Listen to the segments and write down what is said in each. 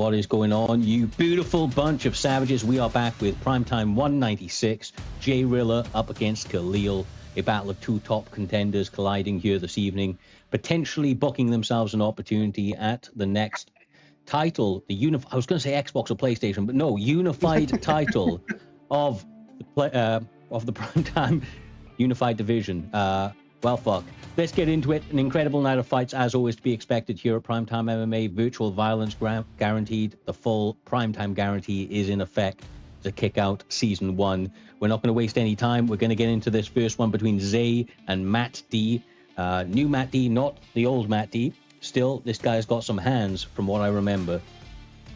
What is going on, you beautiful bunch of savages? We are back with Primetime 196. Jrilla up against Khalil. A battle of two top contenders colliding here this evening, potentially booking themselves an opportunity at the next title. I was going to say Xbox or PlayStation, but no, unified title of the Primetime Unified Division. Well, fuck. Let's get into it. An incredible night of fights, as always, to be expected here at Primetime MMA. Virtual violence guaranteed. The full Primetime guarantee is in effect to kick out Season 1. We're not going to waste any time. We're going to get into this first one between Zay and Matt D. New Matt D, not the old Matt D. Still, this guy's got some hands, from what I remember.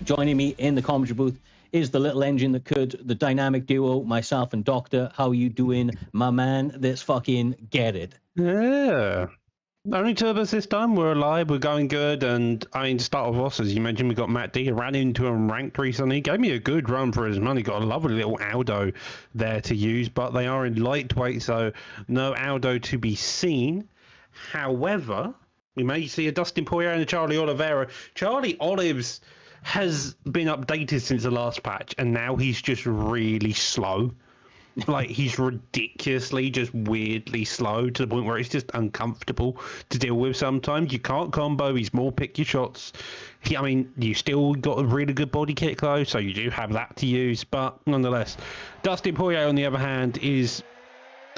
Joining me in the commentary booth is the little engine that could, the dynamic duo, myself and Doctor. How you doing, my man? Let's fucking get it. Yeah. Only two of us this time. We're alive. We're going good. And I mean, to start with us, as you mentioned, we got Matt D. Ran into him ranked recently. Gave me a good run for his money. Got a lovely little Aldo there to use, but they are in lightweight, so no Aldo to be seen. However, we may see a Dustin Poirier and a Charlie Oliveira. Charlie Olives has been updated since the last patch, and now he's just really slow. Like, he's ridiculously, just weirdly slow to the point where it's just uncomfortable to deal with sometimes. You can't combo, he's more pick your shots. I mean, you still got a really good body kick, though, so you do have that to use. But nonetheless, Dustin Poirier, on the other hand, is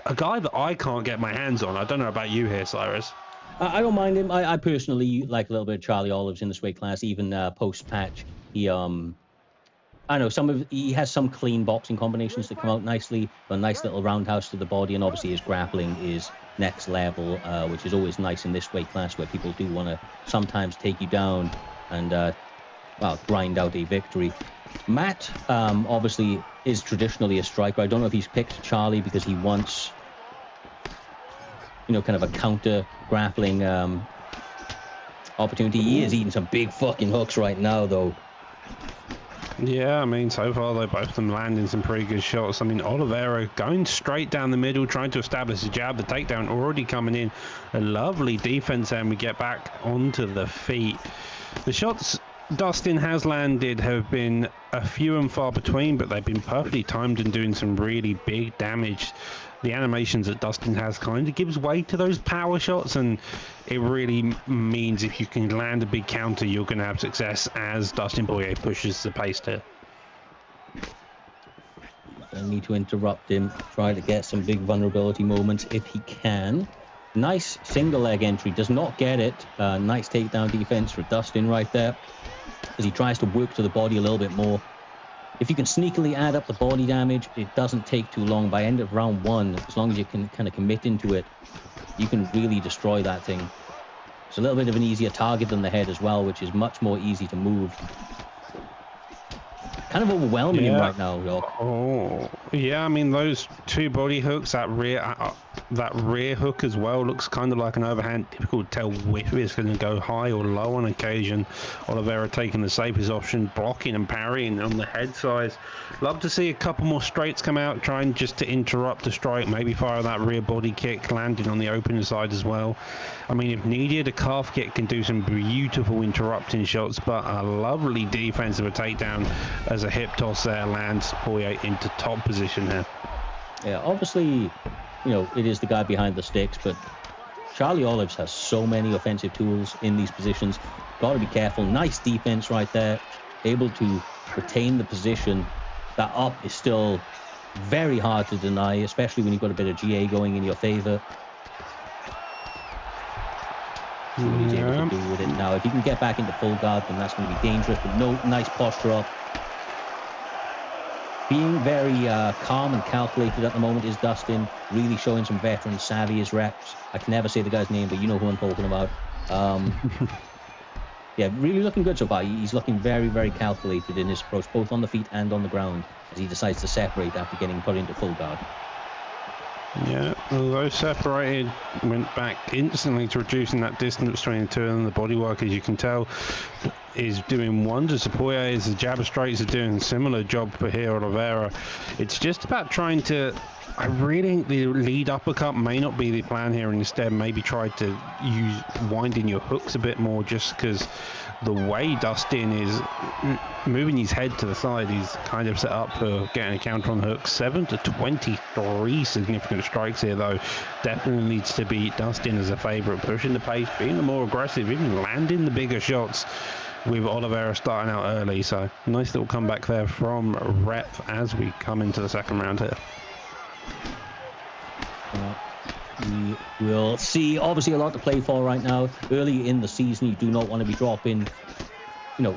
a guy that I can't get my hands on. I don't know about you here, Cyrus. I don't mind him. I personally like a little bit of Charlie Olives in this weight class, even post-patch. He, I know he has some clean boxing combinations that come out nicely, a nice little roundhouse to the body, and obviously his grappling is next level, which is always nice in this weight class where people do want to sometimes take you down and, well, grind out a victory. Matt, obviously, is traditionally a striker. I don't know if he's picked Charlie because he wants, you know, kind of a counter grappling opportunity. He is eating some big fucking hooks right now, though. Yeah, I mean, so far, they're both of them landing some pretty good shots. I mean, Oliveira going straight down the middle, trying to establish a jab. The takedown already coming in. A lovely defense, and we get back onto the feet. The shots Dustin has landed have been a few and far between, but they've been perfectly timed and doing some really big damage. The animations that Dustin has kind of gives way to those power shots, and it really means if you can land a big counter, you're going to have success as Dustin Poirier pushes the pace here. I need to interrupt him, try to get some big vulnerability moments if he can. Nice single leg entry, does not get it. Nice takedown defense for Dustin right there, as he tries to work to the body a little bit more. If you can sneakily add up the body damage, it doesn't take too long. By end of round 1, as long as you can kind of commit into it, you can really destroy that thing. It's a little bit of an easier target than the head as well, which is much more easy to move. Kind of overwhelming him right now, Doc. Oh, yeah, I mean, those two body hooks, that rear hook as well, looks kind of like an overhand. Difficult to tell if it's going to go high or low on occasion. Oliveira taking the safest option, blocking and parrying on the head size. Love to see a couple more straights come out, trying just to interrupt the strike, maybe fire that rear body kick, landing on the opening side as well. I mean, if needed, a calf kick can do some beautiful interrupting shots, but a lovely defensive takedown as a hip toss there lands Poirier into top position here. Yeah, obviously, you know, it is the guy behind the sticks, but Charlie Olives has so many offensive tools in these positions. Got to be careful. Nice defense right there. Able to retain the position. That up is still very hard to deny, especially when you've got a bit of GA going in your favor. See what he's able to do with it now. If he can get back into full guard, then that's going to be dangerous. But no, nice posture up. Being very calm and calculated at the moment is Dustin. Really showing some veteran savvy as reps. I can never say the guy's name, but you know who I'm talking about. Yeah, really looking good so far. He's looking very, very calculated in his approach, both on the feet and on the ground, as he decides to separate after getting put into full guard. Yeah, although separated, went back instantly to reducing that distance between the two of them. The bodywork, as you can tell, is doing wonders. The Poiriers, the jabber straights are doing a similar job for here, Oliveira. It's just about trying to I really think the lead uppercut may not be the plan here, and instead maybe try to use winding your hooks a bit more, just because the way Dustin is moving his head to the side, he's kind of set up for getting a counter on the hook. 7 to 23 significant strikes here, though. Definitely needs to beat Dustin as a favourite, pushing the pace, being the more aggressive, even landing the bigger shots, with Oliveira starting out early. So nice little comeback there from Rep as we come into the second round here. We will see. Obviously, a lot to play for right now. Early in the season, you do not want to be dropping,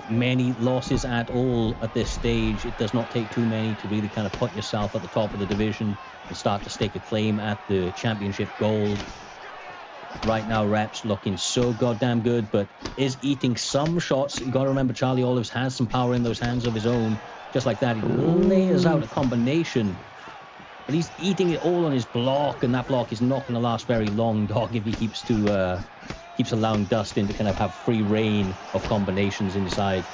many losses at all at this stage. It does not take too many to really kind of put yourself at the top of the division and start to stake a claim at the championship gold. Right now, Rep's looking so goddamn good, but is eating some shots. You got to remember, Charlie Olives has some power in those hands of his own. Just like that, he layers out a combination. But he's eating it all on his block, and that block is not going to last very long, dog, if he keeps allowing Dustin to kind of have free reign of combinations inside.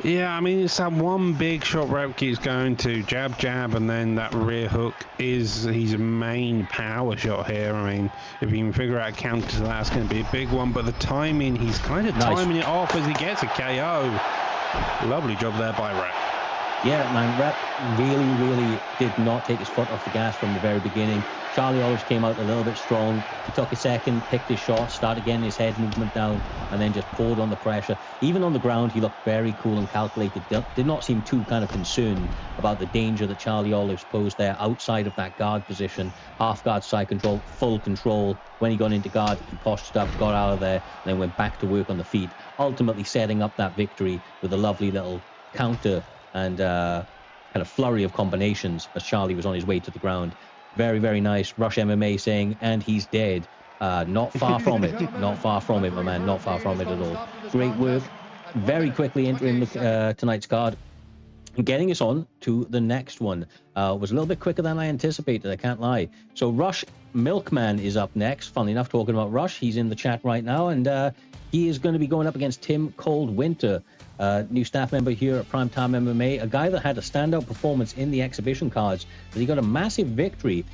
Yeah, I mean, it's that one big shot Rep keeps going to, jab, jab, and then that rear hook is his main power shot here. I mean, if you can figure out a counter to that, that's going to be a big one. But the timing, he's kind of timing it off as he gets a KO. Lovely job there by Rep. Yeah, man, Rep really did not take his foot off the gas from the very beginning. Charlie Olives came out a little bit strong. He took a second, picked his shot, started getting his head movement down, and then just poured on the pressure. Even on the ground, he looked very cool and calculated. Did not seem too kind of concerned about the danger that Charlie Olives posed there outside of that guard position. Half guard side control, full control. When he got into guard, he poshed up, got out of there, and then went back to work on the feet, ultimately setting up that victory with a lovely little counter and kind of flurry of combinations as Charlie was on his way to the ground. Very nice. Rush MMA saying, and he's dead. Not far from it. Not far from it, my man. Not far from it at all. Great work. Very quickly entering tonight's card. Getting us on to the next one. Was a little bit quicker than I anticipated, I can't lie. So Rush Milkman is up next. Funnily enough, talking about Rush, he's in the chat right now, and he is going to be going up against Tim Coldwinter, new staff member here at PrimeTime MMA, a guy that had a standout performance in the exhibition cards, but he got a massive victory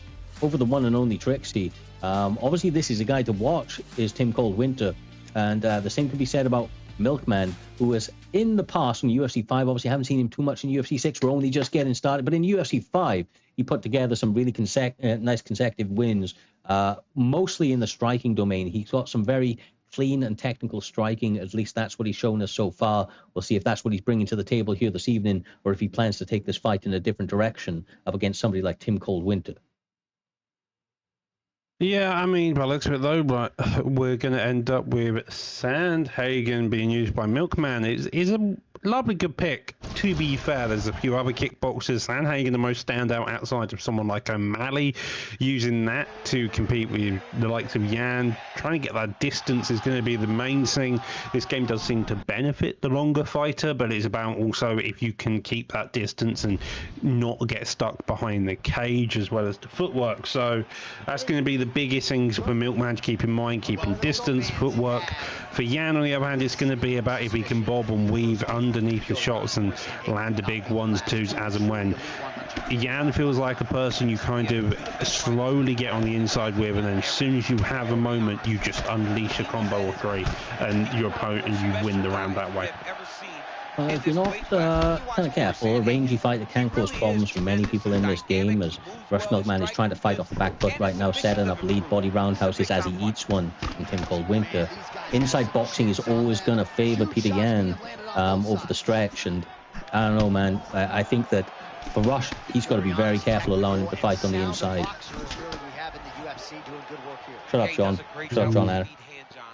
over the one and only Trixie. Obviously, this is a guy to watch, is Tim Coldwinter, and the same can be said about Milkman, who was in the past in UFC 5. Obviously, haven't seen him too much in UFC 6. We're only just getting started, but in UFC 5, he put together some really nice consecutive wins, mostly in the striking domain. He's got some very clean and technical striking. At least that's what he's shown us so far. We'll see if that's what he's bringing to the table here this evening, or if he plans to take this fight in a different direction up against somebody like Tim Coldwinter. Yeah, I mean, by the looks of it though, but we're going to end up with Sandhagen being used by Milkman. Is a lovely good pick. To be fair, there's a few other kickboxers. Sandhagen the most standout outside of someone like O'Malley, using that to compete with the likes of Yan. Trying to get that distance is going to be the main thing. This game does seem to benefit the longer fighter, but it's about also if you can keep that distance and not get stuck behind the cage, as well as the footwork. So that's going to be the biggest things for Milkman to keep in mind, keeping distance, footwork. For Yan, on the other hand, it's going to be about if he can bob and weave underneath the shots and land the big ones, twos, as and when. Yan feels like a person you kind of slowly get on the inside with, and then as soon as you have a moment, you just unleash a combo or three, and your opponent, and you win the round that way. If you're not kind of careful, a rangy fighter can cause problems for many people in this game, as Rush Milkman is trying to fight off the back foot right now, setting up lead body roundhouses as he eats one from Tim Coldwinter. Inside boxing is always going to favor Peter Yan over the stretch, and I don't know, man. I think that for Rush, he's got to be very careful allowing him to fight on the inside. Shut up, Sean. Shut up, John Anik.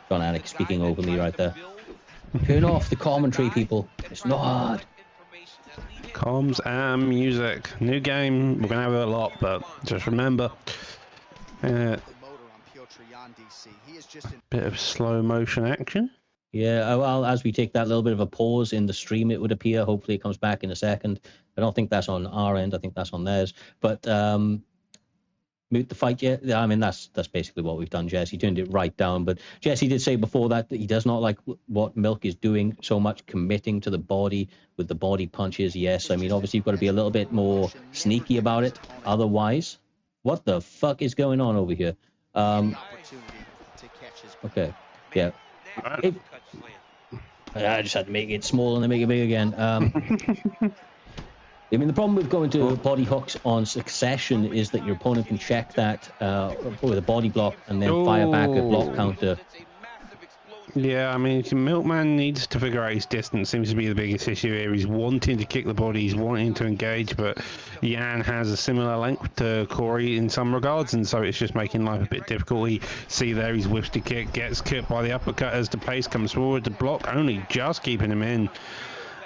John Anik speaking over me right there. Turn off the commentary, people. It's not hard. Comms and music. New game. We're going to have a lot, but just remember. Bit of slow motion action. Yeah, well, as we take that little bit of a pause in the stream, it would appear. Hopefully it comes back in a second. I don't think that's on our end. I think that's on theirs. But mute the fight yet? I mean, that's basically what we've done, Jesse. He turned it right down. But Jesse did say before that he does not like what Milk is doing so much, committing to the body with the body punches. Yes, I mean, obviously you've got to be a little bit more sneaky about it. Otherwise, What the fuck is going on over here? Okay, yeah. I just had to make it small and then make it big again. I mean, the problem with going to body hooks on succession is that your opponent can check that with a body block and then fire back a block counter. Yeah, I mean, Milkman needs to figure out his distance. Seems to be the biggest issue here. He's wanting to kick the body, he's wanting to engage, but Jan has a similar length to Corey in some regards, and so it's just making life a bit difficult. You see there, he's whiffed a kick, gets kicked by the uppercut as the pace comes forward. The block only just keeping him in,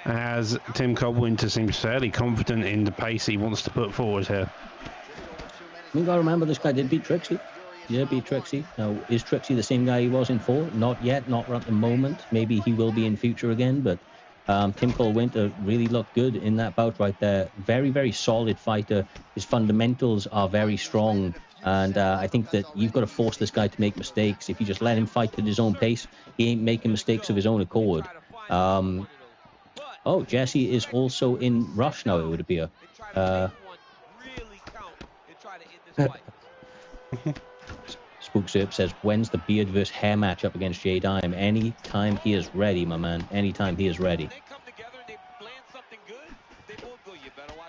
as Tim Coldwinter seems fairly confident in the pace he wants to put forward here. You gotta remember, this guy did beat Trixie. Yeah, beat Trixie. Now, is Trixie the same guy he was in 4? Not yet, not right at the moment. Maybe he will be in future again, but Tim Coldwinter really looked good in that bout right there. Very, very solid fighter. His fundamentals are very strong, and I think that you've got to force this guy to make mistakes. If you just let him fight at his own pace, he ain't making mistakes of his own accord. Oh, Jesse is also in Rush now, it would appear. Spooksurp says, when's the Beard vs. Hair matchup against J Dime? Anytime he is ready, my man. Anytime he is ready.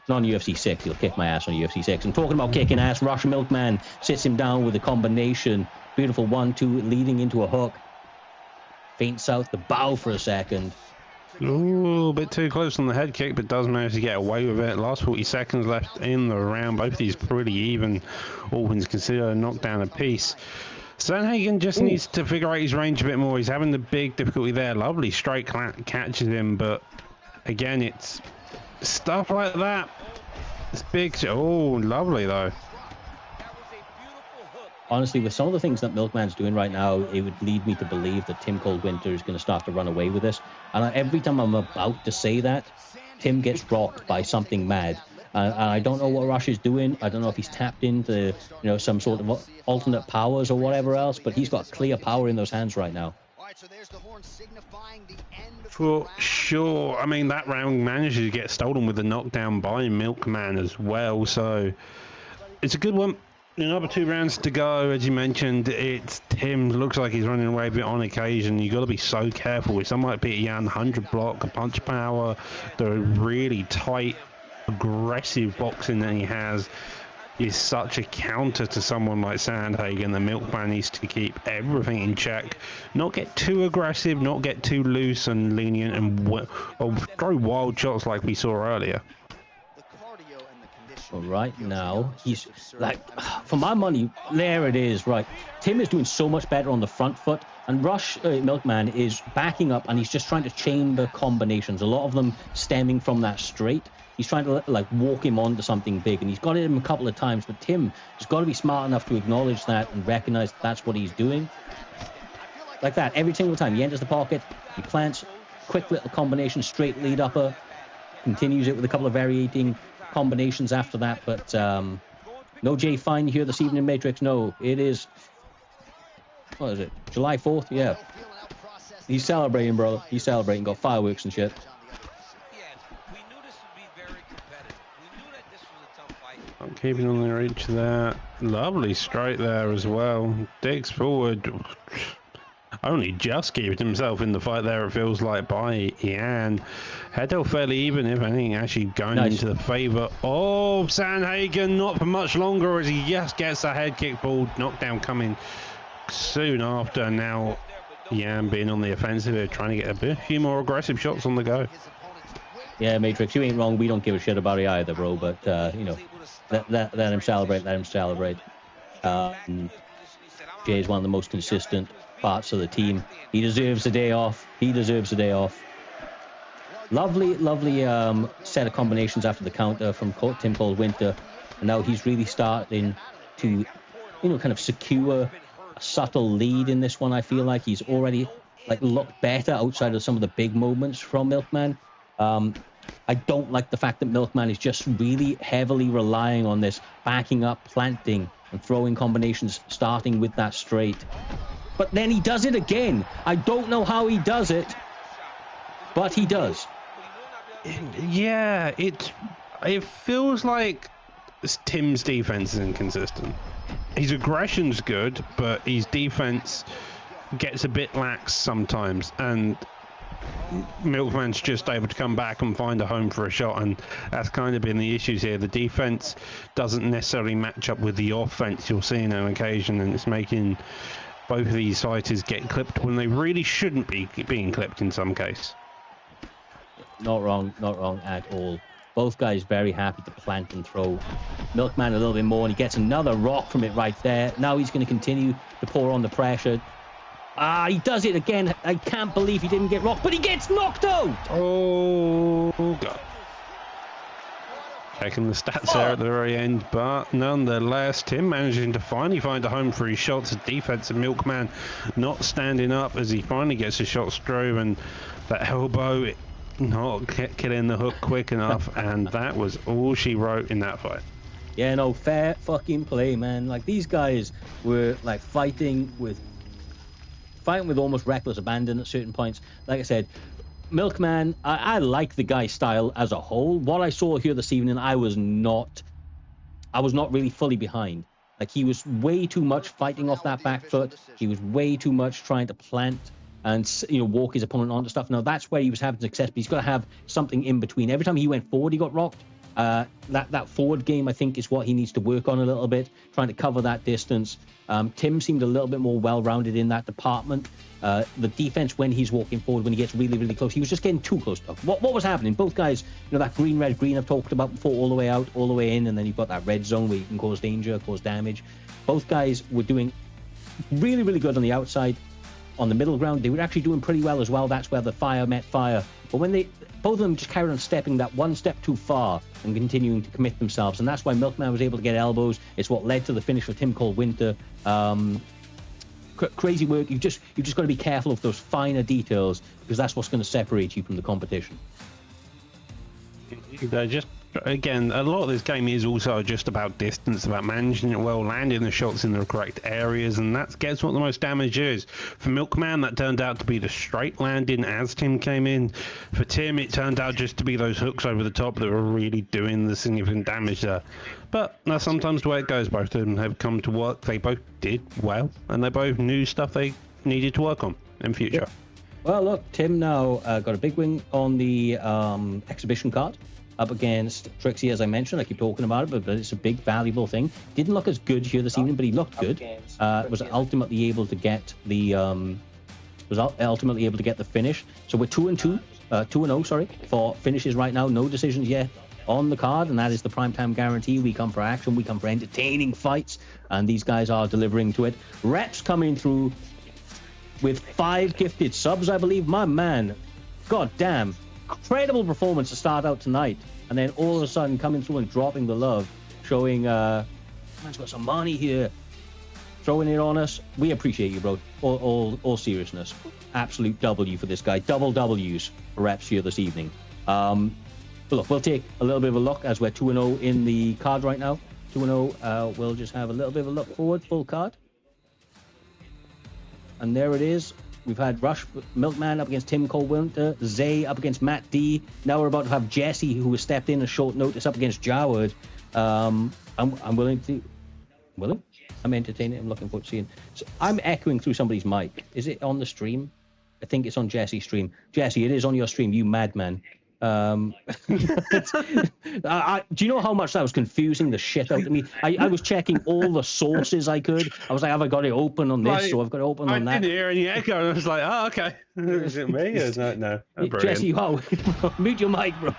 Not on UFC 6. He'll kick my ass on UFC 6. And talking about kicking ass, Rush Milkman sits him down with a combination. Beautiful 1-2 leading into a hook. Feints out the bow for a second. Ooh, a bit too close on the head kick, but does manage to get away with it. Last 40 seconds left in the round. Both of these pretty even, all things considered, a knockdown apiece. Sandhagen just needs to figure out his range a bit more. He's having the big difficulty there. Lovely straight catches him, but again, it's stuff like that. It's big. Oh, lovely though. Honestly, with some of the things that Milkman's doing right now, it would lead me to believe that Tim Coldwinter is going to start to run away with this. And every time I'm about to say that, Tim gets rocked by something mad. And I don't know what Rush is doing. I don't know if he's tapped into, some sort of alternate powers or whatever else, but he's got clear power in those hands right now. For sure. I mean, that round manages to get stolen with the knockdown by Milkman as well. So it's a good one. Another 2 rounds to go. As you mentioned, it's Tim. Looks like he's running away a bit on occasion. You've got to be so careful with someone like Peter Yan, 100 block, a punch power, the really tight, aggressive boxing that he has is such a counter to someone like Sandhagen. The Milkman needs to keep everything in check, not get too aggressive, not get too loose and lenient, and throw wild shots like we saw earlier. Well, right now, he's like, for my money, there it is, right? Tim is doing so much better on the front foot, and Rush Milkman is backing up, and he's just trying to chamber combinations, a lot of them stemming from that straight. He's trying to walk him onto something big, and he's got him a couple of times, but Tim has got to be smart enough to acknowledge that and recognize that's what he's doing. Like that, every single time he enters the pocket, he plants, quick little combination, straight lead upper, continues it with a couple of varying combinations after that, but no Jay Fine here this evening, Matrix. No, it is, what is it, July 4th? Yeah, he's celebrating, bro. He's celebrating, got fireworks and shit. I'm keeping on the edge of that. Lovely straight there as well. Digs forward. Only just keeping himself in the fight there, it feels like, by Ian. Head held fairly even, if anything, actually going into the favour of Sandhagen. Not for much longer as he just gets a head kick pulled. Knockdown coming soon after. Now Ian being on the offensive here, trying to get a few more aggressive shots on the go. Yeah, Matrix, you ain't wrong. We don't give a shit about it either, bro. But, let him celebrate. Let him celebrate. Jay is one of the most consistent parts of the team. He deserves a day off. He deserves a day off. Lovely set of combinations after the counter from Tim Coldwinter, and now he's really starting to kind of secure a subtle lead in this one. I feel like he's already looked better outside of some of the big moments from Milkman. I don't like the fact that Milkman is just really heavily relying on this backing up, planting and throwing combinations, starting with that straight. But then he does it again. I don't know how he does it, but he does. Yeah, it feels like Tim's defense is inconsistent. His aggression's good, but his defense gets a bit lax sometimes, and Milkman's just able to come back and find a home for a shot, and that's kind of been the issues here. The defense doesn't necessarily match up with the offense you're seeing on occasion, and it's making both of these fighters get clipped when they really shouldn't be being clipped in some case. Not wrong at all. Both guys very happy to plant and throw. Milkman a little bit more, and he gets another rock from it right there. Now he's going to continue to pour on the pressure. He does it again. I can't believe he didn't get rocked, but he gets knocked out. Oh, God. Checking the stats there at the very end, but nonetheless, Tim managing to finally find a home for his shots. Defensive Milkman not standing up as he finally gets his shots through, and that elbow not killing the hook quick enough, and that was all she wrote in that fight. Yeah, no, fair fucking play, man. Like, these guys were like fighting with almost reckless abandon at certain points. Like I said, Milkman, I like the guy's style as a whole. What I saw here this evening, I was not really fully behind. Like, he was way too much fighting off that back foot. He was way too much trying to plant and, you know, walk his opponent onto stuff. Now, that's where he was having success, but he's got to have something in between. Every time he went forward, he got rocked. That forward game, I think, is what he needs to work on a little bit, trying to cover that distance. Tim seemed a little bit more well-rounded in that department. The defense, when he's walking forward, when he gets really, really close, he was just getting too close. What was happening? Both guys, you know, that green, red, green I've talked about before, all the way out, all the way in, and then you've got that red zone where you can cause danger, cause damage. Both guys were doing really, really good on the outside. On the middle ground, they were actually doing pretty well as well. That's where the fire met fire. But when both of them just carried on stepping that one step too far and continuing to commit themselves, and that's why Milkman was able to get elbows. It's what led to the finish for Tim Cole Winter. Crazy work. You've just got to be careful of those finer details, because that's what's going to separate you from the competition. Just again, a lot of this game is also just about distance, about managing it well, landing the shots in the correct areas, and that gets what the most damage is. For Milkman, that turned out to be the straight landing as Tim came in. For Tim, it turned out just to be those hooks over the top that were really doing the significant damage there. But that's sometimes the way it goes. Both of them have come to work. They both did well, and they both knew stuff they needed to work on in future. Yep. Well, look, Tim now got a big win on the exhibition card up against Trixie, as I mentioned. I keep talking about it, but it's a big, valuable thing. Didn't look as good here this evening, but he looked good. Was ultimately able to get the finish. So we're 2-0, sorry, for finishes right now. No decisions yet on the card, and that is the primetime guarantee. We come for action, we come for entertaining fights, and these guys are delivering to it. Reps coming through with 5 gifted subs, I believe. My man, god damn, incredible performance to start out tonight, and then all of a sudden coming through and dropping the love, showing man's got some money here, throwing it on us. We appreciate you, bro. All seriousness, absolute W for this guy. Double W's for Reps here this evening. But look, we'll take a little bit of a look as we're 2-0 in the card right now. 2-0. We'll just have a little bit of a look forward, full card. And there it is. We've had Rush Milkman up against Tim Cole Winter, Zay up against Matt D. Now we're about to have Jesse, who has stepped in a short notice, up against Jawad. I'm willing to... Willing? I'm entertaining. I'm looking forward to seeing. So I'm echoing through somebody's mic. Is it on the stream? I think it's on Jesse's stream. Jesse, it is on your stream, you madman. Do you know how much that was confusing the shit out of me? I was checking all the sources I could. I was like, have I got it open on this? So I've got it open on that. I didn't hear any echo, and I was like, oh, okay. Is it me? Or not? No. Oh, Jesse, mute your mic, bro.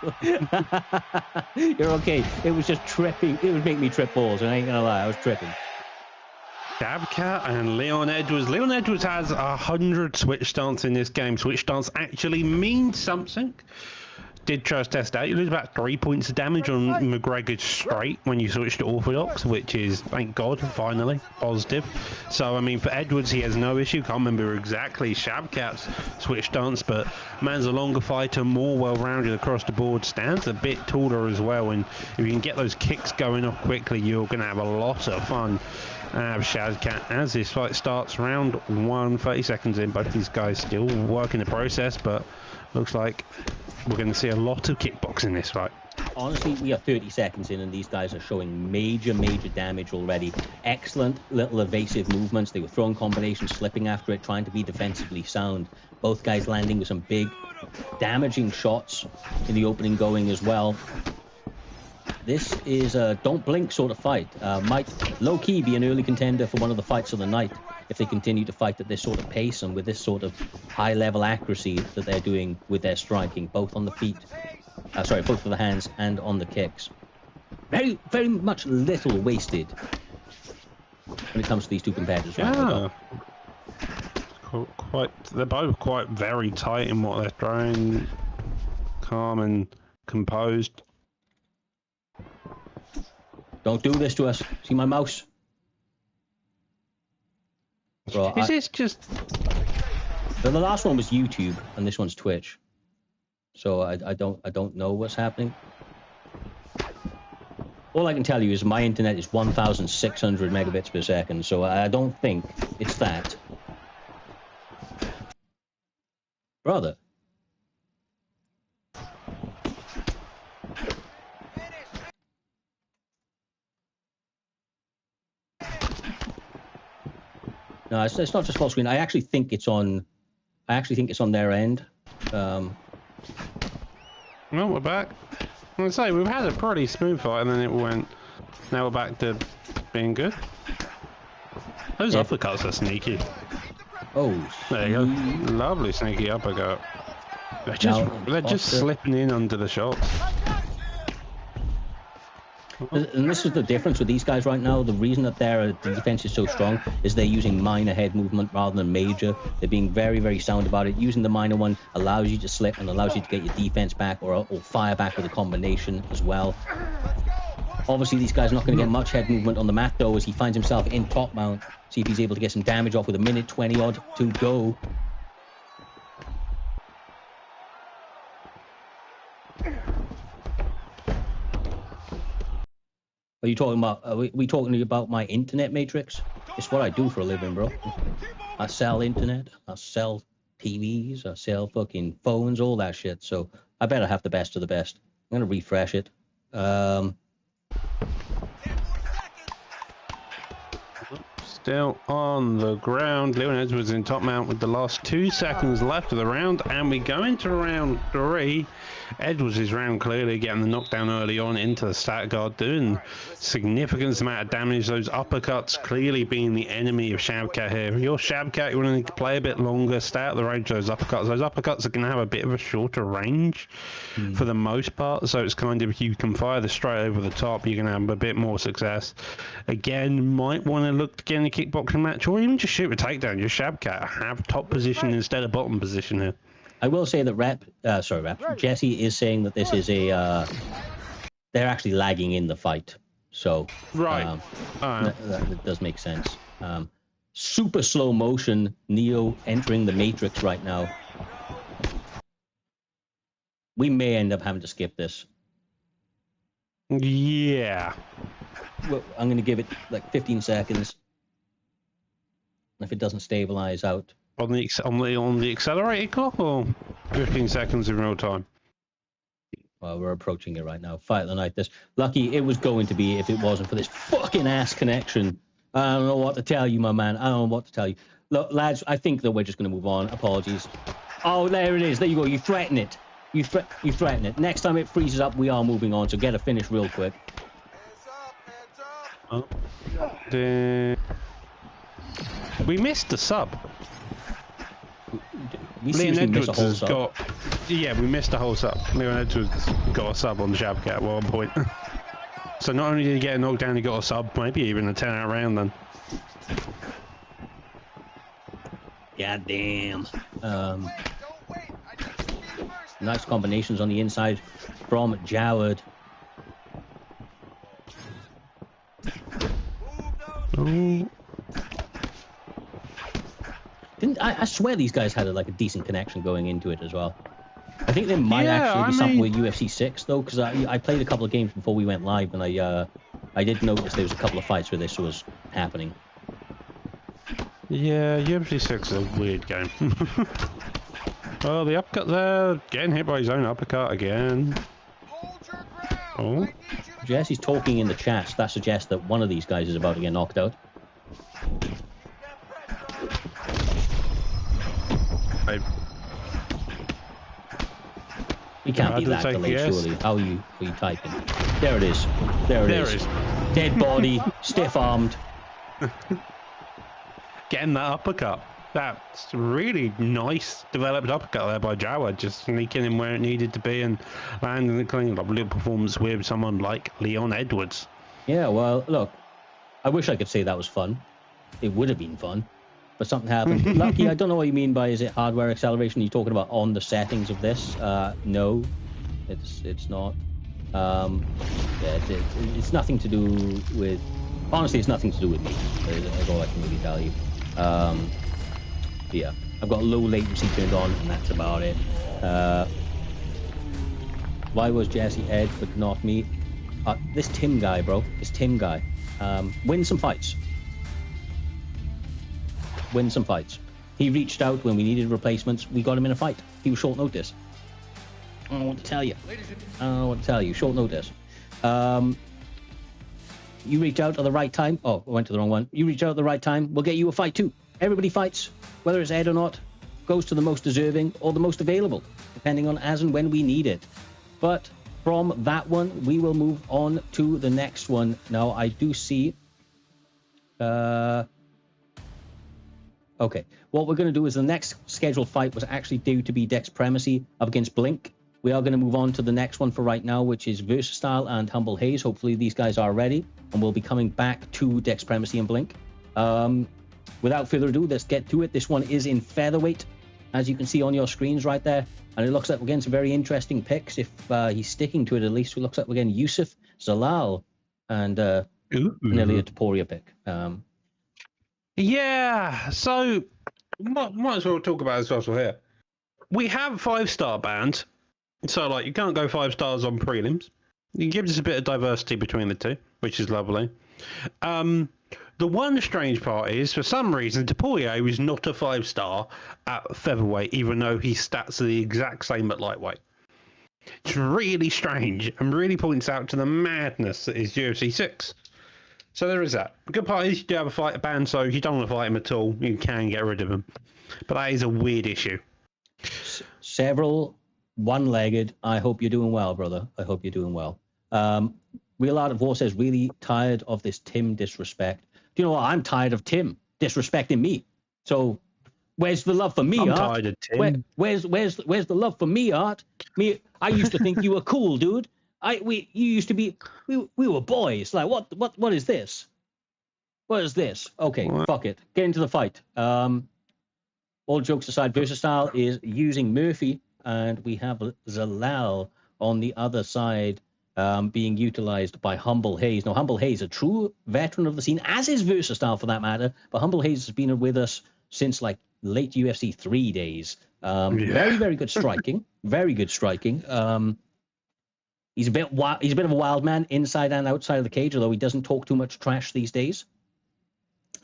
You're okay. It was just tripping. It was making me trip balls, and I ain't gonna lie, I was tripping. Dabcat and Leon Edwards. Leon Edwards has 100 switch stance in this game. Switch stance actually means something. Did try to test out. You lose about 3 points of damage on McGregor's straight when you switch to Orthodox, which is, thank God, finally positive. So, I mean, for Edwards, he has no issue. Can't remember exactly Shabcat's switch stance, but man's a longer fighter, more well-rounded across the board, stands a bit taller as well, and if you can get those kicks going off quickly, you're going to have a lot of fun. Shadcat as this fight starts, round 1, 30 seconds in. Both these guys still working the process, but looks like we're going to see a lot of kickboxing in this fight. honestly, we are 30 seconds in, and these guys are showing major damage already. Excellent little evasive movements. They were throwing combinations, slipping after it, trying to be defensively sound. Both guys landing with some big, damaging shots in the opening going as well. This is a don't blink sort of fight. Might low-key be an early contender for one of the fights of the night if they continue to fight at this sort of pace and with this sort of high-level accuracy that they're doing with their striking, both on the feet. Sorry, both with the hands and on the kicks. Very much little wasted when it comes to these two competitors. Yeah. They're both quite very tight in what they're throwing. Calm and composed. Don't do this to us. See my mouse? Bro, Is this just... The last one was YouTube, and this one's Twitch. So I don't know what's happening. All I can tell you is my internet is 1,600 megabits per second, so I don't think it's that. Brother. No, it's not just full screen. I actually think it's on their end. No, we're back. I say we've had a pretty smooth fight, and then it went. Now we're back to being good. Those uppercuts are sneaky. Oh, there you go. Lovely sneaky uppercut. They're just slipping in under the shots. And this is the difference with these guys right now. The reason that their defense is so strong is they're using minor head movement rather than major. They're being very sound about it. Using the minor one allows you to slip and allows you to get your defense back or fire back with a combination as well. Obviously, these guys are not going to get much head movement on the mat, though, as he finds himself in top mount. See if he's able to get some damage off with a minute 20 odd to go. Are you talking about? Are we talking about my internet matrix? It's what I do for a living, bro. I sell internet. I sell TVs. I sell fucking phones, all that shit. So I better have the best of the best. I'm gonna refresh it. Still on the ground. Leon Edwards in top mount with the last 2 seconds left of the round, and we go into round 3. Edwards' round clearly getting the knockdown early on into the stat guard, doing significant amount of damage. Those uppercuts clearly being the enemy of Shabkat here. If you're Shabkat, you want to play a bit longer, stay out the range of those uppercuts. Those uppercuts are going to have a bit of a shorter range for the most part, so it's kind of, if you can fire the straight over the top, you're going to have a bit more success. Again, might want to look to get in a kickboxing match, or even just shoot a takedown. Your Shabkat have top position instead of bottom position here. I will say that Jesse is saying that this is a they're actually lagging in the fight, so right. That does make sense. Super slow motion Neo entering the Matrix right now. We may end up having to skip this. Yeah. Well, I'm going to give it like 15 seconds. If it doesn't stabilize out. On the accelerated clock, or 15 seconds in real time? Well, we're approaching it right now. Fight of the night. This lucky it was going to be if it wasn't for this fucking ass connection. I don't know what to tell you, my man. I don't know what to tell you. Look, lads, I think that we're just going to move on. Apologies. Oh, there it is. There you go. You threaten it. You threaten it. Next time it freezes up, we are moving on. So get a finish real quick. Oh. We missed the sub. Leon Edwards has got... Yeah, we missed the whole sub. Leon Edwards got a sub on the Shabkat at one point. So not only did he get a knockdown, he got a sub, maybe even a 10-out round then. God damn. Nice combinations on the inside from Joward. Ooh. I swear these guys had a decent connection going into it as well. I think there might actually be something with UFC 6 though, because I played a couple of games before we went live, and I did notice there was a couple of fights where this was happening. Yeah, UFC 6 is a weird game. Oh, the uppercut there, getting hit by his own uppercut again. Hold your ground. Oh. Jesse's talking in the chat. That suggests that one of these guys is about to get knocked out. You can't be that delayed, surely. How are you typing? There it is. There it is. Dead body, stiff-armed. Getting that uppercut. That's really nice developed uppercut there by Jrilla, just sneaking in where it needed to be and landing the clean little performance with someone like Leon Edwards. Yeah, well, look, I wish I could say that was fun. It would have been fun, but something happened. Lucky, I don't know what you mean by, is it hardware acceleration? Are you talking about on the settings of this? No, it's not. Yeah, it's nothing to do with, honestly, it's nothing to do with me. That's all I can really tell you. Yeah, I've got low latency turned on, and that's about it. Why was Jesse Ed but not me? This Tim guy, bro. This Tim guy. Win some fights. Win some fights. He reached out when we needed replacements. We got him in a fight. He was short notice. I don't want to tell you. I don't know what to tell you. Short notice. You reach out at the right time. Oh, I went to the wrong one. You reach out at the right time. We'll get you a fight too. Everybody fights, whether it's Ed or not, goes to the most deserving or the most available, depending on as and when we need it. But from that one, we will move on to the next one. Now, I do see... Okay, what we're going to do is the next scheduled fight was actually due to be Dex Primacy up against Blink. We are going to move on to the next one for right now, which is Versatile and Humble Haze. Hopefully these guys are ready, and we'll be coming back to Dex Primacy and Blink. Without further ado, let's get to it. This one is in featherweight, as you can see on your screens right there. And it looks like we're getting some very interesting picks. If he's sticking to it, at least, it looks like we're getting Yusuf, Zalal, and an Ilya Topuria pick. Yeah, so might as well talk about this also here. We have 5-star bands, so like you can't go 5 stars on prelims. It gives us a bit of diversity between the two, which is lovely. The one strange part is, for some reason, Topuria was not a 5-star at featherweight, even though his stats are the exact same at lightweight. It's really strange and really points out to the madness that is UFC 6. So there is that. The good part is you do have a fighter ban, so if you don't want to fight him at all, you can get rid of him. But that is a weird issue. Several one-legged. I hope you're doing well, brother. I hope you're doing well. Real Art of War says, really tired of this Tim disrespect. Do you know what? I'm tired of Tim disrespecting me. So where's the love for me, I'm Art? tired of Tim. Where's the love for me, Art? I used to think you were cool, dude. You used to be, we were boys. Like, what is this? What is this? Okay, fuck it. Get into the fight. All jokes aside, Versatile is using Murphy, and we have Zalal on the other side, being utilized by Humble Haze. Now, Humble Haze, a true veteran of the scene, as is Versatile for that matter, but Humble Haze has been with us since like late UFC 3 days. Very, very good striking. Very good striking. He's a bit of a wild man inside and outside of the cage, although he doesn't talk too much trash these days.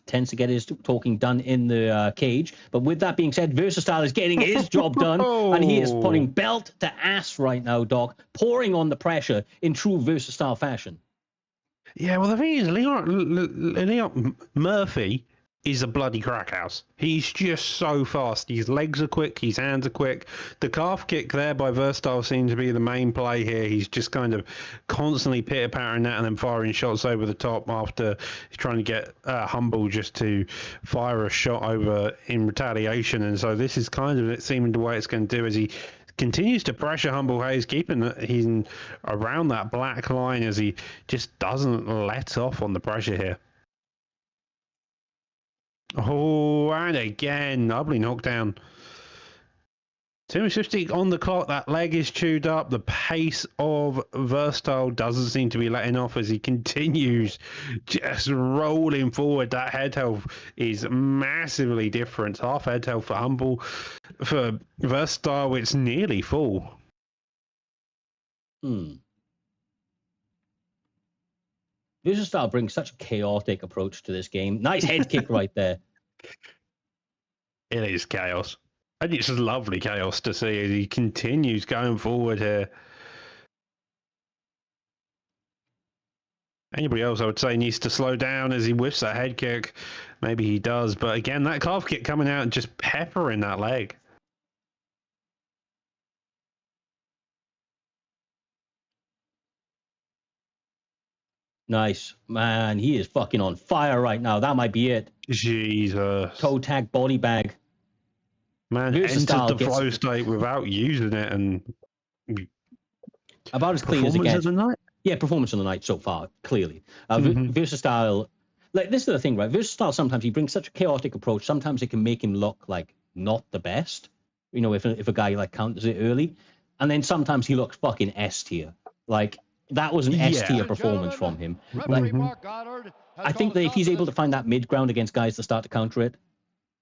Tends to get his talking done in the cage. But with that being said, Versatile is getting his job done, and he is putting belt to ass right now, Doc, pouring on the pressure in true Versatile fashion. Yeah, well, the thing is, Leon Murphy is a bloody crack house. He's just so fast. His legs are quick, his hands are quick. The calf kick there by Versatile seems to be the main play here. He's just kind of constantly pitter-pattering that and then firing shots over the top after he's trying to get Humble just to fire a shot over in retaliation. And so this is kind of it seeming the way it's going to do as he continues to pressure Humble Haze, keeping him around that black line as he just doesn't let off on the pressure here. Oh, and again, lovely knockdown. 2:50 on the clock. That leg is chewed up. The pace of Versatile doesn't seem to be letting off as he continues just rolling forward. That head health is massively different. Half head health for Humble. For Versatile, it's nearly full. Versatile brings such a chaotic approach to this game. Nice head kick right there. It is chaos. And it's just lovely chaos to see as he continues going forward here. Anybody else, I would say, needs to slow down as he whiffs that head kick. Maybe he does, but again, that calf kick coming out and just peppering that leg. Nice. Man, he is fucking on fire right now. That might be it. Jesus. Toe tag body bag. Man, entered the flow state without using it, and about as clean as it gets. Performance of the night? Yeah, performance of the night so far, clearly. Versatile. Like, this is the thing, right? Versatile, sometimes he brings such a chaotic approach. Sometimes it can make him look like not the best, you know, if a guy like counters it early. And then sometimes he looks fucking S tier. Like, that was an S tier performance from him. Like, I think that if he's able to find that mid ground against guys that start to counter it,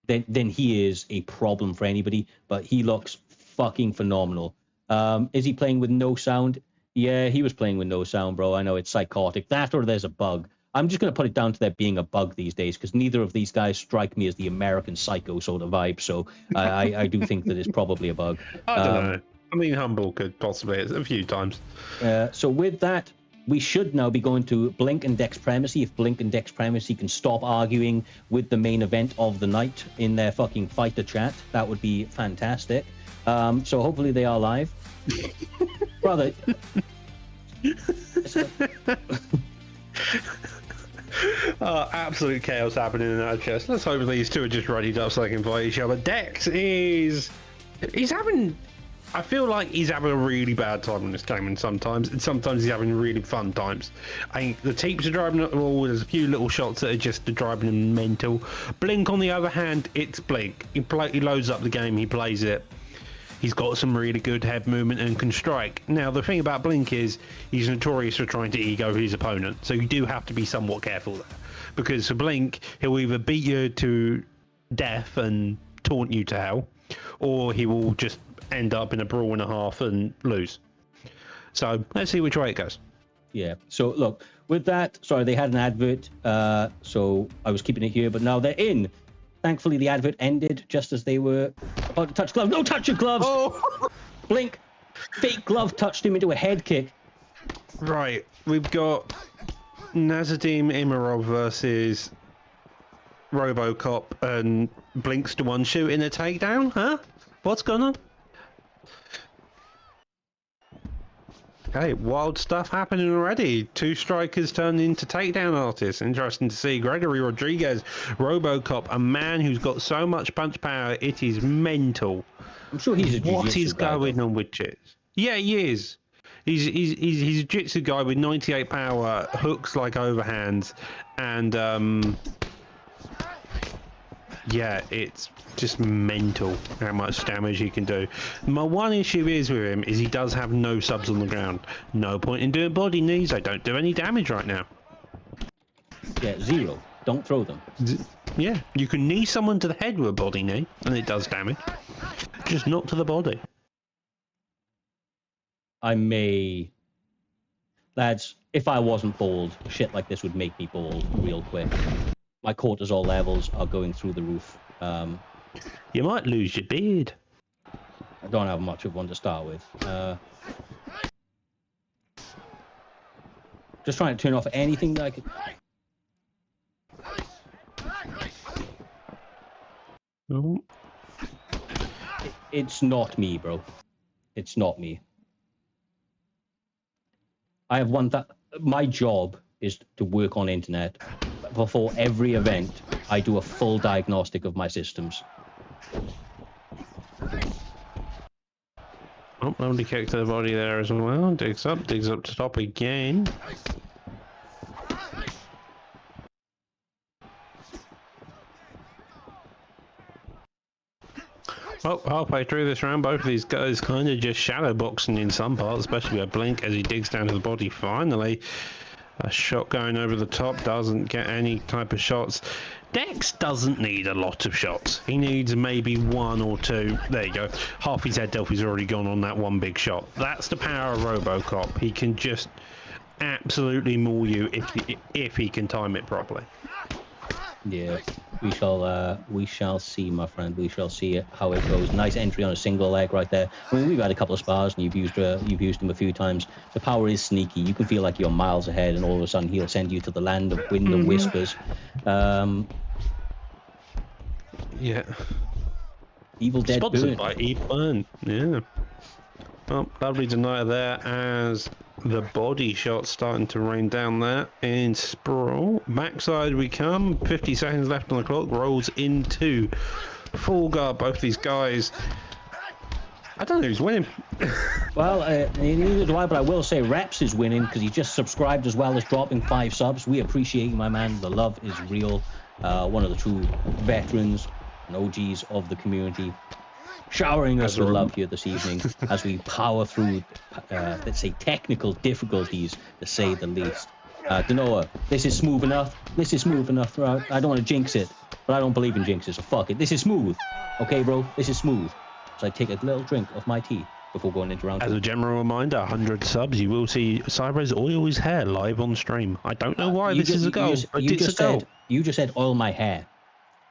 then he is a problem for anybody. But he looks fucking phenomenal. Is he playing with no sound? Yeah, he was playing with no sound, bro. I know it's psychotic. That or there's a bug. I'm just going to put it down to there being a bug these days, because neither of these guys strike me as the American Psycho sort of vibe. So I do think that it's probably a bug. I don't know. I mean, Humble could possibly a few times. So with that, we should now be going to Blink and Dex Primacy. If Blink and Dex Primacy can stop arguing with the main event of the night in their fucking fighter chat, that would be fantastic. So hopefully they are live. Brother. Absolute chaos happening in that chest. Let's hope these two are just ready up so they can fight each other. Dex he's having, I feel like he's having a really bad time in this game, and sometimes he's having really fun times. I think the teeps are driving up the wall. There's a few little shots that are just driving him mental. Blink, on the other hand, it's Blink. He loads up the game, he plays it. He's got some really good head movement and can strike. Now, the thing about Blink is he's notorious for trying to ego his opponent, so you do have to be somewhat careful there. Because for Blink, he'll either beat you to death and taunt you to hell, or he will just end up in a brawl and a half and lose. So let's see which way it goes. Yeah. So look, with that, sorry, they had an advert, so I was keeping it here, but now they're in. Thankfully, the advert ended just as they were about to touch gloves. No, touch your gloves! Oh. Blink. Fake glove touched him into a head kick. Right. We've got Nazadim Imarov versus Robocop, and Blink's the one shooting a takedown, huh? What's going on? Okay, wild stuff happening already. Two strikers turned into takedown artists. Interesting to see. Gregory Rodriguez, Robocop, a man who's got so much punch power, it is mental. I'm sure he's a jiu-jitsu What is going on with Jits? Yeah, he is. He's a jiu-jitsu guy with 98 power, hooks like overhands, and yeah, it's just mental how much damage he can do. My one issue is with him is he does have no subs on the ground. No point in doing body knees. They don't do any damage right now. Yeah, zero. Don't throw them. Yeah, you can knee someone to the head with a body knee, and it does damage. Just not to the body. Lads, if I wasn't bald, shit like this would make me bald real quick. My cortisol levels are going through the roof. You might lose your beard. I don't have much of one to start with. Just trying to turn off anything that I could. Oh. It's not me, bro. It's not me. I have my job is to work on internet. Before every event, I do a full diagnostic of my systems. Oh, only kick to the body there as well. Digs up to top again. Well, halfway through this round, both of these guys kind of just shadow boxing in some parts, especially with Blink as he digs down to the body. Finally, a shot going over the top, doesn't get any type of shots. Dex doesn't need a lot of shots. He needs maybe one or two. There you go. Half his head health is already gone on that one big shot. That's the power of Robocop. He can just absolutely maul you if he can time it properly. Yeah. We shall see, my friend. We shall see how it goes. Nice entry on a single leg right there. I mean, we've had a couple of spars, and you've used him a few times. The power is sneaky. You can feel like you're miles ahead, and all of a sudden he'll send you to the land of wind and whispers. Yeah. Evil Dead Sponsored Burn. by E-Burn. Yeah. Well, lovely denier there as the body shot starting to rain down there in Sprawl. Backside we come. 50 seconds left on the clock. Rolls into full guard. Both these guys. I don't know who's winning. Well, neither do I, but I will say Reps is winning because he just subscribed as well as dropping 5 subs. We appreciate you, my man. The love is real. One of the true veterans and OGs of the community, showering us with love here this evening as we power through, let's say, technical difficulties, to say the least. Danoa, this is smooth enough. This is smooth enough. Right? I don't want to jinx it, but I don't believe in jinxes, so fuck it. This is smooth. Okay, bro? This is smooth. So I take a little drink of my tea before going into round 2. As a general reminder, 100 subs, you will see Cyber's oil his hair live on stream. I don't know why this is a goal, but it's a goal. You just said oil my hair.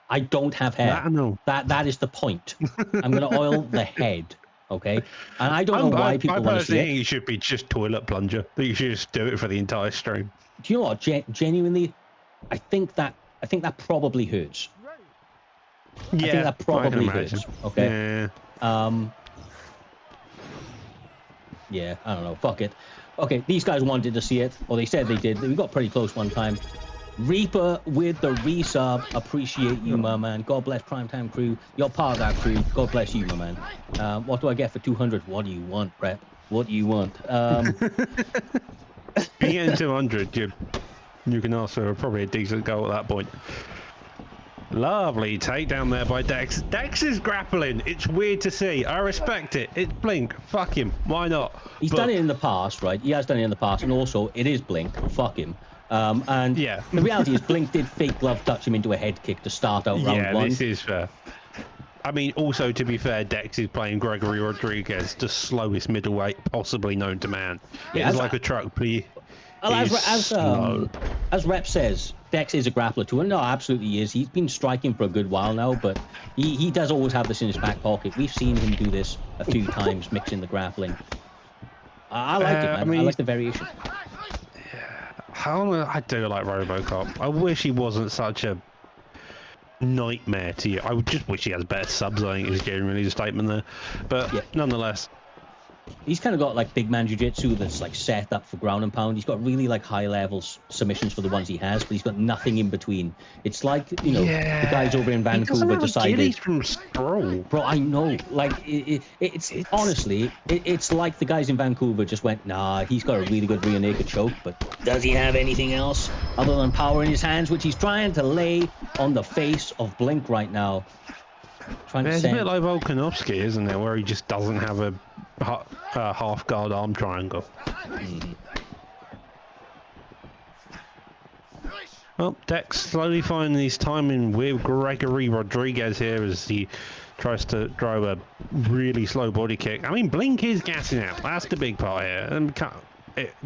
I don't have hair. That is the point. I'm going to oil the head, okay? And I don't know why people want to see it. I think you should be just toilet plunger. That you should just do it for the entire stream. Do you know what? Genuinely, I think that probably hurts. Yeah, I think that probably hurts. Okay. Yeah. Yeah, I don't know. Fuck it. Okay, these guys wanted to see it, or they said they did. We got pretty close one time. Reaper with the resub. Appreciate you, my man. God bless Primetime crew. You're part of that crew. God bless you, my man. What do I get for 200? What do you want, Prep? What do you want? If you get 200, you can ask for probably a decent goal at that point. Lovely takedown there by Dex. Dex is grappling. It's weird to see. I respect it. It's Blink. Fuck him. Why not? He's done it in the past, right? He has done it in the past, and also it is Blink. Fuck him. And yeah, the reality is Blink did fake glove touch him into a head kick to start out round 1. Yeah, this is fair. I mean, also, to be fair, Dex is playing Gregory Rodriguez, the slowest middleweight possibly known to man. Yeah, it's like a truck, but as Rep says, Dex is a grappler too, and no, absolutely he is. He's been striking for a good while now, but he does always have this in his back pocket. We've seen him do this a few times, mixing the grappling. I like it, man. I mean, I like the variation. I do like RoboCop. I wish he wasn't such a nightmare to you. I would just wish he has better subs. I think is generally the statement there, but yeah. Nonetheless. He's kind of got like big man jiu-jitsu that's like set up for ground and pound. He's got really like high level submissions for the ones he has, but he's got nothing in between. It's like, you know, the guys over in Vancouver decided. From Sprawl. Bro, I know. Like it's honestly, it's like the guys in Vancouver just went, nah, he's got a really good rear naked choke, but does he have anything else other than power in his hands, which he's trying to lay on the face of Blink right now. It's a bit like Volkanovski, isn't it, where he just doesn't have a half guard arm triangle. Well, Dex slowly finding his timing with Gregory Rodriguez here as he tries to drive a really slow body kick. I mean, Blink is gassing out. That's the big part here. And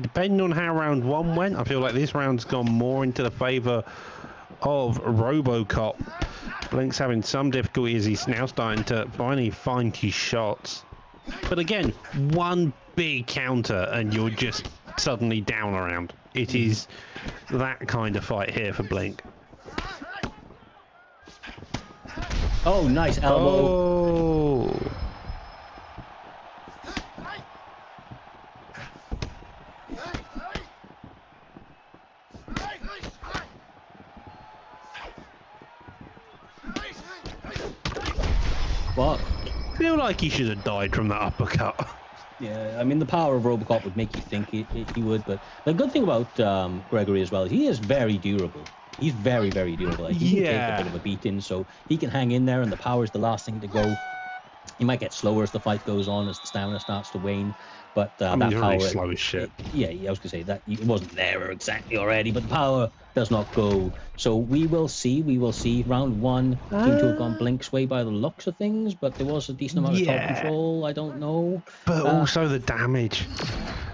depending on how round 1 went, I feel like this round's gone more into the favour of RoboCop. Blink's having some difficulty as he's now starting to finally find his shots. But again, one big counter and you're just suddenly down around. It is that kind of fight here for Blink. Oh, nice elbow. Oh. What? I feel like he should have died from that uppercut. Yeah, I mean, the power of RoboCop would make you think he would, but the good thing about Gregory as well is he is very durable. He's very, very durable. Like, he can take a bit of a beating, so he can hang in there, and the power is the last thing to go. He might get slower as the fight goes on, as the stamina starts to wane. but I mean, that it's power, really slow as shit. yeah, I was gonna say that it wasn't there exactly already, but the power does not go. So we will see. Round one seemed to have gone Blink's way by the looks of things, but there was a decent amount of top control. I don't know. But also the damage.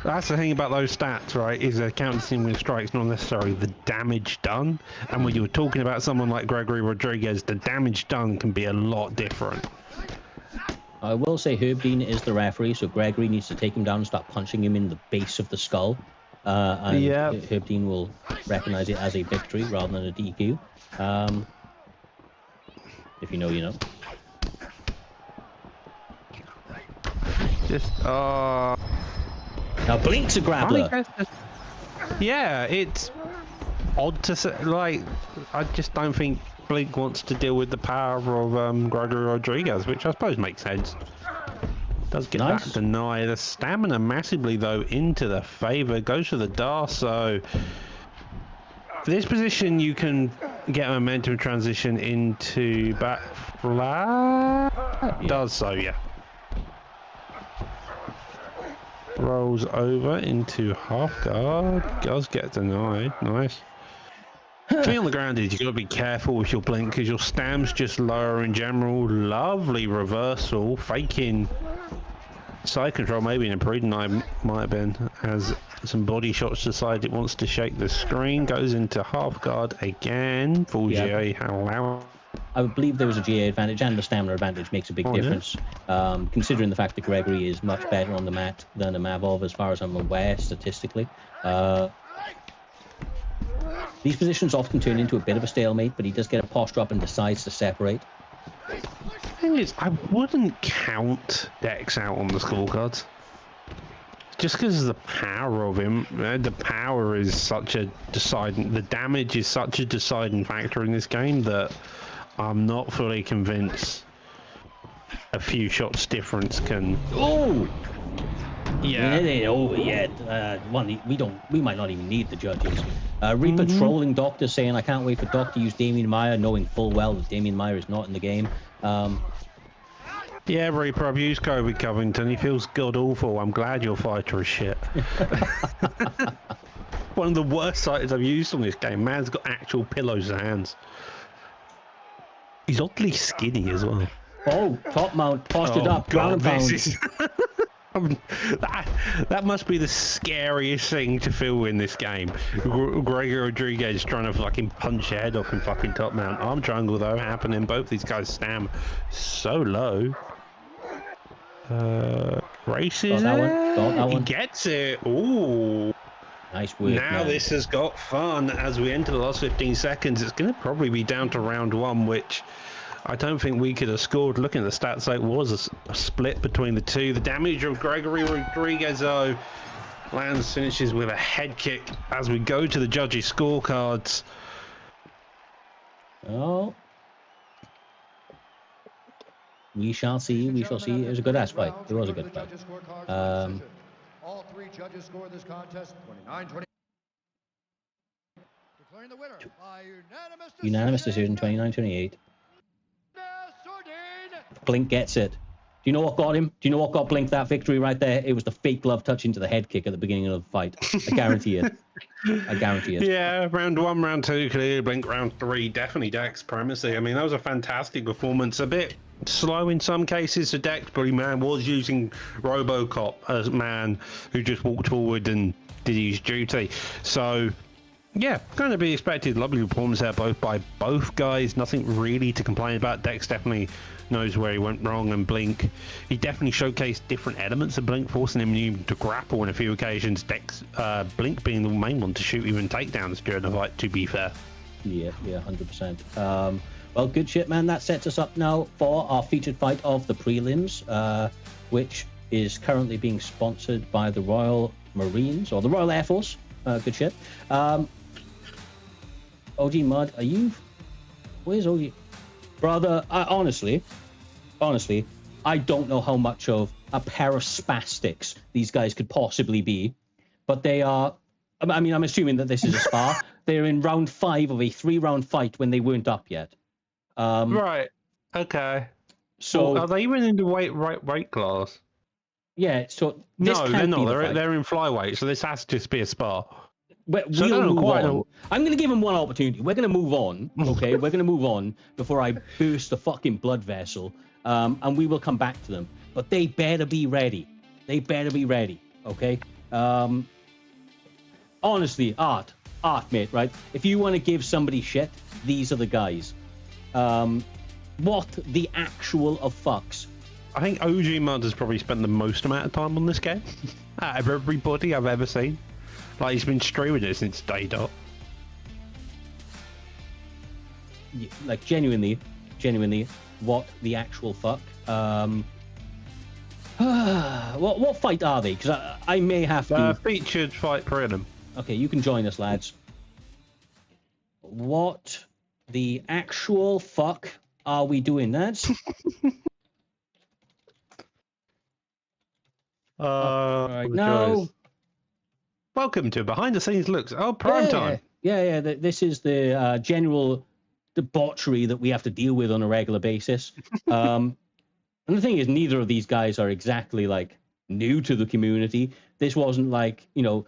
That's the thing about those stats, right? Is a counting with strikes, not necessarily the damage done. And when you're talking about someone like Gregory Rodriguez, the damage done can be a lot different. I will say Herb Dean is the referee, so Gregory needs to take him down and start punching him in the base of the skull. And Herb Dean will recognize it as a victory rather than a DQ. If you know, you know. Just, Now Blink's a grappler. Yeah, it's odd to say. Like, I just don't think Blink wants to deal with the power of Gregory Rodriguez, which I suppose makes sense. Does get that deny. The stamina massively, though, into the favor. Goes for the Darso. This position, you can get a momentum transition into back flat. Does so, yeah. Rolls over into half guard. Does get denied. Nice. Thing on the ground is you've got to be careful with your blink because your stam's just lower in general. Lovely reversal. Faking side control, maybe in a prudent eye might have been, as some body shots decide it wants to shake the screen. Goes into half guard again. Full GA. How I would believe there was a GA advantage, and the stamina advantage makes a big difference. Considering the fact that Gregory is much better on the mat than a Mavov, as far as I'm aware, statistically. These positions often turn into a bit of a stalemate, but he does get a posture up and decides to separate. The thing is, I wouldn't count Dex out on the scorecards. Just because of the power of him. The power is such a deciding... The damage is such a deciding factor in this game that I'm not fully convinced a few shots difference can... Oh! Yeah. We might not even need the judges. Reaper trolling Doctor, saying, I can't wait for Doctor to use Damien Meyer, knowing full well that Damien Meyer is not in the game. Yeah, Reaper, I've used Kobe Covington. He feels god-awful. I'm glad your fighter is shit. One of the worst fighters I've used on this game. Man's got actual pillows and hands. He's oddly skinny as well. Oh, top mount, postured up, ground pound. That must be the scariest thing to feel in this game. Gregory Rodriguez trying to fucking punch your head off in fucking top mount. Arm triangle though happening. Both these guys stam so low. Races that one. He gets it. Ooh. Nice work. Now this has got fun as we enter the last 15 seconds. It's going to probably be down to round one, which I don't think we could have scored. Looking at the stats, it was a split between the two. The damage of Gregory Rodriguez, though, lands, finishes with a head kick as we go to the judges' scorecards. Oh. We shall see. We shall see. It was a good ass fight. It was a good fight. All three judges scored this contest 29-20. Declaring the winner by unanimous decision 29-28. Blink gets it. Do you know what got him? Do you know what got Blink that victory right there? It was the fake glove touch into the head kick at the beginning of the fight. I guarantee it. I guarantee it. Yeah, round one, round two, clear. Blink round three, definitely Dex primacy. I mean, that was a fantastic performance. A bit slow in some cases for Dex, but he was using Robocop as a man who just walked forward and did his duty. So, yeah, going to be expected. Lovely performance there, by both guys. Nothing really to complain about. Dex definitely knows where he went wrong, and Blink, he definitely showcased different elements of Blink, forcing him even to grapple on a few occasions. Dex, Blink being the main one to shoot even takedowns during the fight, to be fair. Yeah, 100%. Well, good shit, man. That sets us up now for our featured fight of the prelims, which is currently being sponsored by the Royal Marines, or the Royal Air Force. Good shit. OG Mud, are you... Where's OG? Brother, honestly, I don't know how much of a pair of spastics these guys could possibly be, but they are... I mean, I'm assuming that this is a spar. They're in round 5 of a 3-round fight when they weren't up yet. Right. Okay. So are they even in the weight class? Yeah, so this No, can't they're be not. the fight. They're in flyweight, so this has to just be a spar. We'll So I don't know move quite on. know- I'm going to give him one opportunity. We're going to move on, okay? We're going to move on before I burst the fucking blood vessel, and we will come back to them. But they better be ready. They better be ready, okay? Honestly, art, mate, right? If you want to give somebody shit, these are the guys. What the actual of fucks? I think OG Mud has probably spent the most amount of time on this game out of everybody I've ever seen. Like, he's been streaming it since day dot. Like, genuinely, what the actual fuck? What fight are they? Because I may have to... Featured fight per annum. Okay, you can join us, lads. What the actual fuck are we doing, lads? Right, no. Welcome to Behind the Scenes Looks. Oh, prime time. Yeah. This is the general debauchery that we have to deal with on a regular basis. And the thing is, neither of these guys are exactly like new to the community. This wasn't like,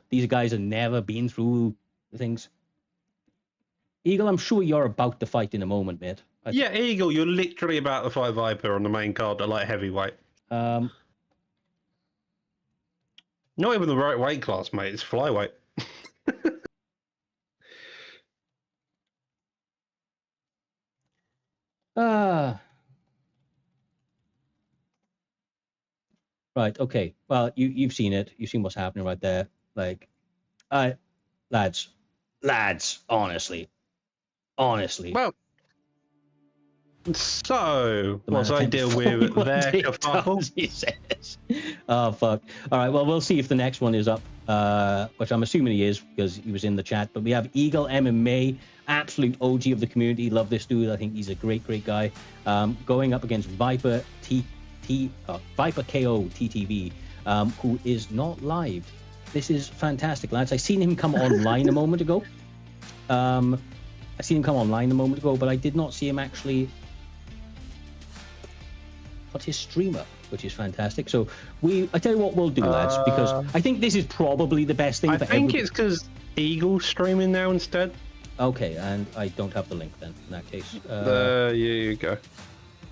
these guys have never been through things. Eagle, I'm sure you're about to fight in a moment, mate. Yeah, Eagle, you're literally about to fight Viper on the main card at light heavyweight. Not even the right weight class, mate. It's flyweight. Right, okay. Well, you've seen it. You've seen what's happening right there. Like, lads, honestly. Well, so what's I deal with their kerfuffle? He says. Oh, fuck. All right, well, we'll see if the next one is up, which I'm assuming he is because he was in the chat. But we have Eagle MMA, absolute OG of the community. Love this dude. I think he's a great guy. Going up against Viper Viper KO TTV, who is not live. This is fantastic, lads. I seen him come online a moment ago. But I did not see him actually put his stream up, which is fantastic. So I tell you what we'll do, lads, because I think this is probably the best thing. I think it's because Eagle's streaming now instead. Okay, and I don't have the link then. In that case, there you go.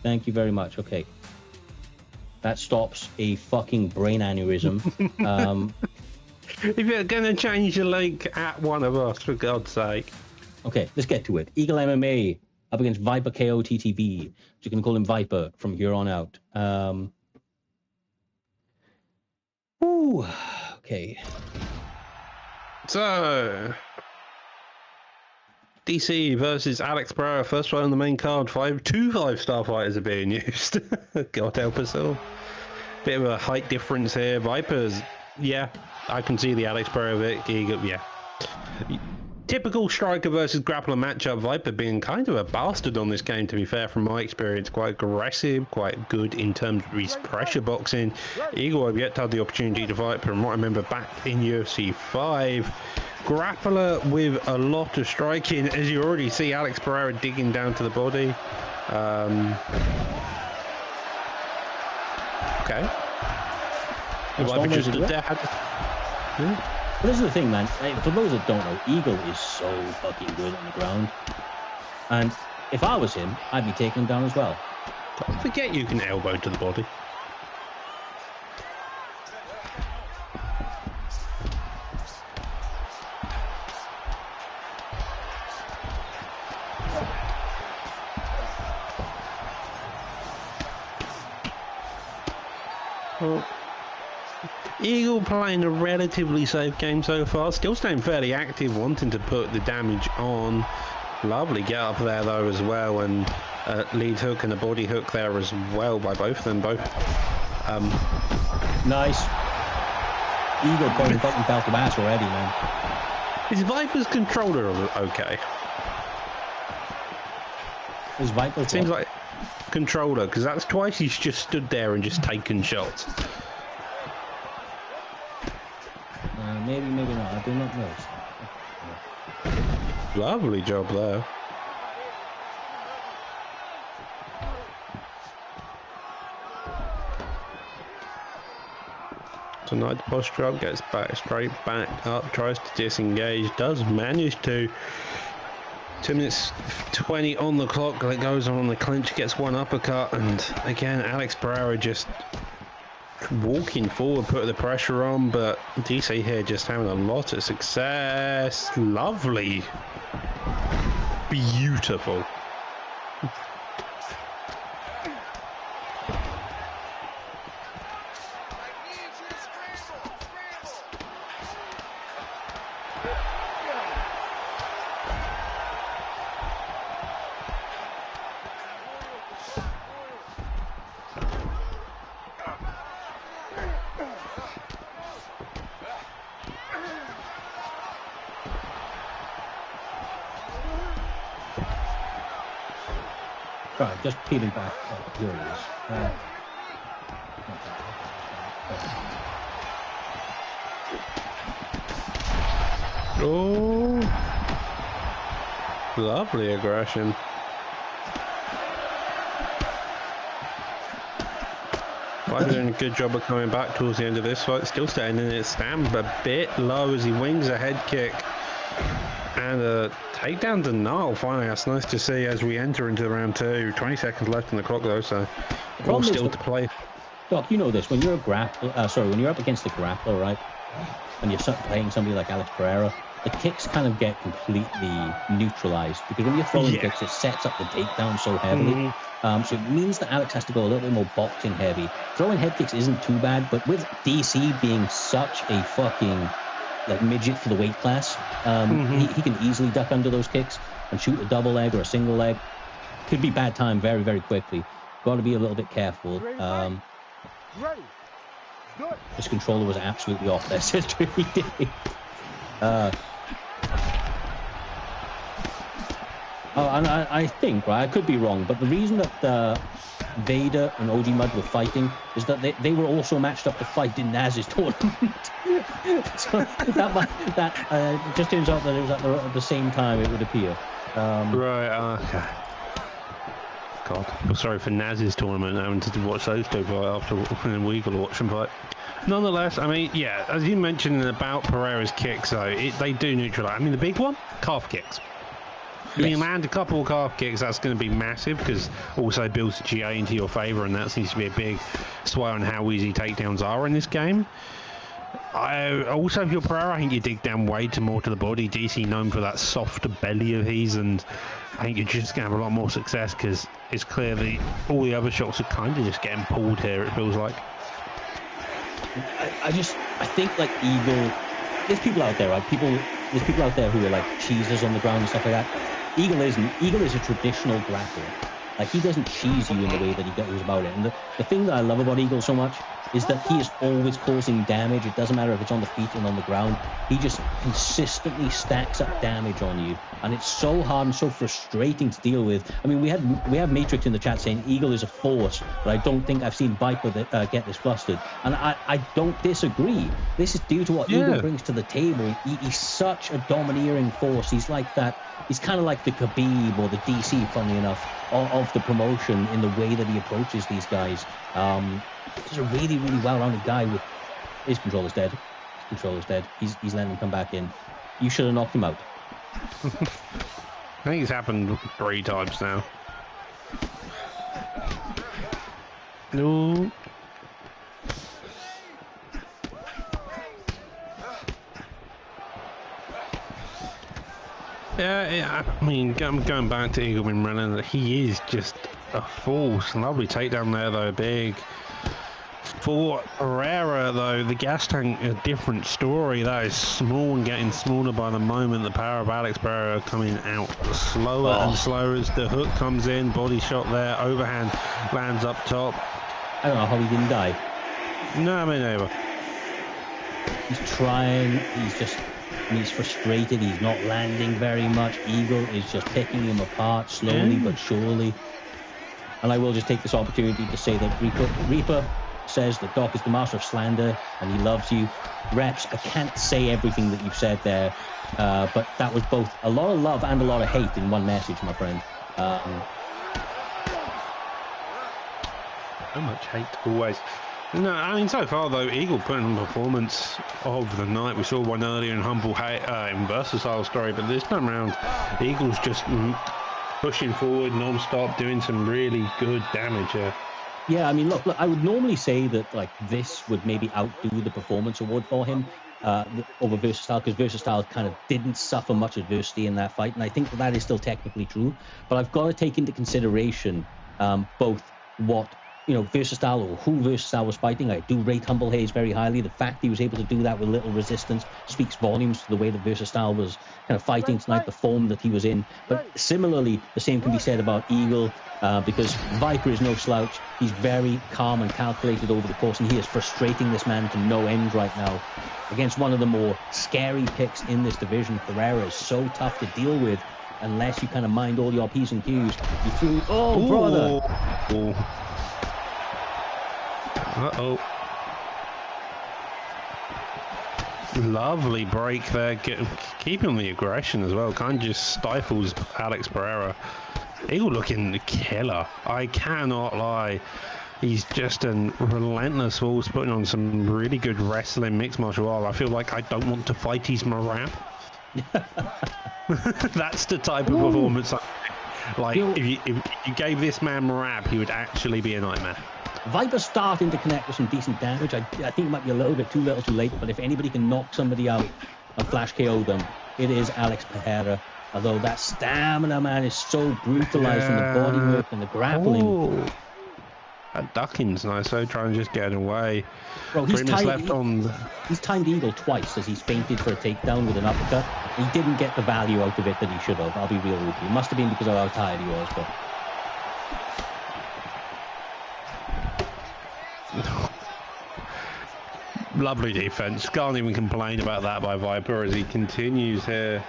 Thank you very much. Okay, that stops a fucking brain aneurysm. If you're gonna change your link, at one of us, for God's sake. Okay, let's get to it. Eagle MMA up against Viper KO TTV. You can call him Viper from here on out. Okay. So, DC versus Alex Pereira. First one on the main card. Two 5-star fighters are being used. God help us all. Bit of a height difference here. Vipers, yeah, I can see the Alex Pereira. Yeah. Typical striker versus grappler matchup. Viper being kind of a bastard on this game, to be fair, from my experience. Quite aggressive, quite good in terms of his pressure boxing. Eagle, I've yet to have the opportunity to fight, from what I remember back in UFC 5. Grappler with a lot of striking. As you already see, Alex Pereira digging down to the body. Okay. Viper just stood there. Yeah. But this is the thing, man. For those that don't know, Eagle is so fucking good on the ground. And if I was him, I'd be taking him down as well. Don't forget you can elbow to the body. Well, Eagle playing a relatively safe game so far, still staying fairly active, wanting to put the damage on. Lovely get up there though as well, and lead hook and a body hook there as well by both of them. Nice. Eagle putting fucking belt to ass already, man. Is Viper's controller okay? Is Viper Seems like controller, because that's twice he's just stood there and just taken shots. Maybe not. I do not know. Lovely job there. Tonight the posture up, gets back straight back up, tries to disengage, does manage to. 2 minutes 20 on the clock, that goes on the clinch, gets one uppercut, and again Alex Pereira just walking forward, put the pressure on, but DC here just having a lot of success. Lovely. Beautiful. Right, just peeling back. Here it is. Oh, lovely aggression. White doing a good job of coming back towards the end of this fight. Still staying in its stand, but a bit low as he wings a head kick. And a takedown denial, finally. That's nice to see as we enter into round 2. 20 seconds left on the clock, though, so all still to play. Doc, you know this. When you're when you're up against a grappler, right, and you're playing somebody like Alex Pereira, the kicks kind of get completely neutralized because when you're throwing kicks, it sets up the takedown so heavily. So it means that Alex has to go a little bit more boxing heavy. Throwing head kicks isn't too bad, but with DC being such a fucking like midget for the weight class, he can easily duck under those kicks and shoot a double leg or a single leg. Could be bad time very, very quickly. Got to be a little bit careful. This controller was absolutely off there, sister. And I think, right, I could be wrong, but the reason that Vader and OG Mud were fighting is that they were also matched up to fight in Naz's tournament. So that just turns out that it was at the same time, it would appear. Right, okay. God, I'm sorry for Naz's tournament, having to watch those two fight after we got to watch them fight. Nonetheless, I mean, yeah, as you mentioned about Pereira's kicks, though, they do neutralize. I mean, the big one, calf kicks. I mean, land a couple of calf kicks, that's going to be massive because also builds the GA into your favour, and that seems to be a big sway on how easy takedowns are in this game. Also, if you're Pereira, I think you dig down way too more to the body. DC known for that soft belly of his, and I think you're just going to have a lot more success because it's clear that all the other shots are kind of just getting pulled here, it feels like. I think like Eagle, there's people out there, right? There's people out there who are like cheesers on the ground and stuff like that. Eagle isn't. Eagle is a traditional grappler. Like, he doesn't cheese you in the way that he goes about it. And the thing that I love about Eagle so much is that he is always causing damage. It doesn't matter if it's on the feet and on the ground. He just consistently stacks up damage on you. And it's so hard and so frustrating to deal with. I mean, we have Matrix in the chat saying Eagle is a force, but I don't think I've seen Viper get this flustered. And I don't disagree. This is due to what Eagle brings to the table. He's such a domineering force. He's like that. He's kind of like the Khabib or the DC, funnily enough, of the promotion in the way that he approaches these guys. He's a really, really well-rounded guy. With his controller's dead. His controller's dead. He's letting him come back in. You should have knocked him out. I think it's happened 3 times now. No. Yeah, I mean, going back to Eagle Jrilla, he is just a force. Lovely takedown there, though, big. For Pereira, though, the gas tank, a different story. That is small and getting smaller by the moment. The power of Alex Pereira coming out slower and slower as the hook comes in. Body shot there, overhand lands up top. I don't know how he didn't die. No, I mean, neither. He's trying, he's frustrated, he's not landing very much. Eagle is just picking him apart slowly but surely. And I will just take this opportunity to say that Reaper says that Doc is the master of slander and he loves you. Reps, I can't say everything that you've said there, but that was both a lot of love and a lot of hate in one message, my friend. So much hate always. No, I mean, so far, though, Eagle putting on the performance of the night. We saw one earlier in in Versatile story, but this time around, Eagle's just pushing forward non-stop, doing some really good damage here. Yeah, I mean, look, I would normally say that, like, this would maybe outdo the performance award for him over Versatile, because Versatile kind of didn't suffer much adversity in that fight, and I think that is still technically true. But I've got to take into consideration both what Versatile, or who Versatile was fighting. I do rate Humble Hayes very highly. The fact he was able to do that with little resistance speaks volumes to the way that Versatile was kind of fighting tonight, the form that he was in. But similarly, the same can be said about Eagle, because Viper is no slouch. He's very calm and calculated over the course, and he is frustrating this man to no end right now. Against one of the more scary picks in this division, Pereira is so tough to deal with unless you kind of mind all your P's and Q's. He threw, brother! Uh-oh. Lovely break there. Keeping the aggression as well. Kind of just stifles Alex Pereira. Eagle looking killer. I cannot lie. He's just a relentless force, putting on some really good wrestling, mixed martial art. I feel like I don't want to fight his Marab. That's the type of performance. Like, if you gave this man Marab, he would actually be a nightmare. Viper's starting to connect with some decent damage. I think it might be a little bit too little too late, but if anybody can knock somebody out and flash KO them, it is Alex Pereira. Although that stamina, man, is so brutalized from the bodywork and the grappling. Oh. That ducking's nice, though, trying to just get away. Bro, he's timed Eagle twice as he's feinted for a takedown with an uppercut. He didn't get the value out of it that he should have. I'll be real with you. It must have been because of how tired he was, but... Lovely defense. Can't even complain about that by Viper as he continues here.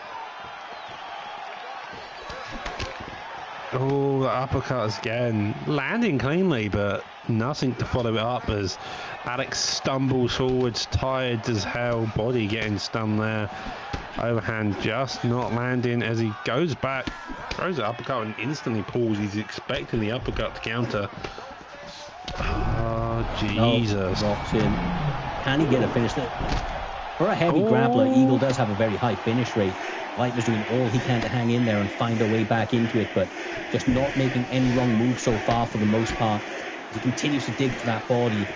Oh, the uppercuts again. Landing cleanly, but nothing to follow it up as Alex stumbles forwards, tired as hell, body getting stunned there. Overhand just not landing as he goes back, throws the uppercut and instantly pulls. He's expecting the uppercut to counter. Oh, Jesus. Rocks in. Can he get a finish? For a heavy grappler, Eagle does have a very high finish rate. Viper's doing all he can to hang in there and find a way back into it, but just not making any wrong moves so far for the most part. He continues to dig to that body.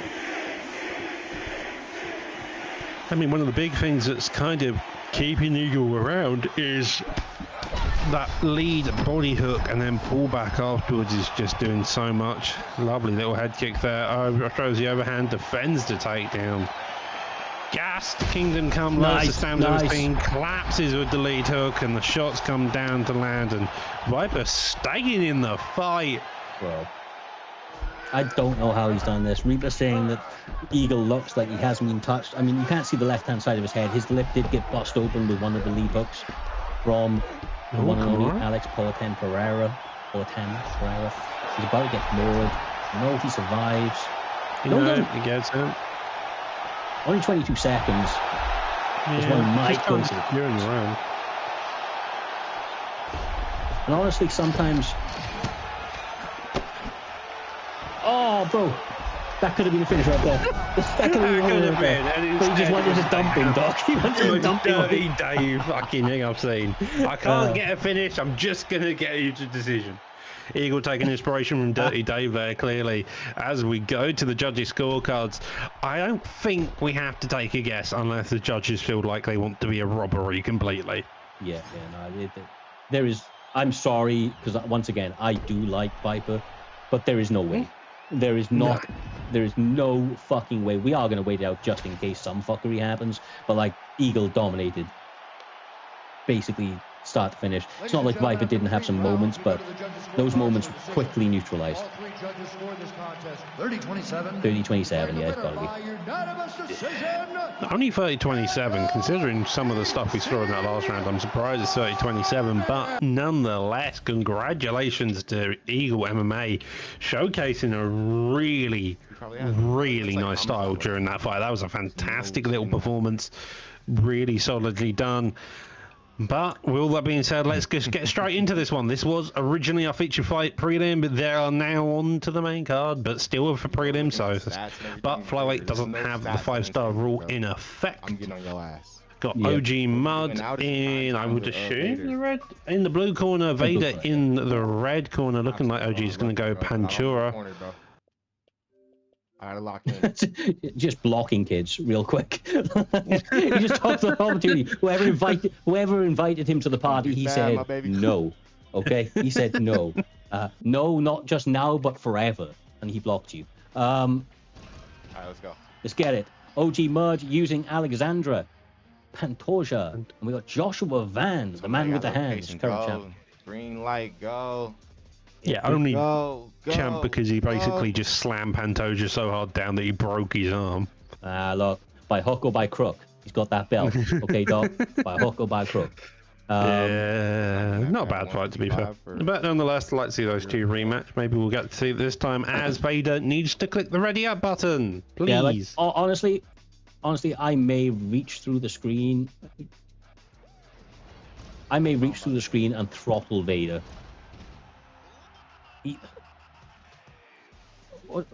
I mean, one of the big things that's kind of keeping Eagle around is that lead body hook and then pull back afterwards is just doing so much. Lovely little head kick there. Throws the overhand, defends the takedown. Gassed Kingdom Come low, Stamina team collapses with the lead hook and the shots come down to land and Viper staying in the fight. Well, I don't know how he's done this. Reaper saying that Eagle looks like he hasn't been touched. I mean, you can't see the left-hand side of his head. His lip did get bust open with one of the lead hooks from the one and only Alex Pereira. He's about to get floored. No, he survives. He gets him. Only 22 seconds. This one might go to you're in the round. And honestly, sometimes... Oh, bro. That could have been a finish right there. That could have been. But he just wanted to dump him, Doc. He wanted to dump him. Dirty Dave fucking thing I've seen. I can't get a finish. I'm just going to get you to decision. Eagle taking inspiration from Dirty Dave there, clearly. As we go to the judges' scorecards, I don't think we have to take a guess unless the judges feel like they want to be a robbery completely. No. There is... I'm sorry, because once again, I do like Viper, but there is no way. There is not... No. There is no fucking way. We are going to wait it out just in case some fuckery happens, but, like, Eagle dominated. Basically... start to finish. It's not like Viper didn't have some moments, but those moments were quickly neutralized. 30-27, yeah, it's got to be. Only 30-27, considering some of the stuff we saw in that last round. I'm surprised it's 30-27, but nonetheless, congratulations to Eagle MMA, showcasing a really nice style during that fight. That was a fantastic little performance, really solidly done. But with all that being said, let's just get straight into this one. This was originally our feature fight prelim, but they are now on to the main card, but still for prelim. So, but flyweight doesn't have the 5-star rule in effect. I'm getting on your ass. Got OG Mud in, I would assume, the red. In the blue corner, Vader in the red corner, looking like OG is going to go Pantura. I gotta lock in. Just blocking kids real quick. He just took the opportunity. Whoever invited him to the party, he said no. Okay, he said no. No, not just now, but forever. And he blocked you. All right, let's go. Let's get it. OG Mud using Alexandra Pantoja, and we got Joshua Van, the man with the hands, current champ. Green light, go. Yeah, only go, champ because he basically just slammed Pantoja so hard down that he broke his arm. Look, by hook or by crook, he's got that belt. Okay, dog, by hook or by crook. Yeah, not a bad fight to be fair. But nonetheless, let's see those two rematch. Maybe we'll get to see it this time as Vader needs to click the ready up button, please. Yeah, like, honestly, I may reach through the screen. I may reach through the screen and throttle Vader. What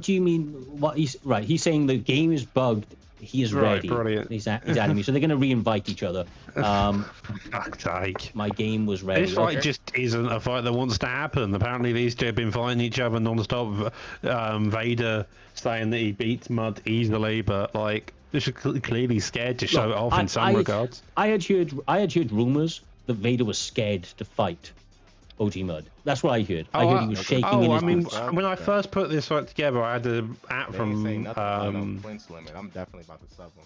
do you mean? What he's right? He's saying the game is bugged. He is ready. Brilliant. He's adding me, so they're going to re-invite each other. My game was ready. This fight just isn't a fight that wants to happen. Apparently, these two have been fighting each other non-stop. Vader saying that he beats Mud easily, but like, this is clearly scared to show it off in some regards. I had heard rumors that Vader was scared to fight OG Mud. That's what I heard. I heard he was shaking in his boots. When I first put this fight together, I had an app from I'm definitely about to sub him.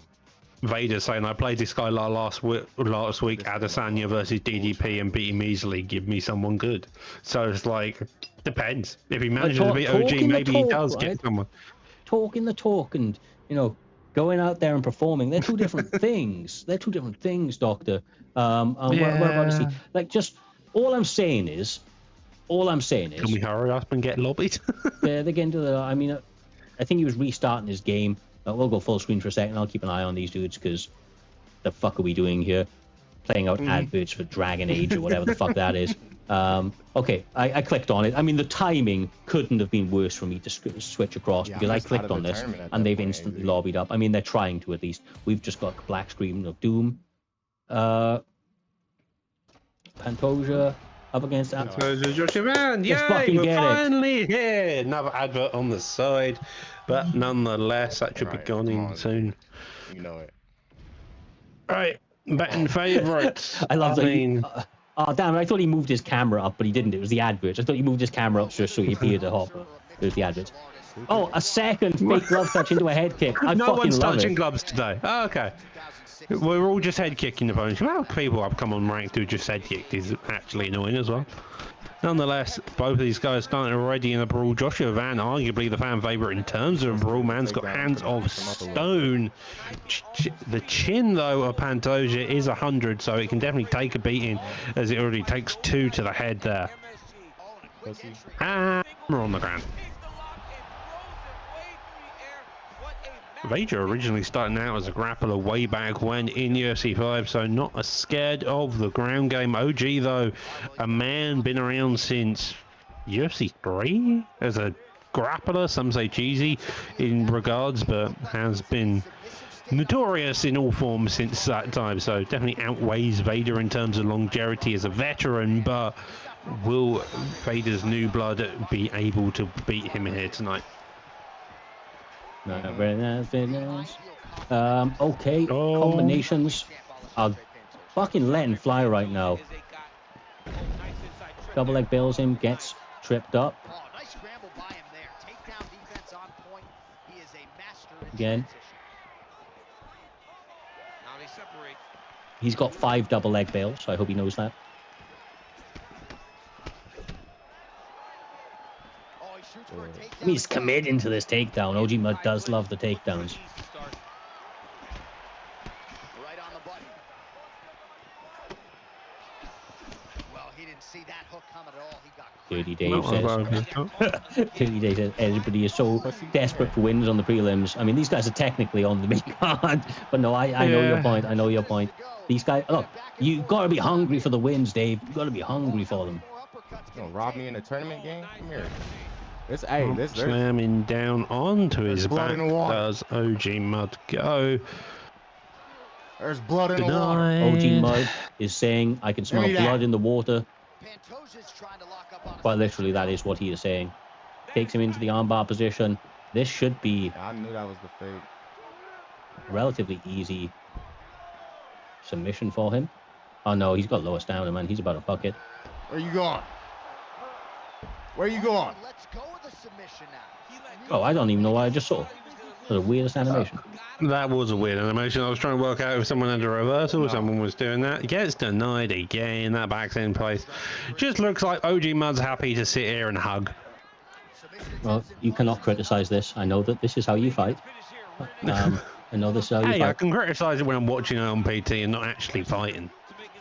Vader saying I played this guy last week, Adesanya versus DDP, and beat him easily. Give me someone good. So it's like, depends. If he manages to beat OG, maybe he does get someone. Talking the talk and, going out there and performing. They're two different things. They're two different things, Doctor. Like, just all I'm saying is. Can we hurry up and get lobbied? They're getting to the. I mean, I think he was restarting his game. We'll go full screen for a second. I'll keep an eye on these dudes because the fuck are we doing here? Playing out adverts for Dragon Age or whatever the fuck that is. Okay, I clicked on it. I mean, the timing couldn't have been worse for me to switch across because I clicked on this and they've instantly lobbied up. I mean, they're trying to at least. We've just got black screen of doom. Pantoja up against Pantoja, Joshua Van. Yay, we're finally here. Another advert on the side, but nonetheless, that should be gone in soon. You know it. Right, betting favourites. I love that. Oh, damn it. I thought he moved his camera up, but he didn't. It was the adverts. I thought he moved his camera up just so he appeared to hop. It was the adverts. Oh, a second fake glove touch into a head kick. No one's touching gloves today. Oh, okay. We're all just head kicking opponents. Well, people have come on ranked who just head kicked is actually annoying as well. Nonetheless, both of these guys starting already in a brawl. Joshua Van, arguably the fan favourite in terms of brawl. Man's got hands of stone. The chin, though, of Pantoja is 100, so it can definitely take a beating, as it already takes 2 to the head there. And we're on the ground. Vader originally starting out as a grappler way back when in UFC 5, so not as scared of the ground game. OG, though, a man been around since UFC 3 as a grappler. Some say cheesy in regards, but has been notorious in all forms since that time, so definitely outweighs Vader in terms of longevity as a veteran. But will Vader's new blood be able to beat him here tonight? No, very nice, very nice. Okay, combinations are fucking letting fly right now. Double leg bails him, gets tripped up. Again. He's got 5 double leg bails, so I hope he knows that. He's committing to this takedown. OG Mud does love the takedowns. Right on the button. Well, he didn't see 30 Days Not says. over the top. 30 Days says everybody is so desperate for wins on the prelims. I mean, these guys are technically on the main card, but no, I know your Yeah. point. I know your point. These guys, look, you've got to be hungry for the wins, Dave. You've got to be hungry for them. You gonna rob me in a tournament game? Come here. There's Slamming down onto his blood back in the water. does OG Mud go. There's blood in the water. OG Denied. Mud is saying, I can smell me that. blood in the water. Quite literally, that is what he is saying. Takes him into the armbar position. This should be I knew that was the fake. relatively easy submission for him. Oh no, he's got lower stamina, man. He's about to fuck it. Where you going? Where you going? Oh, I don't even know what I just saw. The weirdest animation. That was a weird animation. I was trying to work out if someone had a reversal or someone was doing that. Gets denied again. That back's in place. Just looks like OG Mud's happy to sit here and hug. Well, you cannot criticize this. I know that this is how you fight. I know this is how you Hey, I fight. can criticize it when I'm watching it on PT and not actually fighting.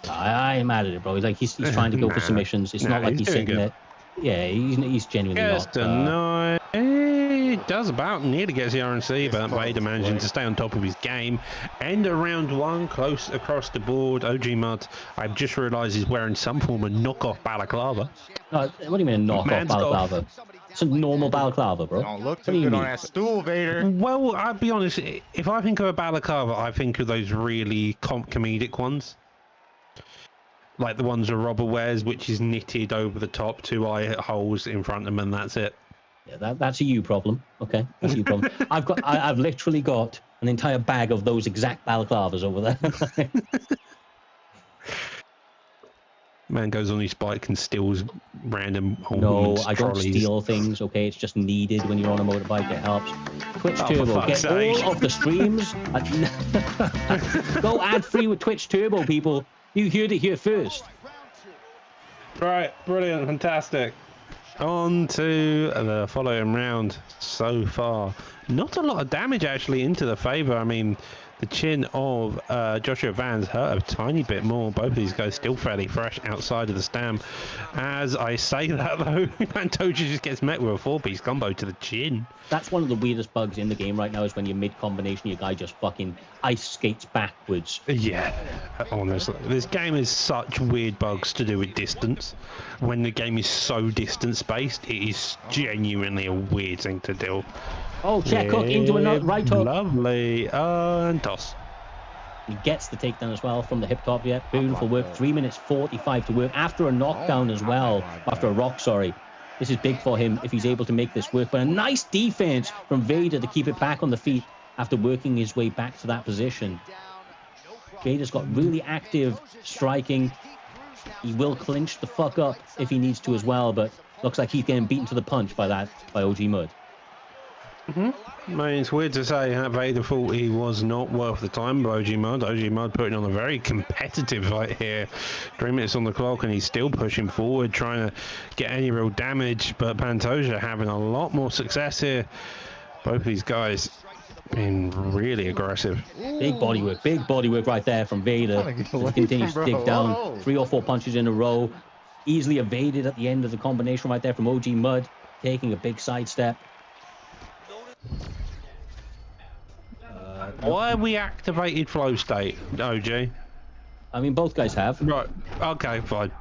I am mad at it, bro. He's trying to go for submissions. It's not like he's doing sitting good. there. Yeah, he's genuinely Gets not. denied. He does about nearly gets the RNC, but Vader managing to stay on top of his game. End of round one, close across the board. OG Mud, I've just realised he's wearing some form of knockoff balaclava. What do you mean a knockoff Man's got- balaclava? It's a normal balaclava, bro. Don't look What too do you good on mean? that stool, Vader. Well, I'll be honest, if I think of a balaclava, I think of those really comedic ones. Like the ones that Robert wears, which is knitted over the top, 2 eye holes in front of them, and that's it. Yeah, that's a you problem. Okay, that's a you problem. I've literally got an entire bag of those exact balaclavas over there. Man goes on his bike and steals random old No, women's I don't trolleys. steal things. Okay, it's just needed when you're on a motorbike. It helps. Twitch Oh, for Turbo, fuck's get all sake. of the streams. Go ad free with Twitch Turbo, people. You heard it here first. Right, brilliant, fantastic. On to the following round so far. Not a lot of damage actually into the favour. I mean, the chin of Joshua Van's hurt a tiny bit more. Both of these guys still fairly fresh outside of the stam. As I say that though, Pantoja just gets met with a 4-piece combo to the chin. That's one of the weirdest bugs in the game right now is when you're mid-combination, your guy just fucking ice skates backwards. Yeah, honestly. This game is such weird bugs to do with distance. When the game is so distance-based, it is genuinely a weird thing to do. Oh, check hook into a right hook. Lovely. And toss. He gets the takedown as well from the hip top. Yeah, beautiful work. 3 minutes 45 to work after a knockdown as well. After a rock, sorry. This is big for him if he's able to make this work. But a nice defense from Vader to keep it back on the feet after working his way back to that position. Vader's got really active striking. He will clinch the fuck up if he needs to as well, but looks like he's getting beaten to the punch by OG Mud. I mean, it's weird to say that Vader thought he was not worth the time by OG Mud. OG Mud putting on a very competitive fight here. 3 minutes on the clock and he's still pushing forward, trying to get any real damage. But Pantoja having a lot more success here. Both of these guys being really aggressive. Big body work right there from Vader. As he continues to dig down 3 or 4 punches in a row. Easily evaded at the end of the combination right there from OG Mud, taking a big sidestep. Why have we activated flow state, OG? I mean, both guys have. Right, okay, fine.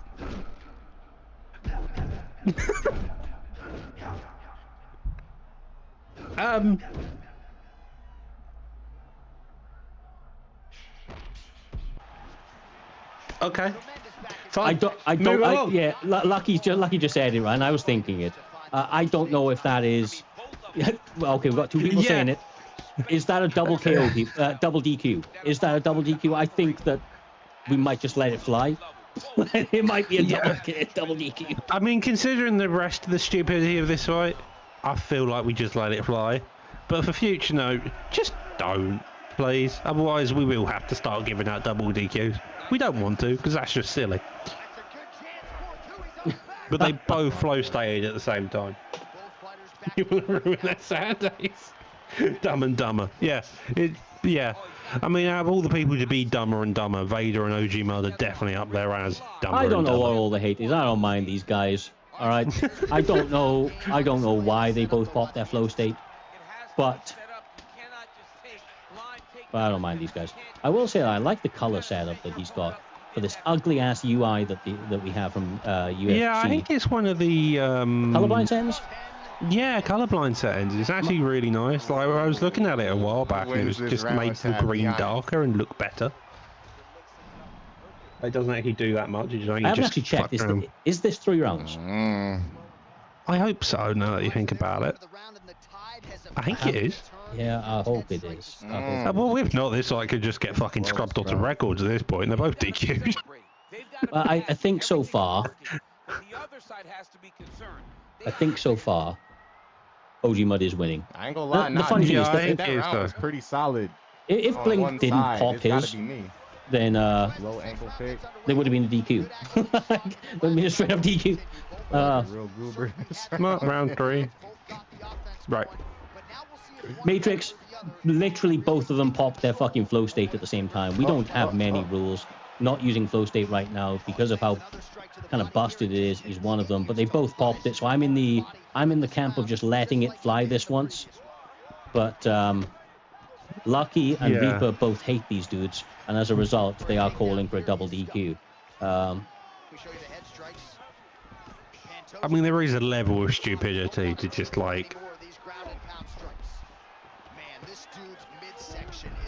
Okay. Fine. Move along. Yeah, Lucky just said it, right? And I was thinking it. I don't know if that is. Well, okay, we've got 2 people Yeah. saying it. Is that a double KO, double DQ? Is that a double DQ? I think that we might just let it fly. It might be a double DQ. I mean, considering the rest of the stupidity of this fight, I feel like we just let it fly. But for future note, just don't, please. Otherwise, we will have to start giving out double DQs. We don't want to, because that's just silly. But they both flow stated at the same time. You want to ruin their Saturdays? Dumb and Dumber. Yeah. Yeah. I mean, out of all the people to be dumber and dumber, Vader and OG Mud are definitely up there as dumber I don't and know what dumber. all the hate is. I don't mind these guys. All right. I don't know. I don't know why they both popped their flow state, but I don't mind these guys. I will say I like the color setup that he's got for this ugly ass UI that we have from UFC. Yeah, I think it's one of the colorblind settings. Yeah, colorblind settings. It's actually really nice. Like I was looking at it a while back, and it was just made the green darker and look better. It doesn't actually do that much. You know, I haven't actually checked. Is this 3 rounds? I hope so. Now that you think about it, I think it is. Yeah, I hope it is. Well, if not, this I could just get fucking scrubbed onto records at this point. They're both DQ'd. Well, I think so far. I think so far, OG Mud is winning. I ain't gonna lie. The funny thing is that round was pretty solid. If Blink didn't pop his, then low ankle pick. they would have been a DQ. Would have been a straight up DQ. Real goober. Round 3. Right. Matrix, literally both of them popped their fucking flow state at the same time. We don't have many rules. Not using flow state right now because of how kind of busted it is one of them. But they both popped it, so I'm in the camp of just letting it fly this once. But Lucky and Reaper both hate these dudes, and as a result, they are calling for a double DQ. I mean, there is a level of stupidity to just like.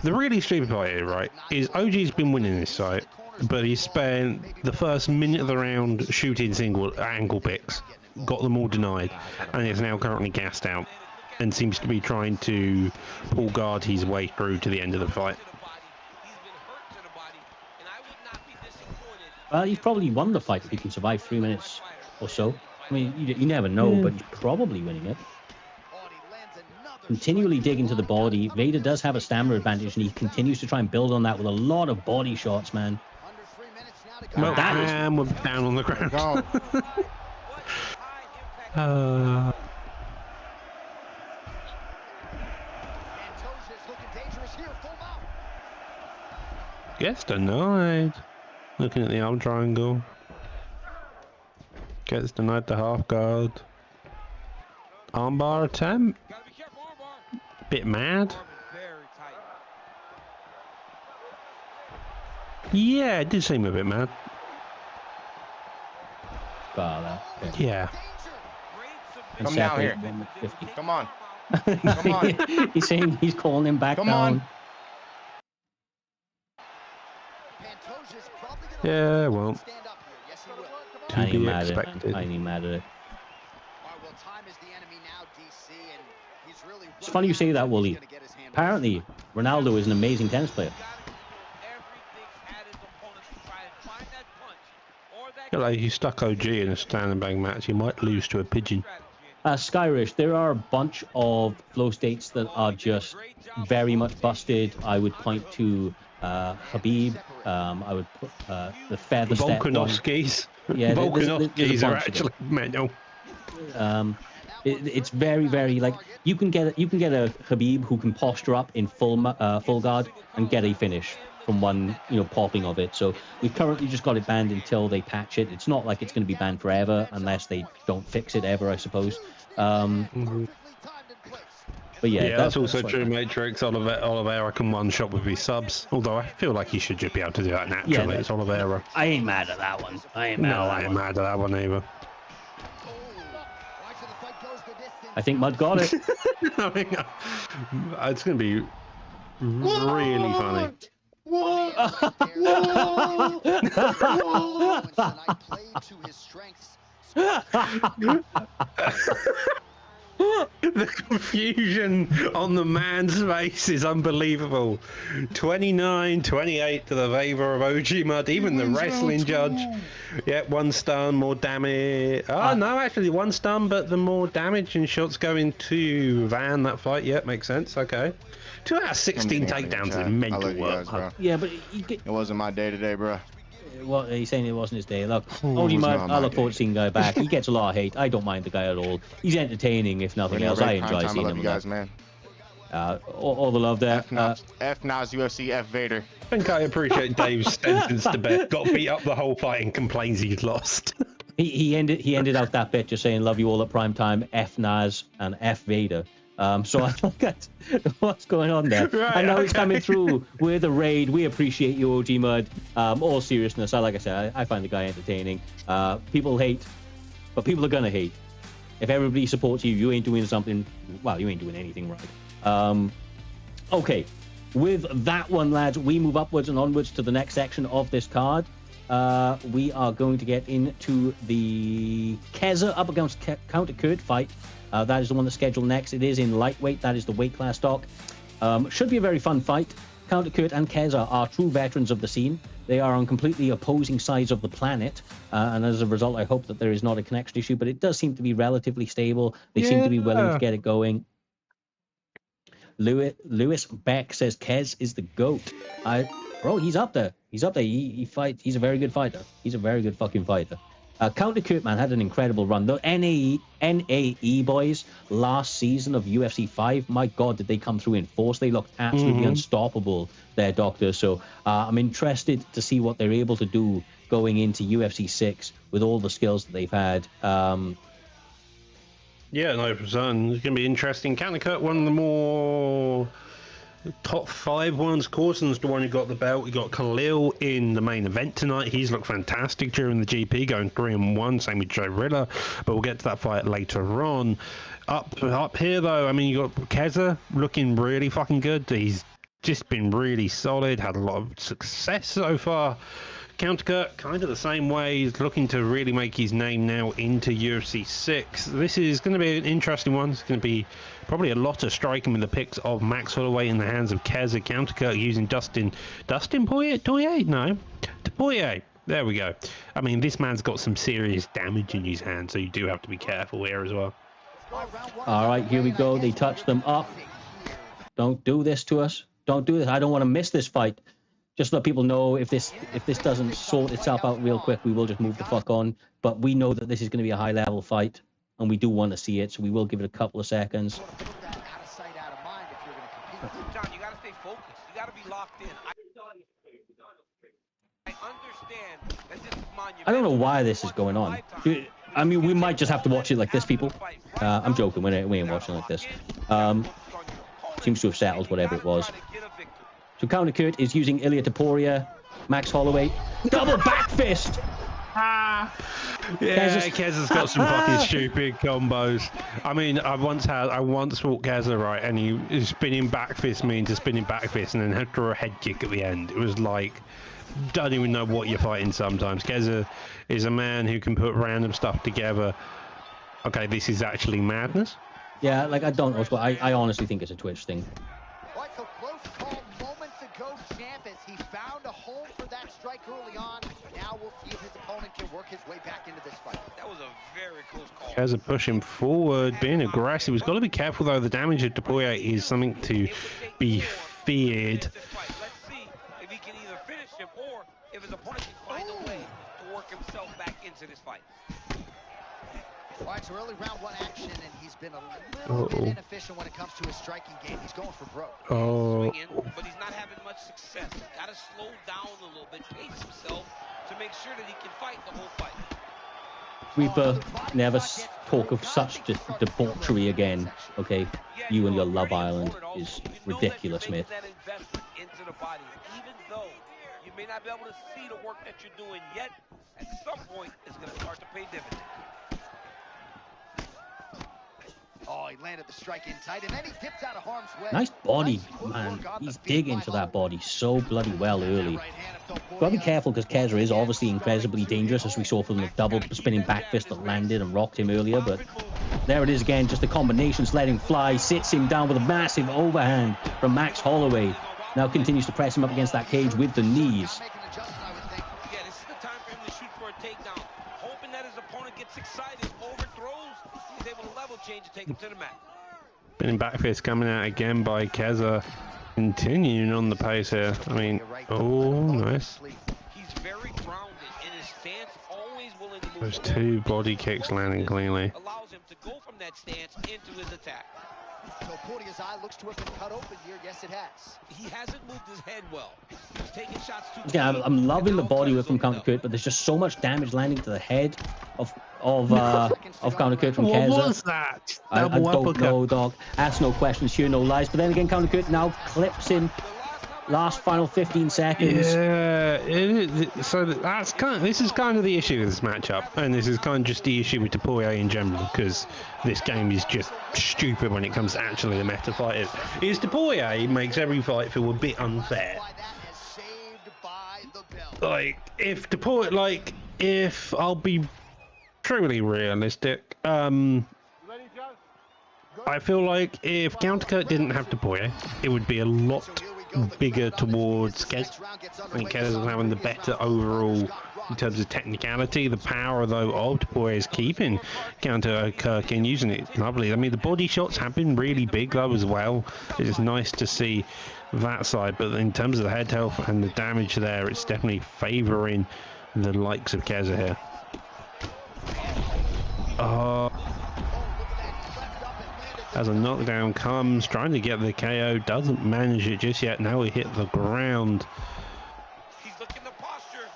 The really stupid part here, right, is OG's been winning this fight, but he spent the first minute of the round shooting single ankle picks, got them all denied, and is now currently gassed out, and seems to be trying to pull guard his way through to the end of the fight. He's probably won the fight if he can survive 3 minutes or so. I mean, you never know, but he's probably winning it. Continually dig into the body. Vader does have a stamina advantage, and he continues to try and build on that with a lot of body shots, man. Well, we're down on the ground. Gets denied. Looking at the arm triangle. Gets denied the half guard. Armbar attempt. Bit mad. Yeah, it did seem a bit mad. Yeah. Come down here. 150. Come on. Come on. He's saying he's calling him back Come down. on. Yeah, well. To I ain't be mad at expected. it. I ain't mad at it. It's funny you say that, Wooly. Apparently, Ronaldo is an amazing tennis player. Like, if you stuck OG in a standing bang match, you might lose to a pigeon. Skyrish, there are a bunch of flow states that are just very much busted. I would point to Habib. I would put the feather step one. Volkanovskis. Yeah, Volkanovskis are actually manual. It's very, very like you can get a Habib who can posture up in full guard and get a finish from one popping of it. So we've currently just got it banned until they patch it. It's not like it's going to be banned forever unless they don't fix it ever, I suppose. But yeah, that's also true, Matrix. Oliveira can one shot with his subs. Although I feel like he should just be able to do that naturally. Yeah, it's Oliveira. I ain't mad at that one. I ain't mad at that one either. I think Mud got it. I mean, it's going to be really funny. The confusion on the man's face is unbelievable. 29-28 to the favor of OG Mud. Even the wrestling judge. Yeah, one stun, more damage. Oh, no, actually, one stun, but the more damage and shots going to Van that fight. Yeah, makes sense. Okay. 2 out of 16 takedowns is mental work. Guys, yeah, but it wasn't my day today, bro. What he's saying, it wasn't his day. Look, OG Mud, I look forward to seeing the guy back. He gets a lot of hate. I don't mind the guy at all. He's entertaining, if nothing else. I enjoy seeing him. Guys, man. All the love there. F Nas UFC, F Vader. I think I appreciate Dave's sentence to bet. Got beat up the whole fight and complains he's lost. He ended out that bit just saying love you all at prime time, F Nas and F Vader. So I thought that's what's going on there. Right, and now he's coming through with a raid. We appreciate you, OG Mud. All seriousness, like I said, I find the guy entertaining. People hate, but people are gonna hate. If everybody supports you, you ain't doing something. Well, you ain't doing anything right. Okay, with that one, lads, we move upwards and onwards to the next section of this card. We are going to get into the Keza up against Counter Kurt fight. That is the one that's scheduled next. It is in lightweight. That is the weight class stock. Should be a very fun fight. Counter Kurt and Keza are true veterans of the scene. They are on completely opposing sides of the planet. And as a result, I hope that there is not a connection issue, but it does seem to be relatively stable. They seem to be willing to get it going. Lewis Beck says Kez is the GOAT. Bro, he's up there. He's up there. He fights. He's a very good fighter. He's a very good fucking fighter. Counter Kurt, man, had an incredible run. The NAE boys last season of UFC 5, my God, did they come through in force. They looked absolutely unstoppable, their doctor. So I'm interested to see what they're able to do going into UFC 6 with all the skills that they've had. Yeah, no, it's going to be interesting. Counter Kurt, one of the more top 5 ones. Corson's the one who got the belt. We got Khalil in the main event tonight. He's looked fantastic during the GP, going 3-1. Same with Jrilla, but we'll get to that fight later on. Up here though, I mean, you got Keza looking really fucking good. He's just been really solid. Had a lot of success so far. Counter Kurt, kind of the same way. He's looking to really make his name now into UFC 6. This is going to be an interesting one. It's going to be probably a lot of striking with the picks of Max Holloway in the hands of Keza. Counter Kurt using Dustin Poirier? No, Poirier. There we go. I mean, this man's got some serious damage in his hand, so you do have to be careful here as well. All right, here we go. They touch them up. Don't do this to us. Don't do this. I don't want to miss this fight. Just let people know if this doesn't sort itself out real quick, we will just move the fuck on. But we know that this is going to be a high-level fight, and we do want to see it, so we will give it a couple of seconds. John, you got to stay focused. You got to be locked in. I understand that this is monumental. I don't know why this is going on. I mean, we might just have to watch it like this, people. I'm joking. We ain't watching like this. Seems to have settled whatever it was. So Counter Kurt is using Ilia Topuria, Max Holloway, double back fist. Yeah, Keza's got some fucking stupid combos. I mean, I once fought Keza, right, and he was spinning back fist me into spinning back fist, and then had to throw a head kick at the end. It was like, don't even know what you're fighting sometimes. Keza is a man who can put random stuff together. Okay, this is actually madness. Yeah, like I don't know, but I honestly think it's a Twitch thing. He found a home for that strike early on. Now we'll see if his opponent can work his way back into this fight. That was a very close call. Keza pushing forward, being aggressive. He's got to be careful though. The damage of Topuria is something to be feared. Let's see if he can either finish him or if his opponent can find a way to work himself back into this fight. All right, so early round 1 action, and he's been a little bit inefficient when it comes to his striking game. He's going for broke. Swinging, but he's not having much success. Got to slow down a little bit, pace himself to make sure that he can fight the whole fight. Reaper, never talk of such debauchery again, okay? You and your Love Island is ridiculous, mate. That investment into the body, even though you may not be able to see the work that you're doing yet, at some point it's going to start to pay dividends. Oh, he landed the strike in tight, and then he dipped out of harm's way. Nice body, man. He's digging to that body so bloody well early. Gotta be careful because Keza is obviously incredibly dangerous, as we saw from the double spinning back fist that landed and rocked him earlier. But there it is again, just the combinations, let him fly, sits him down with a massive overhand from Max Holloway. Now continues to press him up against that cage with the knees. Yeah, this is the time for him to shoot for a takedown, hoping that his opponent gets excited, overthrows. He's able to level change and take him to the mat. Spinning back fist coming out again by Keza. Continuing on the pace here. I mean, oh, nice. He's very grounded in his stance, always willing to move. Those 2 body kicks landing cleanly. Allows him to go from that stance into his attack. So Poirier's eye looks to have been cut open here. Yes, it has. He hasn't moved his head well. He's taking shots too Yeah, clean, I'm loving and the now body Kurt whip is from opened Counter up. Kurt, but there's just so much damage landing to the head of Counter Kurt from What Keza. was that? I Double don't uppercut. know, dog. Ask no questions, hear no lies. But then again, Counter Kurt now clips him. Last final 15 seconds. Yeah, so that's this is kind of the issue with this matchup, and this is kind of just the issue with Poirier in general, because this game is just stupid when it comes to actually the meta fight. Is Poirier makes every fight feel a bit unfair. Why that is saved by the bell. Like if I'll be truly realistic, I feel like if Counter Kurt didn't have Poirier, it would be a lot bigger towards Kez. I think Kez is having the better overall in terms of technicality. The power, though, of Poirier is keeping Counter Kurt and using it lovely. I mean, the body shots have been really big, though, as well. It's nice to see that side, but in terms of the head health and the damage there, it's definitely favouring the likes of Keza here. As a knockdown comes, trying to get the KO, doesn't manage it just yet. Now we hit the ground. He's looking the posture.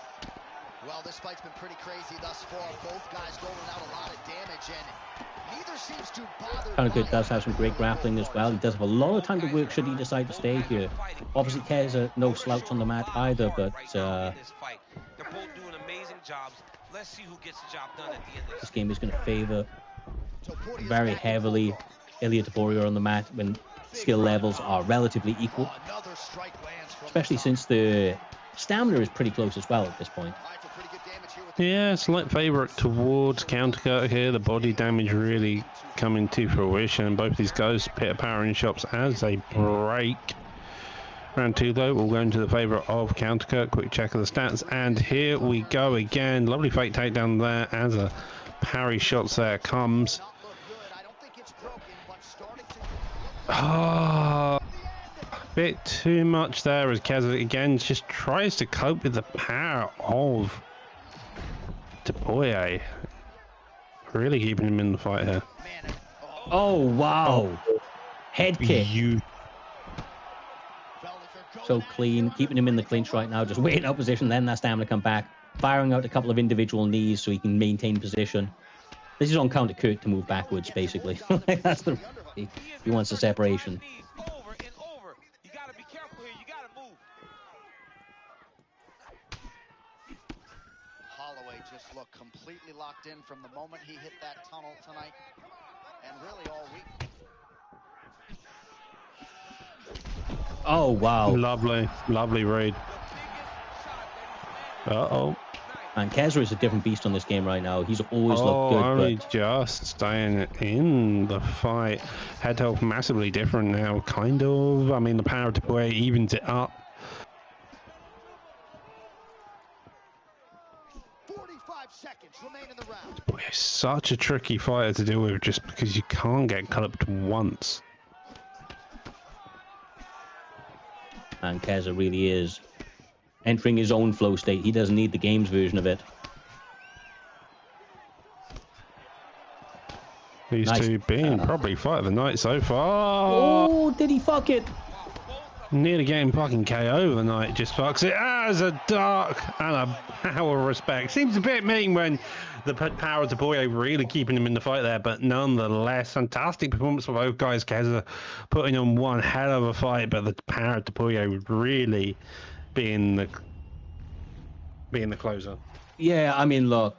Well, this fight's been pretty crazy thus far. Both guys going out a lot of damage, and neither seems to bother. Counter Kurt does have some great grappling as well. He does have a lot of time to work should he decide to stay here. Obviously, Keza, no slouch on the mat either, but They're both doing amazing jobs. Let's see who gets the job done at the end of this this. game is going to favor very heavily Ilia Topuria on the mat when skill levels are relatively equal, Another strike lands from especially the top. since the stamina is pretty close as well at this point. All right, so pretty good damage here with the Yeah, slight favourite towards Counter Kurt here. The body damage really coming to fruition. Both these guys pit powering shots as they break. Round two, though, we'll go into the favour of Counter Kurt. Quick check of the stats, and here we go again. Lovely fake takedown there as a parry shots there comes. not look good. I don't think it's broken, but starting to Bit too much there as Keza again just tries to cope with the power of Poirier. Really keeping him in the fight here. man. Oh, wow. Head kick. So clean, keeping him in the clinch right now, just waiting out position, then that stamina come back, firing out a couple of individual knees so he can maintain position. This is on Counter Kurt to move backwards, basically. That's the he wants the separation. Over and over. You gotta be careful here. You gotta move. Holloway just looked completely locked in from the moment he hit that tunnel tonight, and really all week. Oh, wow. Lovely, lovely read. Uh-oh. And Keza is a different beast on this game right now. He's always looked Only good, but just staying in the fight. Head health massively different now, kind of. I mean, the power to play evens it up. 45 seconds remain in the round. Boy, it's such a tricky fighter to deal with just because you can't get clipped once. and Keza really is entering his own flow state. He doesn't need the games version of it. These Nice. two being probably fight of the night so far. Oh, did he fuck it? Nearly getting fucking KO the night, just fucks it as a dark and a power respect. Seems a bit mean when the power to Poirier really keeping him in the fight there, but nonetheless, fantastic performance for both guys. Keza putting on one hell of a fight, but the power to Poirier would really being the closer. Yeah, I mean, look,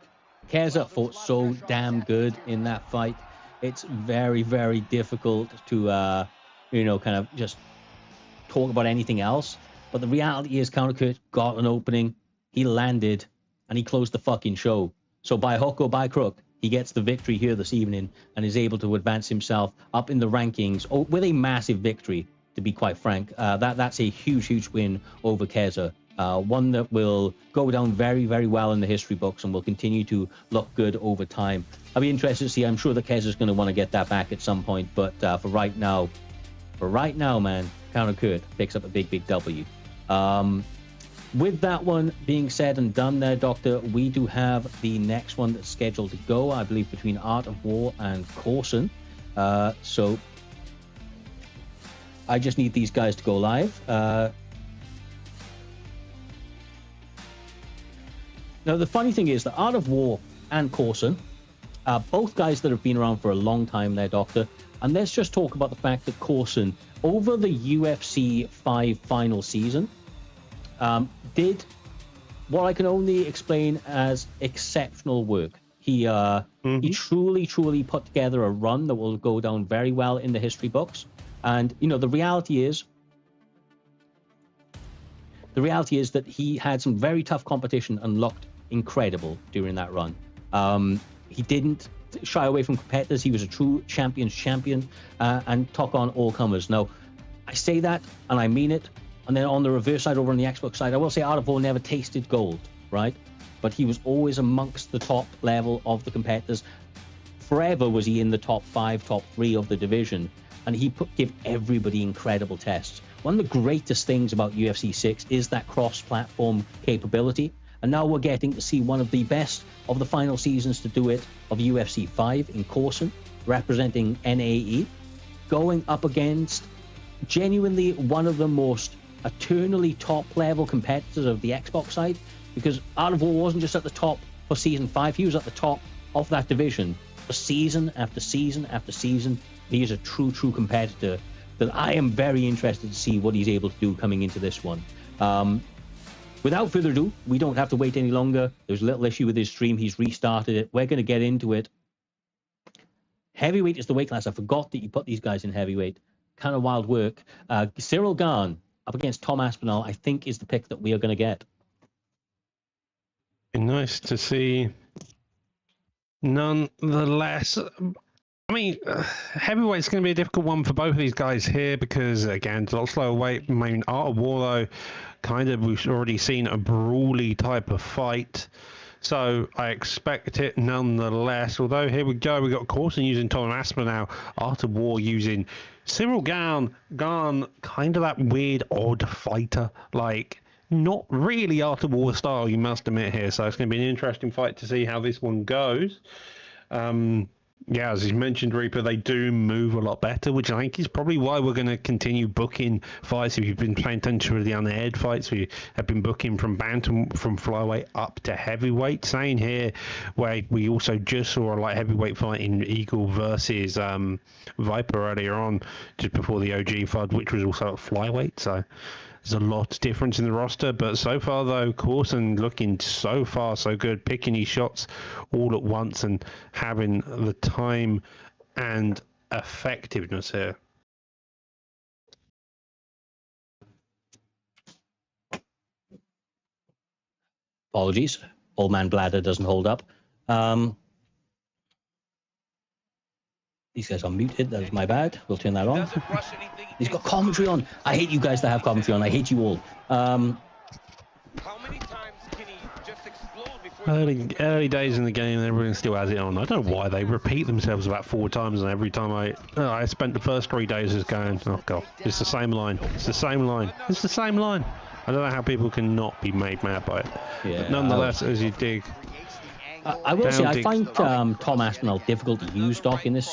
Keza fought so damn good in that fight. It's very, very difficult to, kind of just talk about anything else. But the reality is, Countercut got an opening, he landed, and he closed the fucking show. So by hook or by crook, he gets the victory here this evening and is able to advance himself up in the rankings with a massive victory, to be quite frank. That's a huge, huge win over Keza. One that will go down very, very well in the history books and will continue to look good over time. I'll be interested to see. I'm sure that Keza's going to want to get that back at some point. But for right now, man, Countercut picks up a big, big W. With that one being said and done there, Doctor, we do have the next one that's scheduled to go, I believe, between Art of War and Corson. So I just need these guys to go live. Now, the funny thing is that Art of War and Corson are both guys that have been around for a long time there, Doctor. And let's just talk about the fact that Corson, over the UFC 5 final season, did what I can only explain as exceptional work. He truly put together a run that will go down very well in the history books. And, you know, the reality is that he had some very tough competition and looked incredible during that run. He didn't shy away from competitors. He was a true champion's champion and took on all comers. Now, I say that and I mean it. And then on the reverse side, over on the Xbox side, I will say Art of War never tasted gold, right? But he was always amongst the top level of the competitors. Forever was he in the top 5, top 3 of the division. And he gave everybody incredible tests. One of the greatest things about UFC 6 is that cross-platform capability. And now we're getting to see one of the best of the final seasons to do it of UFC 5 in Corson, representing NAE, going up against genuinely one of the most eternally top-level competitors of the Xbox side, because Art of War wasn't just at the top for Season 5, he was at the top of that division for season after season after season. He is a true competitor that I am very interested to see what he's able to do coming into this one. Without further ado, we don't have to wait any longer. There's a little issue with his stream. He's restarted it. We're going to get into it. Heavyweight is the weight class. I forgot that you put these guys in heavyweight. Kind of wild work. Cyril Gahn up against Tom Aspinall, I think, is the pick that we are going to get. Nice to see. Nonetheless, I mean, heavyweight's going to be a difficult one for both of these guys here because, again, it's a lot slower weight. I mean, Art of War, though, kind of, we've already seen a brawly type of fight. So I expect it nonetheless. Although, here we go. We've got Corson using Tom Aspinall, Art of War using Cyril Gahn, kind of that weird, odd fighter. Like, not really Art of War style, you must admit here. So it's going to be an interesting fight to see how this one goes. Yeah, as you mentioned, Reaper, they do move a lot better, which I think is probably why we're going to continue booking fights. If you've been paying attention to the unaired fights, we have been booking from bantam, from flyweight up to heavyweight. Saying here, where we also just saw a light heavyweight fight in Eagle versus Viper earlier on, just before the OG FUD, which was also at flyweight. So there's a lot of difference in the roster, but so far, though, Corson looking so far so good, picking his shots all at once and having the time and effectiveness here. Apologies. Old man bladder doesn't hold up. These guys are muted. That is my bad. We'll turn that on. He's got commentary on. I hate you guys that have commentary on. I hate you all. How many times can he just explode before Early days in the game, everyone still has it on. I don't know why they repeat themselves about 4 times, and every time I spent the first 3 days just going, oh god, it's the same line. It's the same line. It's the same line. I don't know how people can not be made mad by it. Yeah, but nonetheless, as you dig. I will say I find Tom Aspinall difficult to use, Doc, in this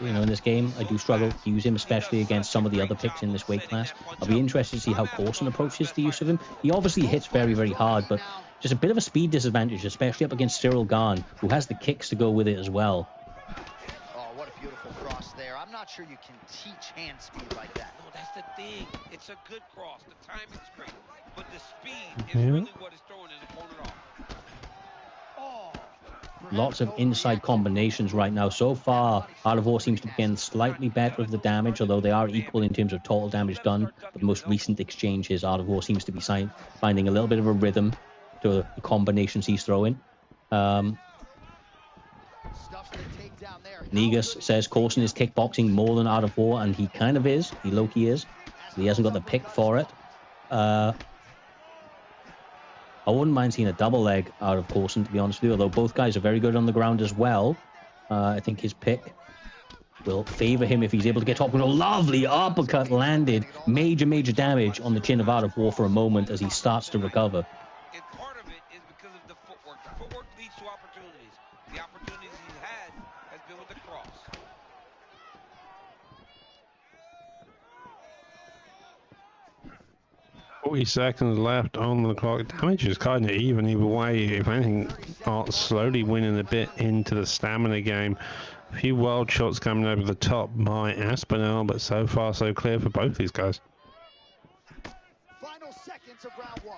in this game. I do struggle to use him, especially against some of the other picks in this weight class. I'll be interested to see how Corson approaches the use of him. He obviously hits very, very hard, but just a bit of a speed disadvantage, especially up against Cyril Gahn, who has the kicks to go with it as well. Oh, what a beautiful cross there. I'm not sure you can teach hand speed like that. No, that's the thing. It's a good cross. The timing's great. But the speed is really what is throwing his opponent off. Lots of inside combinations right now. So far, Art of War seems to be getting slightly better with the damage, although they are equal in terms of total damage done. But the most recent exchanges, Art of War seems to be finding a little bit of a rhythm to the combinations he's throwing. Negus says Corson is kickboxing more than Art of War, and he kind of is. He low-key is. He hasn't got the pick for it. I wouldn't mind seeing a double leg out of Corson, to be honest with you, although both guys are very good on the ground as well. I think his pick will favor him if he's able to get top control. Lovely uppercut landed. Major damage on the chin of Art of War for a moment as he starts to recover. And part of it is because of the footwork. The footwork leads to opportunities. The opportunities he's had has been with the cross. 40 seconds left on the clock. Damage is kind of even either way. If anything, Art's slowly winning a bit into the stamina game. A few wild shots coming over the top by Aspinall, but so far so clear for both these guys. Final seconds of round one.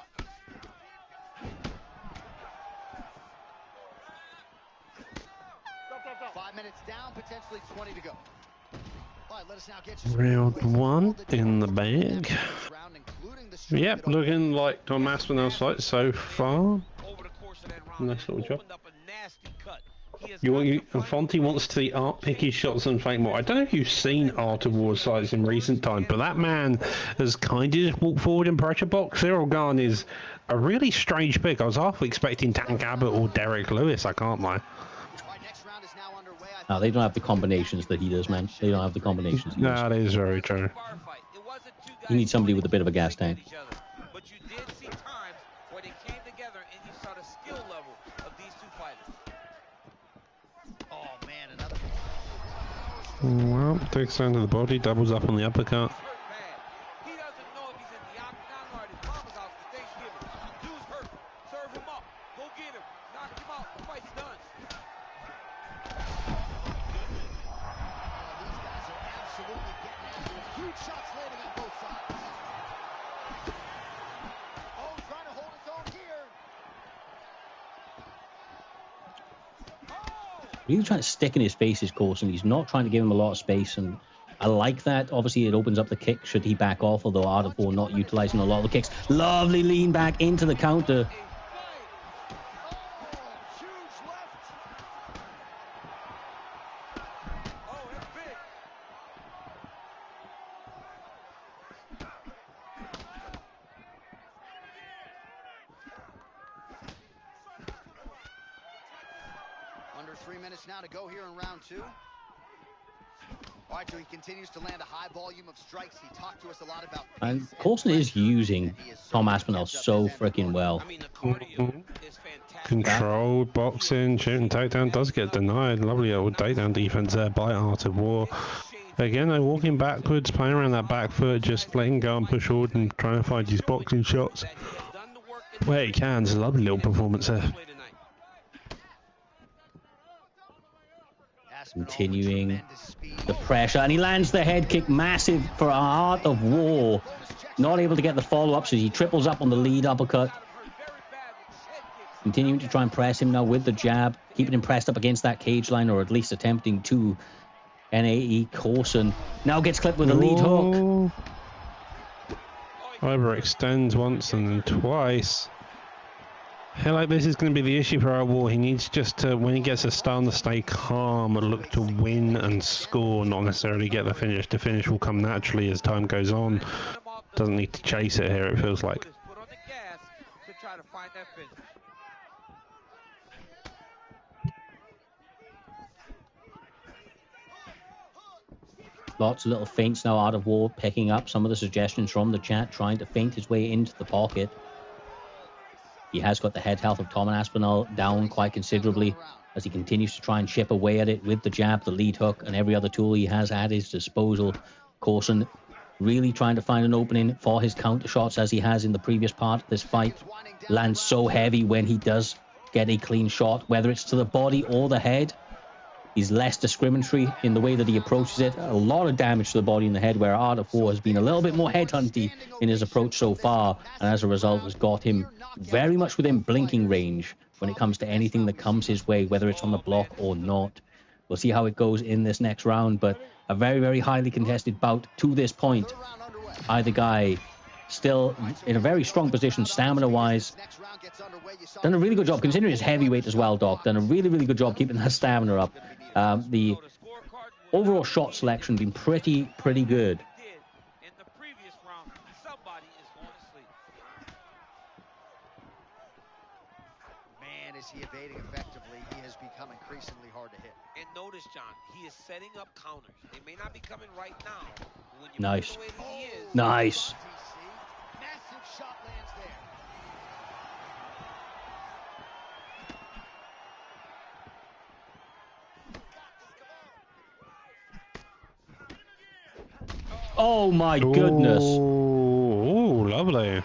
Five minutes down, potentially 20 to go. All right, let us now get you Round one in the bag. Yep, looking like Tom Aspinall's fight so far. Nice little job. And Fonty wants to see Art pick his shots and fake more. I don't know if you've seen Art of War's fights in recent time, but that man has kind of just walked forward and pressure box. Cyril Gahn is a really strange pick. I was half expecting Tank Abbott or Derek Lewis, I can't lie. No, they don't have the combinations that he does, man. They don't have the combinations he does. That is very true. You need somebody with a bit of a gas tank. But you did see times where they came together and you saw the skill level of these two fighters. Oh man, another. Well, takes down to the body, doubles up on the uppercut. He doesn't know if he's in the octagon or at his mama's house for Thanksgiving. Dude's hurt. Serve him up. Go get him. Knock him out. The fight's done. These guys are absolutely getting after it. Huge shots landing on both sides. Oh, trying to hold his own here. Really trying to stick in his face, his course, and he's not trying to give him a lot of space. And I like that. Obviously, it opens up the kick should he back off, although Art of War not utilizing a lot of the kicks. Lovely lean back into the counter. Under 3 minutes now to go here in round two. All right, so he continues to land a high volume of strikes. He talked to us a lot about. And Coulson is using Tom Aspinall so freaking well. I mean, the cardio is fantastic. Controlled boxing, shooting takedown does get denied. Lovely old takedown defense there by Art of War. Again, they're walking backwards, playing around that back foot, just letting go and push forward and trying to find his boxing shots where he can. It's a lovely little performance there. Continuing the pressure, and he lands the head kick, massive for Art of War. Not able to get the follow-up, so he triples up on the lead uppercut. Continuing to try and press him now with the jab, keeping him pressed up against that cage line, or at least attempting to. NAE Coulson now gets clipped with a lead hook. Overextends once and then twice. I feel like this is going to be the issue for our War. He needs just to, when he gets a stun, to stay calm and look to win and score, not necessarily get the finish. The finish will come naturally as time goes on. Doesn't need to chase it here, it feels like. Put on the gas to try to find that finish. Lots of little feints now. Art of War picking up some of the suggestions from the chat, trying to feint his way into the pocket. He has got the head health of Tom Aspinall down quite considerably as he continues to try and chip away at it with the jab, the lead hook, and every other tool he has at his disposal. Coulson really trying to find an opening for his counter shots as he has in the previous part of this fight. Lands so heavy when he does get a clean shot, whether it's to the body or the head. He's less discriminatory in the way that he approaches it. A lot of damage to the body and the head, where Art of War has been a little bit more headhunty in his approach so far, and as a result has got him very much within blinking range when it comes to anything that comes his way, whether it's on the block or not. We'll see how it goes in this next round, but a very, very highly contested bout to this point. Either guy still in a very strong position stamina-wise. Done a really good job, considering his heavyweight as well, Doc. Done a really, really good job keeping that stamina up. The overall shot selection been pretty good. In the previous round, somebody is going to sleep. Man, is he evading effectively. He has become increasingly hard to hit. And notice, John, he is setting up counters. They may not be coming right now. But when you Nice. put the way that he is, Nice. Massive shot lands there. Oh my goodness. Oh, lovely.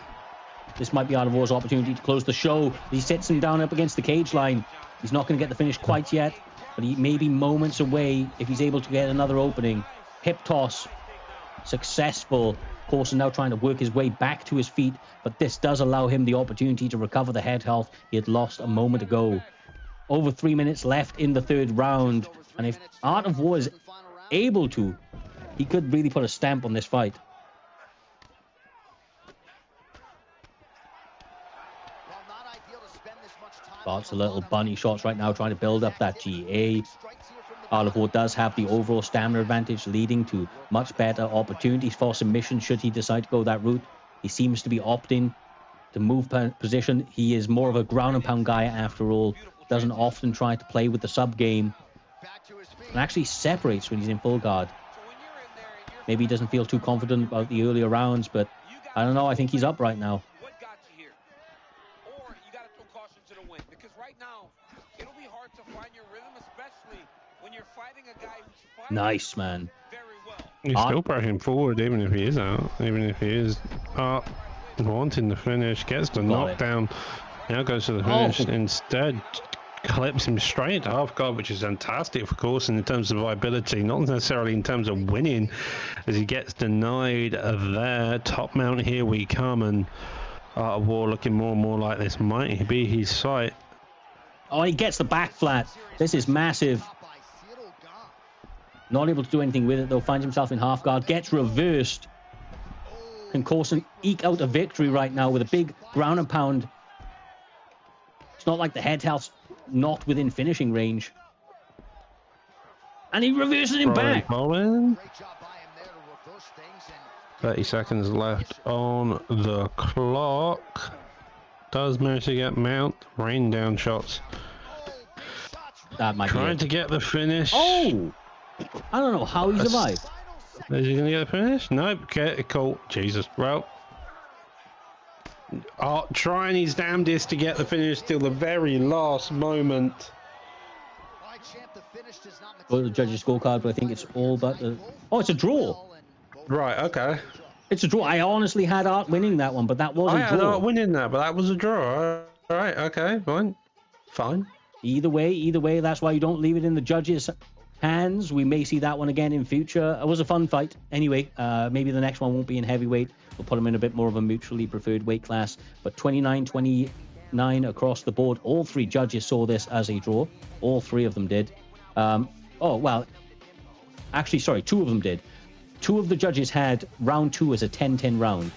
This might be Art of War's opportunity to close the show. He sits him down up against the cage line. He's not going to get the finish quite yet, but he may be moments away if he's able to get another opening. Hip toss. Successful. Coulson now trying to work his way back to his feet, but this does allow him the opportunity to recover the head health he had lost a moment ago. Over 3 minutes left in the third round, and if Art of War is able to, he could really put a stamp on this fight. Lots of little bunny shots right now, trying to build up that GA. Art of War does have the overall stamina advantage, leading to much better opportunities for submission should he decide to go that route. He seems to be opting to move position. He is more of a ground and pound guy after all. Doesn't often try to play with the sub game, and actually separates when he's in full guard. Maybe he doesn't feel too confident about the earlier rounds, but I don't know. I think he's up right now. What got you here? Or you got to throw caution to the wind, because right now it'll be hard to find your rhythm, especially when you're fighting a guy who's fighting Nice, man. very well. He's still pushing forward, even if he is out. Even if he is up, wanting the finish, gets the knockdown. Now goes to the finish. Instead, clips him straight into half guard, which is fantastic, of course, in terms of viability, not necessarily in terms of winning, as he gets denied there. Top mount, here we come, and Art of War looking more and more like this might be his sight. Oh, he gets the back flat. This is massive. Not able to do anything with it, though. Finds himself in half guard. Gets reversed. Can Coulson eke out a victory right now with a big ground and pound? It's not like the head health's not within finishing range. And he reverses him back. 30 seconds left on the clock. Does manage to get mount. Rain down shots. That might Trying be to get the finish. Oh! I don't know how he survived. Is he going to get the finish? Nope. Get it caught. Jesus. Well. Trying his damnedest to get the finish till the very last moment. Go to the judges' scorecard, but I think it's all but the... Oh, it's a draw. Right, okay. It's a draw. I honestly had Art winning that one, but that was a draw. I had Art winning that, but that was a draw. All right, okay, fine. Fine. Either way, that's why you don't leave it in the judges' hands. We may see that one again in future. It was a fun fight. Anyway, maybe the next one won't be in heavyweight. We'll put him in a bit more of a mutually preferred weight class. But 29-29 across the board. All three judges saw this as a draw. All three of them did. Oh, well, actually, sorry, two of them did. Two of the judges had round two as a 10-10 round.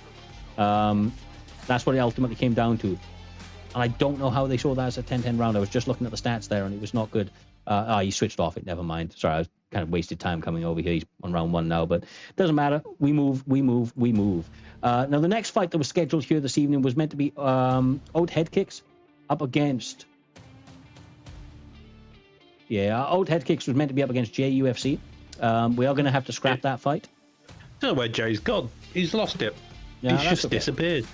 That's what it ultimately came down to. And I don't know how they saw that as a 10-10 round. I was just looking at the stats there, and it was not good. He switched off it. Never mind. Sorry, I was kind of wasted time coming over here. He's on round one now, but it doesn't matter. We move. Now, the next fight that was scheduled here this evening was meant to be Oat Head Kicks up against... Yeah, Oat Head Kicks was meant to be up against JUFC. We are going to have to scrap that fight. I don't know where Jay's gone. He's lost it. Yeah, He's just disappeared.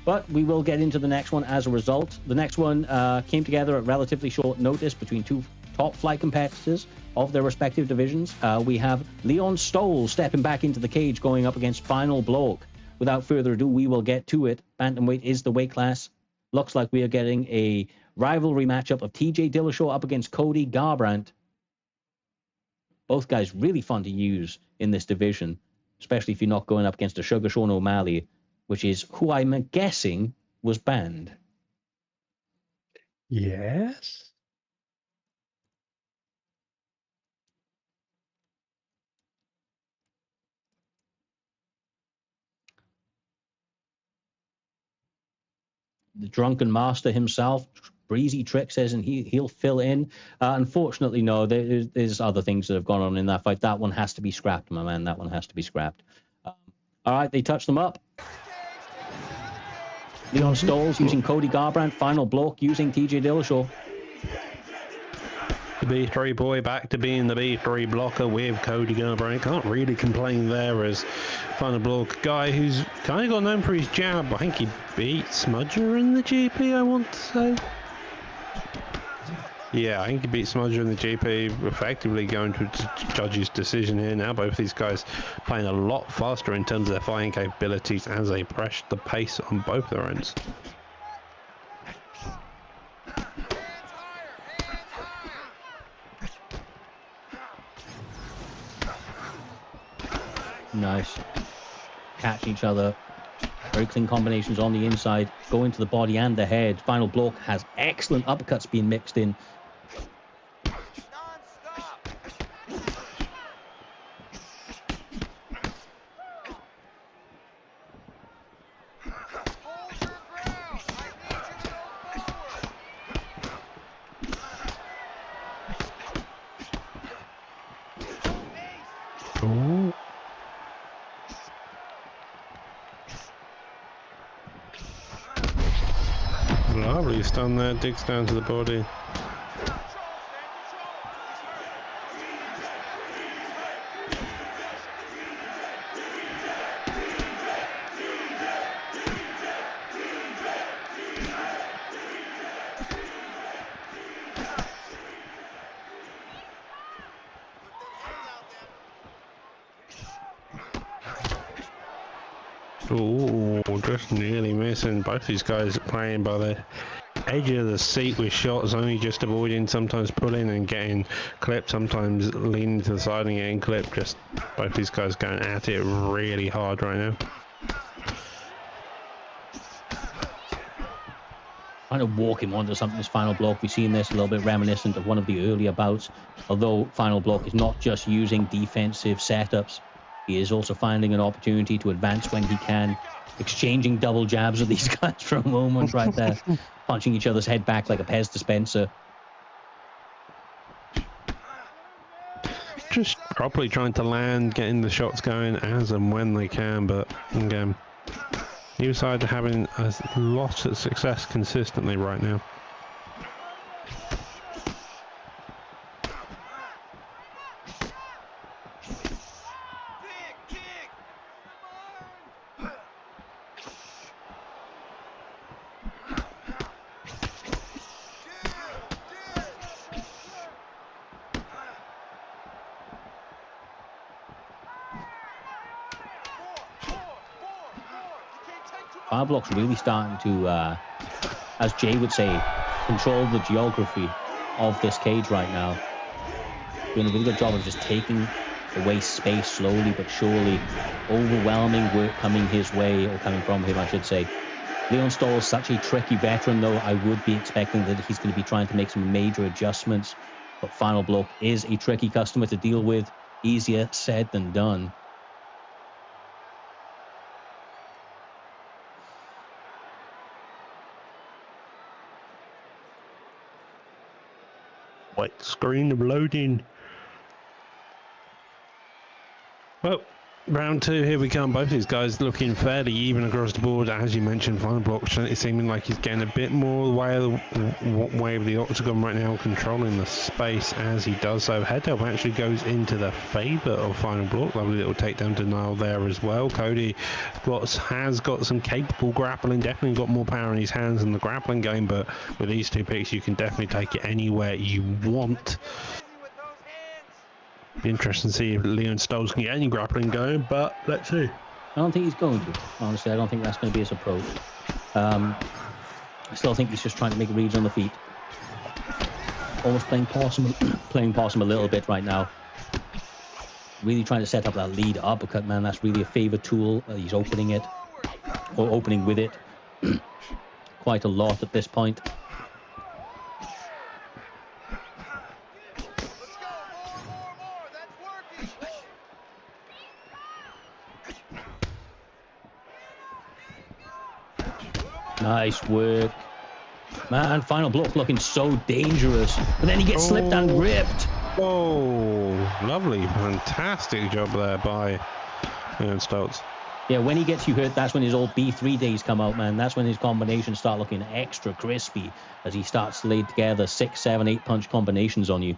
But we will get into the next one as a result. The next one came together at relatively short notice between two top flight competitors of their respective divisions. We have Leon Stoll stepping back into the cage going up against Final Bloke. Without further ado, we will get to it. Bantamweight is the weight class. Looks like we are getting a rivalry matchup of TJ Dillashaw up against Cody Garbrandt. Both guys really fun to use in this division, especially if you're not going up against a Sugar Sean O'Malley, which is who I'm guessing was banned. Yes. The drunken master himself, Breezy Trick, says, and he'll fill in. Unfortunately, no, there's other things that have gone on in that fight. That one has to be scrapped, my man. That one has to be scrapped. All right, they touched them up. Leon Stoll's using Cody Garbrandt. Final Bloke using TJ Dillashaw. The B3 boy back to being the B3 blocker with Cody Garbrandt. Can't really complain there as Final Bloke, guy who's kind of got known for his jab. I think he beat Smudger in the GP, I want to say. Yeah, I think he beat Smudger in the GP, effectively going to judge's decision here. Now both these guys playing a lot faster in terms of their fighting capabilities as they press the pace on both their ends. Nice. Catch each other. Very clean combinations on the inside. Go into the body and the head. Final block has excellent uppercuts being mixed in. Ooh. Lovely stun there, digs down to the body. Ooh, just nearly missing. Both these guys playing by the edge of the seat with shots, only just avoiding, sometimes pulling and getting clipped, sometimes leaning to the side and getting clipped. Just both these guys going at it really hard right now. Trying to walk him onto something, this Final block. We've seen this a little bit reminiscent of one of the earlier bouts. Although Final block is not just using defensive setups, he is also finding an opportunity to advance when he can. Exchanging double jabs with these guys for a moment right there. Punching each other's head back like a Pez dispenser. Just properly trying to land, getting the shots going as and when they can, but again, neither side are having a lot of success consistently right now. Final block's really starting to, as Jay would say, control the geography of this cage right now. Doing a really good job of just taking away space slowly but surely. Overwhelming work coming his way, or coming from him, I should say. Leon Stoll is such a tricky veteran, though. I would be expecting that he's going to be trying to make some major adjustments. But Final block is a tricky customer to deal with. Easier said than done. White screen of loading. Well, round two, here we come. Both these guys looking fairly even across the board. As you mentioned, Final block certainly seeming like he's getting a bit more way of the octagon right now, controlling the space as he does so. Head up actually goes into the favour of Final block. Lovely little takedown denial there as well. Cody has got some capable grappling, definitely got more power in his hands in the grappling game, but with these two picks, you can definitely take it anywhere you want. Be interesting to see if Leon Stolz can get any grappling going, but let's see. I don't think he's going to. Honestly, I don't think that's going to be his approach. I still think he's just trying to make reads on the feet. Almost playing possum a little bit right now. Really trying to set up that lead uppercut, man. That's really a favorite tool. He's opening it, or opening with it, quite a lot at this point. Nice work. Man, Final block looking so dangerous. But then he gets slipped and ripped. Oh, lovely. Fantastic job there by Leon Stolz. Yeah, when he gets you hurt, that's when his old B3 days come out, man. That's when his combinations start looking extra crispy as he starts to lay together 6, 7, 8 punch combinations on you.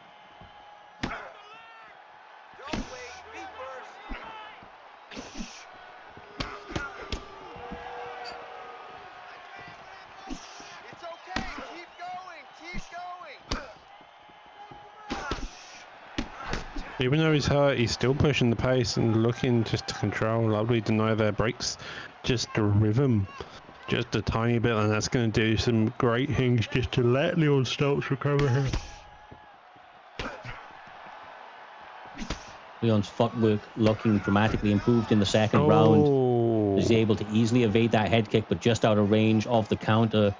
Even though he's hurt, he's still pushing the pace and looking just to control. Lovely deny their breaks. Just a rhythm. Just a tiny bit, and that's going to do some great things just to let Leon Stoltz recover here. Leon's footwork looking dramatically improved in the second round. He's able to easily evade that head kick, but just out of range of the counter.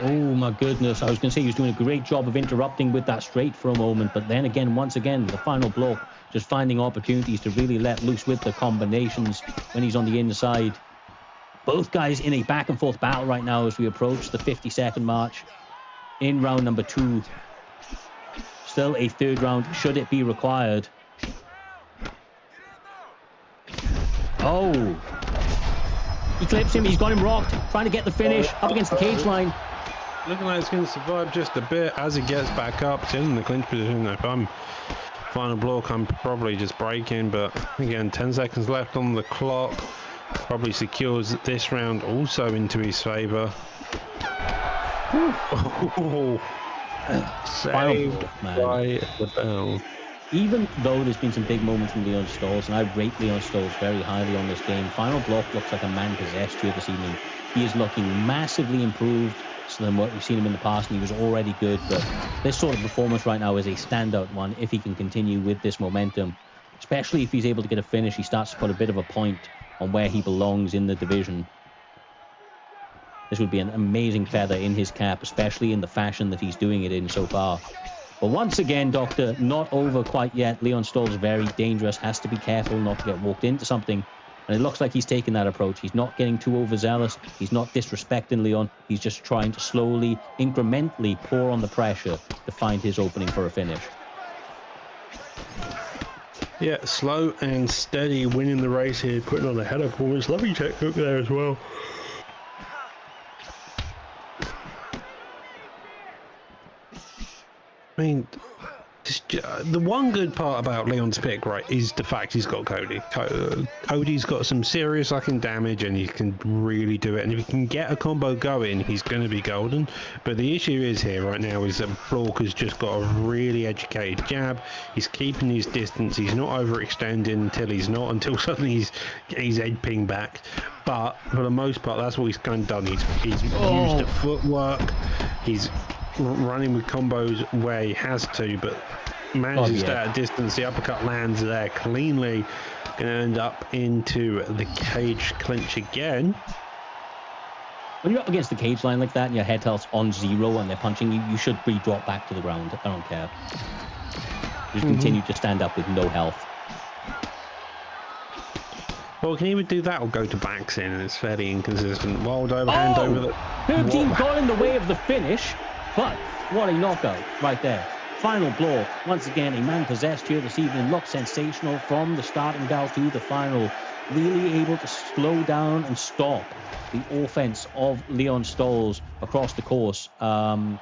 Oh my goodness, I was going to say he was doing a great job of interrupting with that straight for a moment, but then again, once again, the final block, just finding opportunities to really let loose with the combinations when he's on the inside. Both guys in a back and forth battle right now as we approach the 50-second march in round number 2. Still a third round, should it be required. Oh, he clips him, he's got him rocked, trying to get the finish, up against the cage line. Looking like it's going to survive just a bit as he gets back up. Still in the clinch position. If I'm final block, I'm probably just breaking. But again, 10 seconds left on the clock. Probably secures this round also into his favour. Oh, saved by the bell. Even though there's been some big moments from Leon Stoltz, and I rate Leon Stoltz very highly on this game, final block looks like a man possessed here this evening. He is looking massively improved than what we've seen him in the past, and he was already good, but this sort of performance right now is a standout one if he can continue with this momentum, especially if he's able to get a finish. He starts to put a bit of a point on where he belongs in the division. This would be an amazing feather in his cap, especially in the fashion that he's doing it in so far. But once again, Doctor, not over quite yet. Leon Stoltz very dangerous, has to be careful not to get walked into something. And it looks like he's taking that approach. He's not getting too overzealous. He's not disrespecting Leon. He's just trying to slowly, incrementally pour on the pressure to find his opening for a finish. Yeah, slow and steady, winning the race here, putting on a header performance. Lovely check hook there as well. I mean, the one good part about Leon's pick, right, is the fact he's got Cody. Cody's got some serious lacking damage, and he can really do it. And if he can get a combo going, he's going to be golden. But the issue is here right now is that Blork has just got a really educated jab. He's keeping his distance. He's not overextending until suddenly he's edge ping back. But for the most part, that's what he's kind of done. He's used the footwork. He's running with combos where he has to, but manages to stay at a distance. The uppercut lands there cleanly. Going to end up into the cage clinch again. When you're up against the cage line like that and your head health's on 0 and they're punching you, you should be dropped back to the ground. I don't care. Just continue to stand up with no health. Well, can either do that or go to backs in, and it's fairly inconsistent. Wild overhand over the... 13 got in the way of the finish. But what a knockout right there. Final blow. Once again, a man possessed here this evening. Looked sensational from the starting bell to the final. Really able to slow down and stop the offense of Leon Stoltz across the course. Yeah,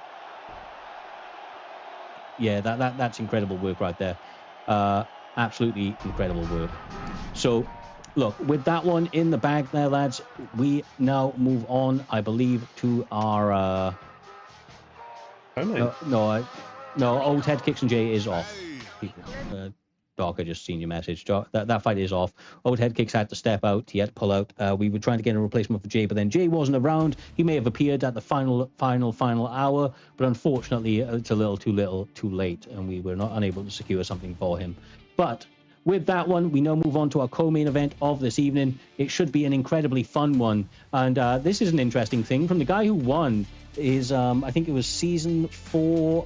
that's incredible work right there. Absolutely incredible work. So, look, with that one in the bag there, lads, we now move on, I believe, to our... No, old head kicks and Jay is off. Doc, I just seen your message. Doc, that fight is off. Old head kicks had to step out. He had to pull out. We were trying to get a replacement for Jay, but then Jay wasn't around. He may have appeared at the final hour, but unfortunately, it's a little too late, and we were not unable to secure something for him. But with that one, we now move on to our co-main event of this evening. It should be an incredibly fun one, and this is an interesting thing from the guy who won. Is I think it was season 4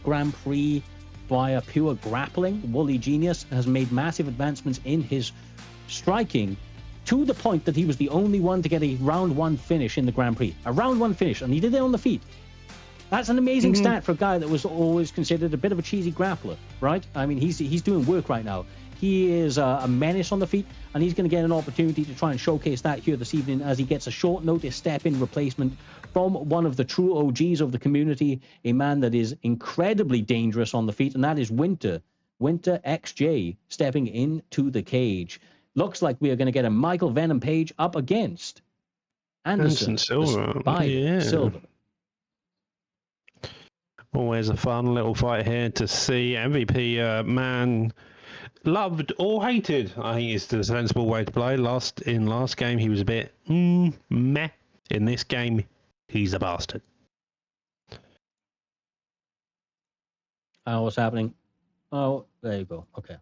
Grand Prix via pure grappling. Woolly Genius has made massive advancements in his striking to the point that he was the only one to get a round 1 finish in the Grand Prix. A round 1 finish, and he did it on the feet. That's an amazing stat for a guy that was always considered a bit of a cheesy grappler, right? I mean, he's doing work right now. He is a menace on the feet, and he's going to get an opportunity to try and showcase that here this evening as he gets a short notice step-in replacement from one of the true OGs of the community, a man that is incredibly dangerous on the feet, and that is Winter. Winter XJ stepping into the cage. Looks like we are going to get a Michael Venom Page up against Anderson Silva. Spider Silva. Always a fun little fight here to see. MVP, man, loved or hated, I think is the sensible way to play. Last game, he was a bit meh. In this game, he's a bastard. What's happening? Oh, there you go. Okay.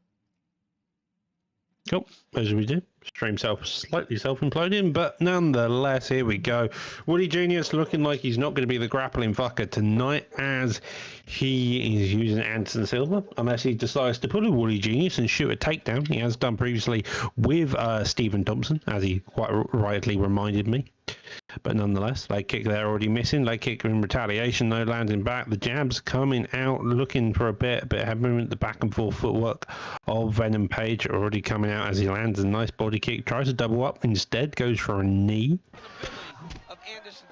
Cool, as we do. Stream slightly self-imploding, but nonetheless, here we go. Woody Genius looking like he's not going to be the grappling fucker tonight, as he is using Anderson Silva, unless he decides to pull a Woody Genius and shoot a takedown. He has done previously with Stephen Thompson, as he quite rightly reminded me. But nonetheless, leg kick there already missing. Leg kick in retaliation, though, landing back. The jabs coming out, looking for a bit of head movement. The back and forth footwork of Venom Page already coming out as he lands a nice body kick. Tries to double up, instead goes for a knee.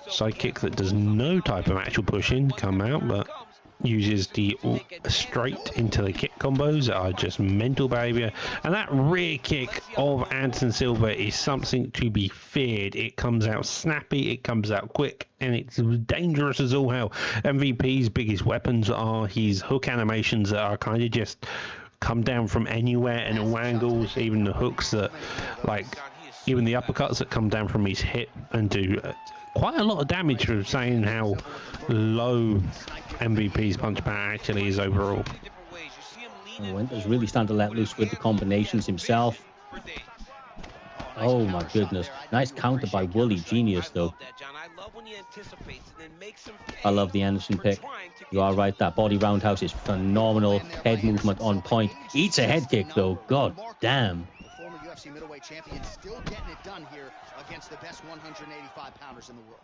Side kick that does no type of actual pushing come out, but uses the straight into the kick combos that are just mental behavior. And that rear kick of Anderson Silva is something to be feared. It comes out snappy, it comes out quick, and it's dangerous as all hell. MVP's biggest weapons are his hook animations that are kind of just come down from anywhere and all angles, even the hooks that, like, even the uppercuts that come down from his hip and do quite a lot of damage, for saying how low MVP's punch power actually is overall. Winter's really starting to let loose with the combinations himself. Oh my goodness. Nice counter by Woody Genius, though. I love the Anderson pick. You are right, that body roundhouse is phenomenal. Head movement on point. Eats a head kick, though. God damn. Former UFC middleweight champion still getting it done here against the best 185 pounders in the world.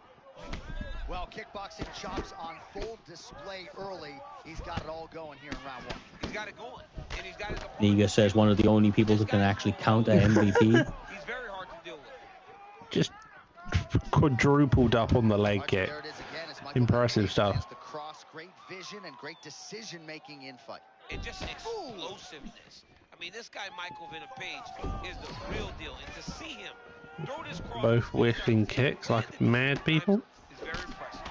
Well, kickboxing chops on full display early. He's got it all going here in round one. He's got it going. And he's got his Niga says one of the only people who can actually counter MVP. He's very hard to deal with. Just quadrupled up on the leg kick. Impressive stuff. The cross, great vision and great decision making in fight. And just explosiveness. I mean, this guy, Michael Venom Page, is the real deal. And to see him throw this cross, Both whiffing kicks like mad people. is very impressive.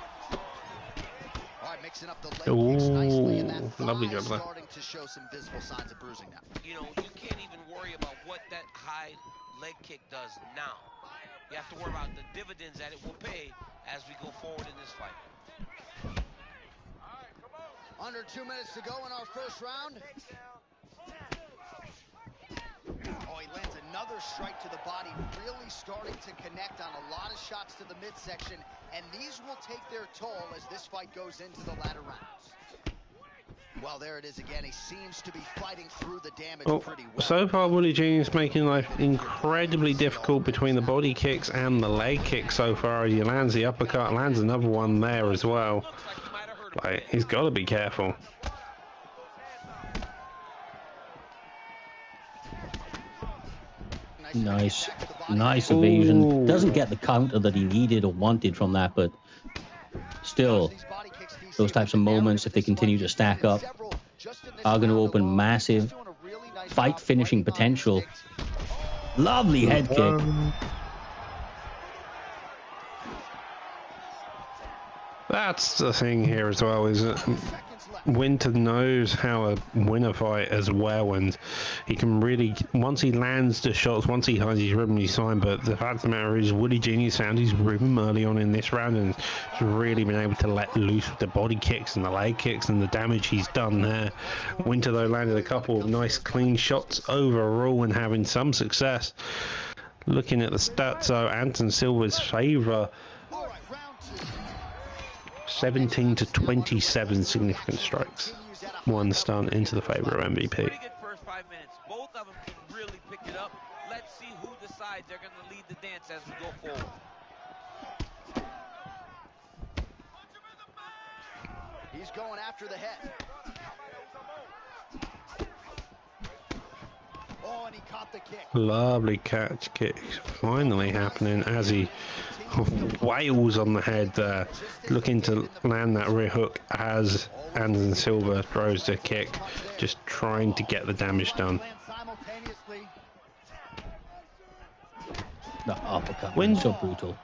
All right, mixing up the leg kicks nicely, and that Lovely thigh job is there. starting to show some visible signs of bruising now. You know, you can't even worry about what that high leg kick does now. You have to worry about the dividends that it will pay as we go forward in this fight. Under 2 minutes to go in our first round. Oh, he lands another strike to the body, really starting to connect on a lot of shots to the midsection, and these will take their toll as this fight goes into the latter rounds. Well, there it is again. He seems to be fighting through the damage pretty well. So far, Woody Genius making life incredibly difficult between the body kicks and the leg kicks so far. He lands the uppercut, lands another one there as well. Like, he's got to be careful. Nice evasion. Doesn't get the counter that he needed or wanted from that, but still, those types of moments, if they continue to stack up, are going to open massive fight finishing potential. Lovely head kick. That's the thing here as well, is that Winter knows how to win a fight as well, and he can really, once he lands the shots, once he has his rhythm, he's fine. But the fact of the matter is, Woody Genius found his rhythm early on in this round and has really been able to let loose with the body kicks and the leg kicks and the damage he's done there. Winter, though, landed a couple of nice clean shots overall and having some success. Looking at the stats, though, Anderson Silva's favour, 17 to 27 significant strikes. One stun into the favor of MVP. Pretty good first 5 minutes. Both of them can really pick it up. Let's see who decides they're going to lead the dance as we go forward. He's going after the head. Oh, and he caught the kick. Lovely catch kick finally happening as he wails on the head there, looking to land that rear hook as Anderson Silva throws the kick, just trying to get the damage done. The uppercut, When- so brutal.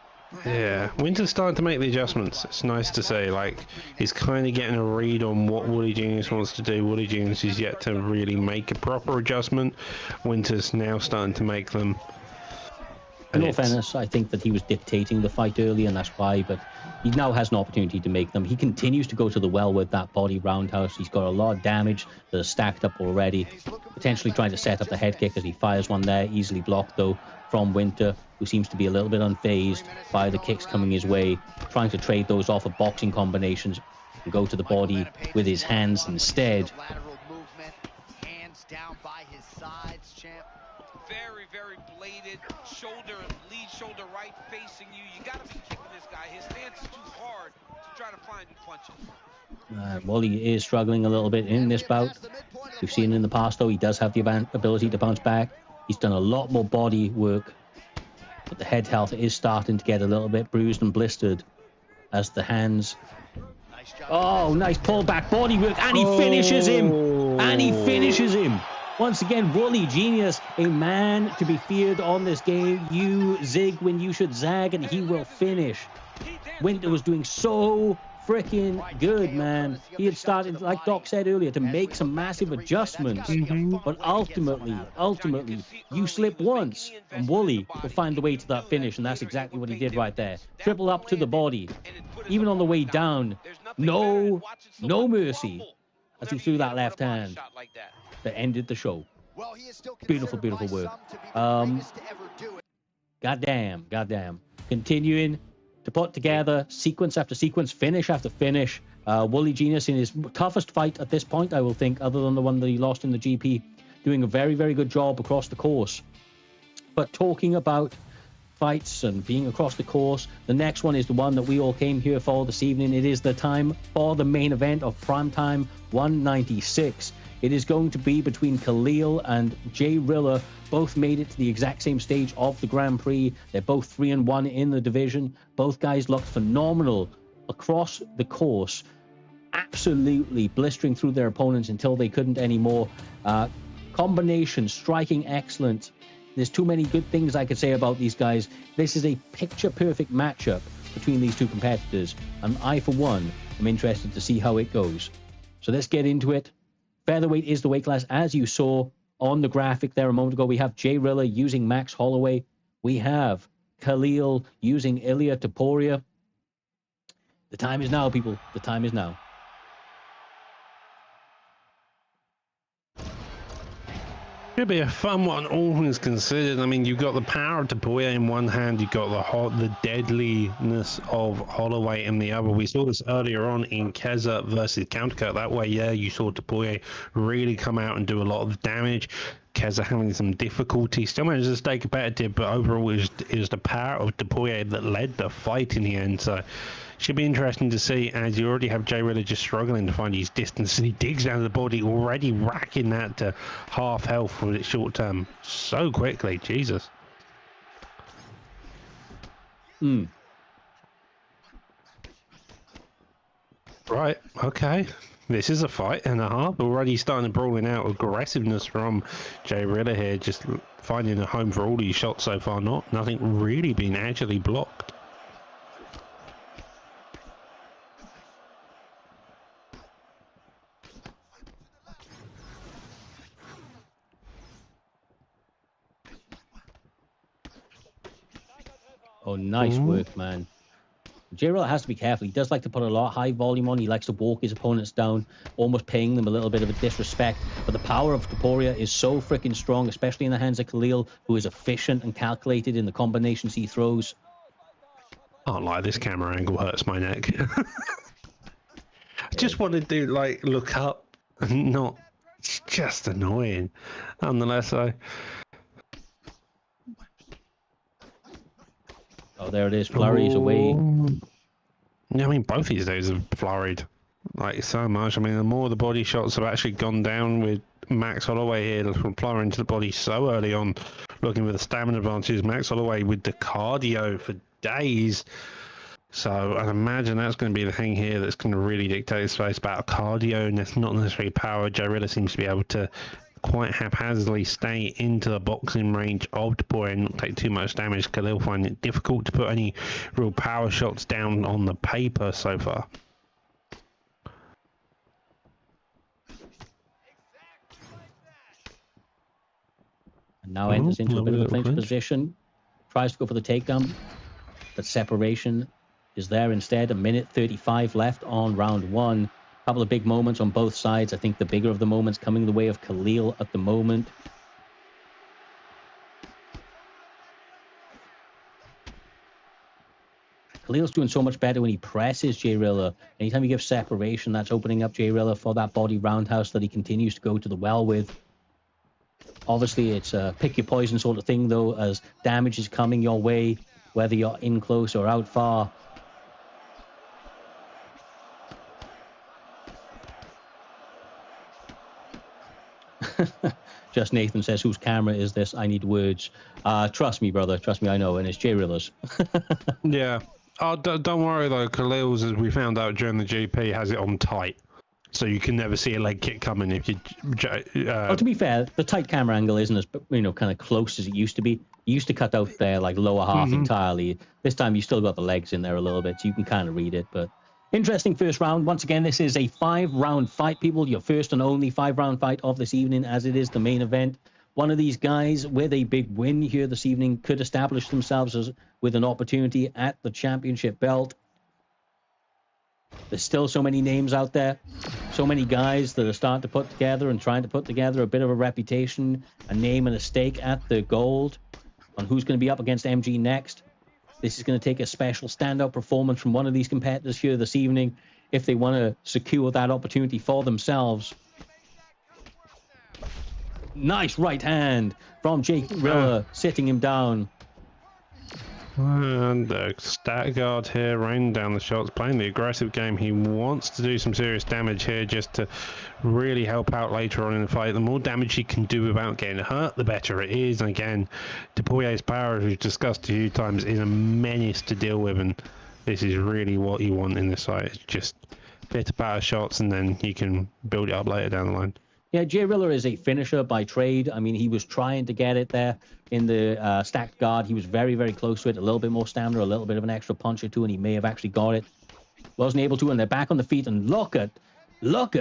Yeah, Winter's starting to make the adjustments. It's nice to say, like, he's kind of getting a read on what Wooly Genius wants to do. Wooly Genius is yet to really make a proper adjustment. Winter's now starting to make them. In all it's- fairness, I think that he was dictating the fight early, and that's why, but he now has an opportunity to make them. He continues to go to the well with that body roundhouse. He's got a lot of damage that is stacked up already, potentially trying to set up the head kick as he fires one there, easily blocked though from Winter, who seems to be a little bit unfazed by the kicks coming his way, trying to trade those off of boxing combinations and go to the body with his hands instead. Lateral movement, hands down by his sides, champ. Very, very bladed, shoulder, lead shoulder right facing you. You got to be kicking this guy. His stance is too hard to try to find good punches. Wooly is struggling a little bit in this bout. We've seen in the past, though, he does have the ability to bounce back. He's done a lot more body work, but the head health is starting to get a little bit bruised and blistered as the hands. Oh, nice pullback body work, and he finishes him. And he finishes him. Once again, Wooly Genius, a man to be feared on this game. You zig when you should zag, and he will finish. Winter was doing so freaking good, man. He had started, like Doc said earlier, to make some massive adjustments. But ultimately, you slip once, and Wooly will find the way to that finish, and that's exactly what he did right there. Triple up to the body. Even on the way down, no mercy as he threw that left hand that ended the show. Beautiful, beautiful work. Goddamn. Continuing to put together sequence after sequence, finish after finish. Wooly Genius in his toughest fight at this point, I will think, other than the one that he lost in the GP, doing a very, very good job across the course. But talking about fights and being across the course, the next one is the one that we all came here for this evening. It is the time for the main event of Primetime 196. It is going to be between Khalil and Jrilla. Both made it to the exact same stage of the Grand Prix. They're both 3-1 in the division. Both guys looked phenomenal across the course, absolutely blistering through their opponents until they couldn't anymore. Combination, striking excellent. There's too many good things I could say about these guys. This is a picture-perfect matchup between these two competitors, and I, for one, am interested to see how it goes. So let's get into it. Featherweight is the weight class, as you saw on the graphic there a moment ago. We have Jrilla using Max Holloway. We have Khalil using Ilia Topuria. The time is now, people. The time is now. Should be a fun one, all things considered. I mean, you've got the power of Topuria in one hand, you've got the deadliness of Holloway in the other. We saw this earlier on in Keza versus Countercut. That way, yeah, you saw Topuria really come out and do a lot of damage. Keza having some difficulty, still managed to stay competitive, but overall it was the power of Topuria that led the fight in the end. So should be interesting to see, as you already have Jrilla just struggling to find his distance, and he digs down the body, already racking that to half health for its short term so quickly. Jesus. Right, okay. This is a fight and a half. Already starting to brawling out aggressiveness from Jrilla here, just finding a home for all these shots so far. Nothing really being actually blocked. Oh, nice work, man. Jrilla has to be careful. He does like to put a lot of high volume on. He likes to walk his opponents down, almost paying them a little bit of a disrespect. But the power of Topuria is so freaking strong, especially in the hands of Khalil, who is efficient and calculated in the combinations he throws. I don't lie, this camera angle hurts my neck. I just wanted to, like, look up and not... It's just annoying. Nonetheless, Oh, there it is. Flurries away. Yeah, I mean, both these days have flurried like so much. I mean, the more the body shots have actually gone down with Max Holloway here flying into the body so early on, looking for the stamina advantages. Max Holloway with the cardio for days. So I imagine that's going to be the thing here that's going to really dictate the space about cardio, and that's not necessarily power. Jrilla seems to be able to quite haphazardly stay into the boxing range of Dupoy and not take too much damage. Khalil find it difficult to put any real power shots down on the paper so far. And now enters into a bit of a clinch clinch position. Tries to go for the takedown, but separation is there instead. 1:35 left on round one. A couple of big moments on both sides. I think the bigger of the moments coming the way of Khalil at the moment. Khalil's doing so much better when he presses Jrilla. Anytime you give separation, that's opening up Jrilla for that body roundhouse that he continues to go to the well with. Obviously, it's a pick your poison sort of thing, though, as damage is coming your way, whether you're in close or out far. Just Nathan says, whose camera is this? I need words. Trust me, brother. Trust me, I know. And it's Jrilla's. Yeah. Oh, don't worry, though. Khalil's, as we found out during the GP, has it on tight. So you can never see a leg kick coming if you... Well, to be fair, the tight camera angle isn't as, kind of close as it used to be. You used to cut out their, lower half entirely. This time, you still got the legs in there a little bit, so you can kind of read it. But interesting first round. Once again, this is a 5-round fight, people. Your first and only 5-round fight of this evening, as it is the main event. One of these guys with a big win here this evening could establish themselves with an opportunity at the championship belt. There's still so many names out there, so many guys that are starting to put together and trying to put together a bit of a reputation, a name and a stake at the gold on who's going to be up against MG next. This is going to take a special standout performance from one of these competitors here this evening if they want to secure that opportunity for themselves. Nice right hand from Jrilla, sitting him down. And the stat guard here, raining down the shots, playing the aggressive game. He wants to do some serious damage here just to really help out later on in the fight. The more damage he can do without getting hurt, the better it is. And again, Dupoy's power, as we've discussed a few times, is a menace to deal with. And this is really what you want in this fight. It's just bit of power shots, and then you can build it up later down the line. Yeah, Jrilla is a finisher by trade. I mean, he was trying to get it there in the stacked guard. He was very, very close to it. A little bit more stamina, a little bit of an extra punch or two, and he may have actually got it. Wasn't able to, and they're back on the feet. And look at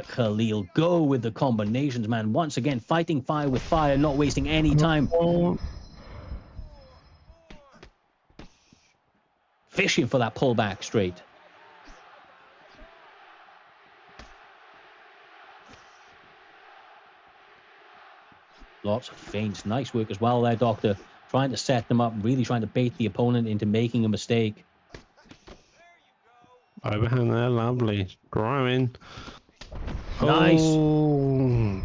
Khalil go with the combinations, man. Once again, fighting fire with fire, not wasting any time. Fishing for that pullback straight. Lots of feints. Nice work as well there, Doctor. Trying to set them up, really trying to bait the opponent into making a mistake. Overhand there, lovely. Growing. Nice. Oh.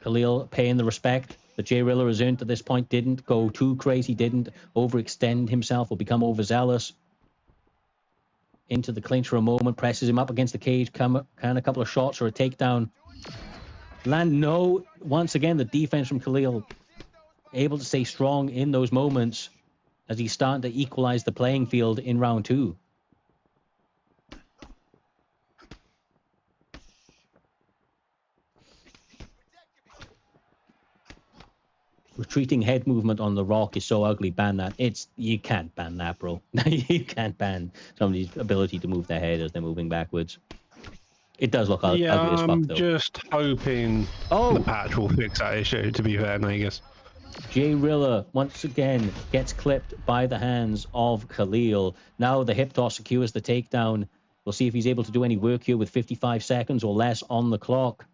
Khalil paying the respect that Jrilla has earned to this point. Didn't go too crazy, didn't overextend himself or become overzealous. Into the clinch for a moment, presses him up against the cage, kind of a couple of shots or a takedown. Land no. Once again, the defense from Khalil able to stay strong in those moments as he's starting to equalize the playing field in round two. Retreating head movement on the rock is so ugly. Ban that. You can't ban that, bro. You can't ban somebody's ability to move their head as they're moving backwards. It does look ugly as fuck, though. I'm just hoping the patch will fix that issue, to be fair, Negus. Jrilla, once again, gets clipped by the hands of Khalil. Now the hip toss secures the takedown. We'll see if he's able to do any work here with 55 seconds or less on the clock.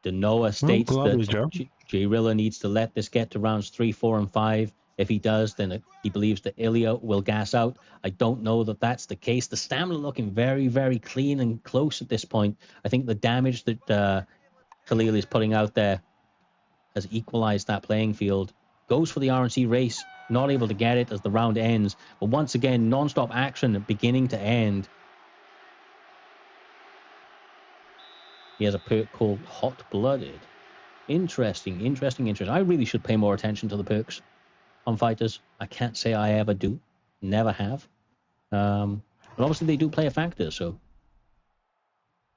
Danoa states that Jrilla needs to let this get to rounds 3, 4, and 5. If he does, then he believes that Ilya will gas out. I don't know that that's the case. The stamina looking very, very clean and close at this point. I think the damage that Khalil is putting out there has equalized that playing field. goes for the RNC race, not able to get it as the round ends. But once again, non-stop action beginning to end. He has a perk called Hot Blooded. Interesting. I really should pay more attention to the perks on fighters. I can't say I ever do. Never have. But obviously they do play a factor, so.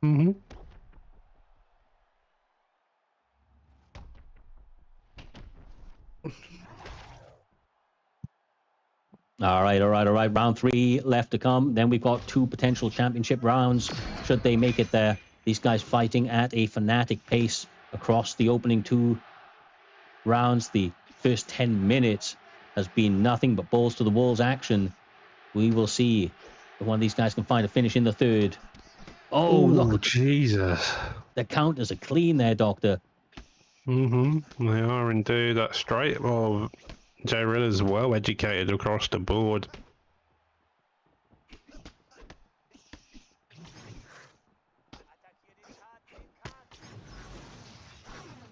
Mm-hmm. All right. Round 3 left to come. Then we've got 2 potential championship rounds, should they make it there. These guys fighting at a fanatic pace across the opening 2 rounds. The first 10 minutes has been nothing but balls to the walls action. We will see if one of these guys can find a finish in the third. Oh, look. Jesus. The counters are clean there, Doctor. Mm-hmm. They are indeed. That's straight. Well, Jrilla's well educated across the board.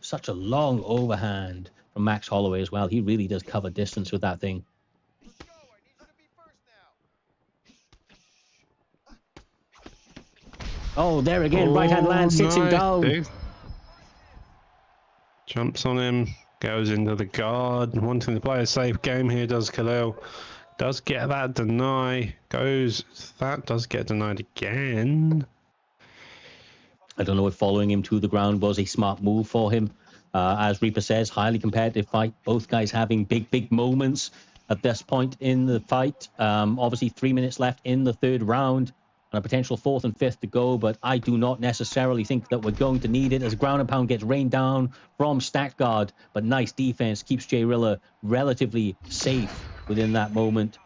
Such a long overhand from Max Holloway as well. He really does cover distance with that thing. Oh, there again. Right hand land, sits him down. Dude. Jumps on him, goes into the guard. Wanting to play a safe game here, does Khalil. Does get that deny. That does get denied again. I don't know if following him to the ground was a smart move for him. As Reaper says, highly competitive fight. Both guys having big moments at this point in the fight. Obviously, 3 minutes left in the third round and a potential 4th and 5th to go, but I do not necessarily think that we're going to need it as ground and pound gets rained down from stacked guard, but nice defense keeps Jrilla relatively safe within that moment.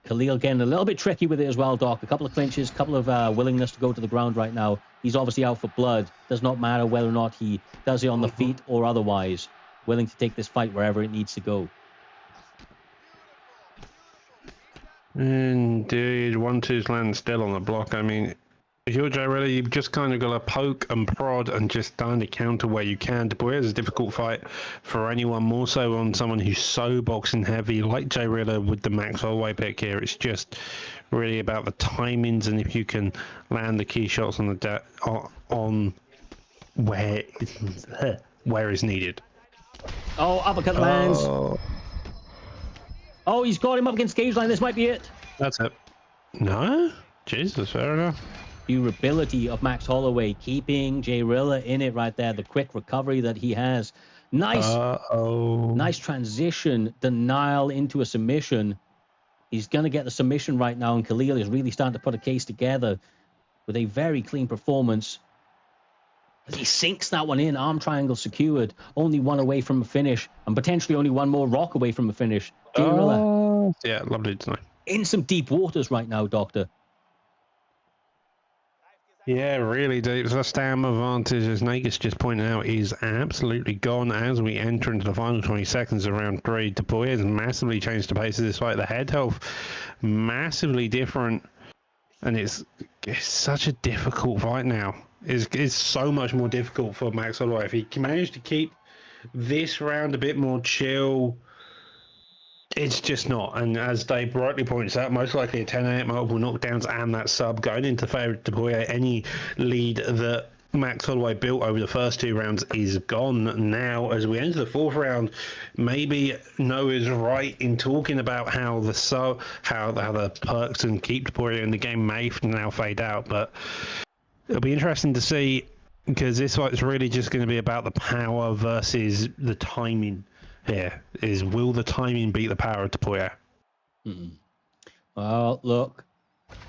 Khalil getting a little bit tricky with it as well, Doc. A couple of clinches, a couple of willingness to go to the ground right now. He's obviously out for blood. Does not matter whether or not he does it on the feet or otherwise. Willing to take this fight wherever it needs to go. Indeed, 1-2's land still on the block. I mean, if you're Jrilla, you've just kind of got to poke and prod and just kind of counter where you can. Boy, it's a difficult fight for anyone, more so on someone who's so boxing heavy like Jrilla with the Max Holloway pick here. It's just really about the timings and if you can land the key shots on the on where is needed. Oh, uppercut lands. Oh, he's got him up against gauge line. This might be it. That's it. No? Jesus, fair enough. Durability of Max Holloway, keeping Jrilla in it right there. The quick recovery that he has. Nice. Nice transition. Denial into a submission. He's going to get the submission right now, and Khalil is really starting to put a case together with a very clean performance. As he sinks that one in, arm triangle secured, only one away from a finish, and potentially only one more rock away from a finish. Jrilla. Yeah, lovely to know. In some deep waters right now, Doctor. Yeah, really deep. The stamina advantage, as Nagus just pointed out, is absolutely gone as we enter into the final 20 seconds of round 3. Dubois has massively changed the pace of this fight. The head health, massively different. And it's such a difficult fight now. It's so much more difficult for Max Holloway. If he can manage to keep this round a bit more chill, it's just not. And as Dave rightly points out, most likely a 10-8 multiple knockdowns and that sub going into favour of Dubois. Any lead that Max Holloway built over the first 2 rounds is gone now. As we enter the 4th round, maybe Noah's right in talking about how the perks and keep Dubois in the game may now fade out, but it'll be interesting to see, because this fight's really just going to be about the power versus the timing. Here is, will the timing beat the power of Dubois? Well, look,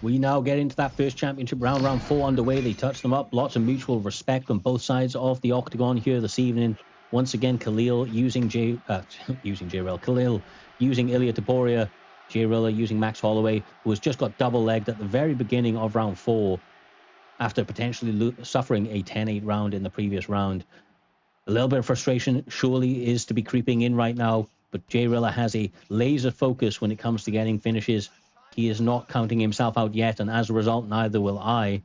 we now get into that first championship round, round 4 underway. They touch them up. Lots of mutual respect on both sides of the octagon here this evening. Once again, Khalil using Khalil using Ilia Topuria, Jrilla using Max Holloway, who has just got double-legged at the very beginning of round 4 after potentially suffering a 10-8 round in the previous round. A little bit of frustration surely is to be creeping in right now, but Jrilla has a laser focus when it comes to getting finishes. He is not counting himself out yet, and as a result, neither will I.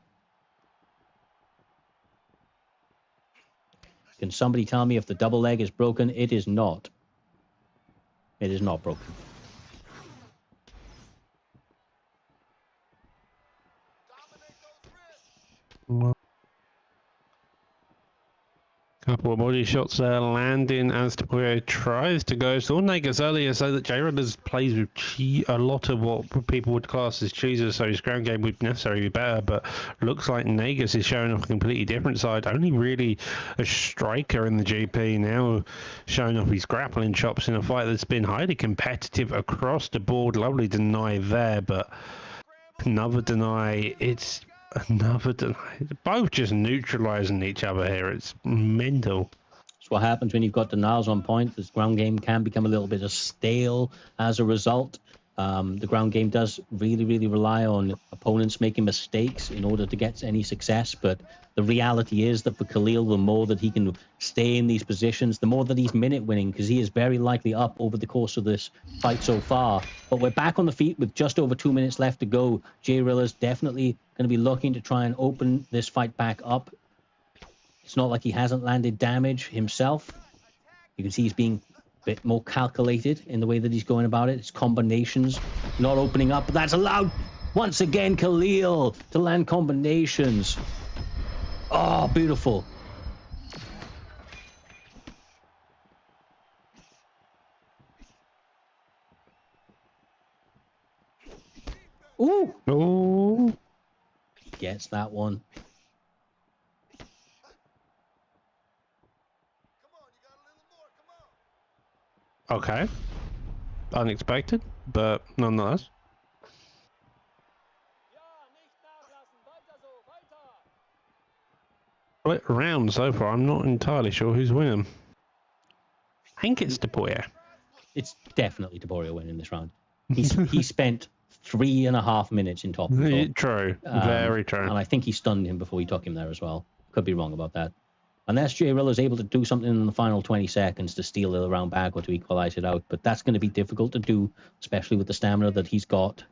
Can somebody tell me if the double leg is broken? It is not. It is not broken. Couple of body shots there landing as Tapuya tries to go. So Negus earlier said that Jrilla plays with a lot of what people would class as cheeses, so his ground game would necessarily be better, but looks like Negus is showing off a completely different side. Only really a striker in the GP, now showing off his grappling chops in a fight that's been highly competitive across the board. Lovely deny there, but another deny. It's another deny. Both just neutralizing each other here. It's mental. That's what happens when you've got denials on point. This ground game can become a little bit of stale as a result. The ground game does really rely on opponents making mistakes in order to get any success, but the reality is that for Khalil, the more that he can stay in these positions, the more that he's minute winning, because he is very likely up over the course of this fight so far. But we're back on the feet with just over 2 minutes left to go. Jrilla's definitely going to be looking to try and open this fight back up. It's not like he hasn't landed damage himself. You can see he's being bit more calculated in the way that he's going about it. It's combinations not opening up, but that's allowed once again Khalil to land combinations. Oh, beautiful. Ooh. Oh, Gets that one. okay. Unexpected, but nonetheless. Split round so far. I'm not entirely sure who's winning. I think it's Tapuya. It's definitely Tapuya winning this round. He spent 3.5 minutes in top control. True. Very true. And I think he stunned him before he took him there as well. Could be wrong about that. Unless Jrilla is able to do something in the final 20 seconds to steal the round back or to equalize it out. But that's going to be difficult to do, especially with the stamina that he's got.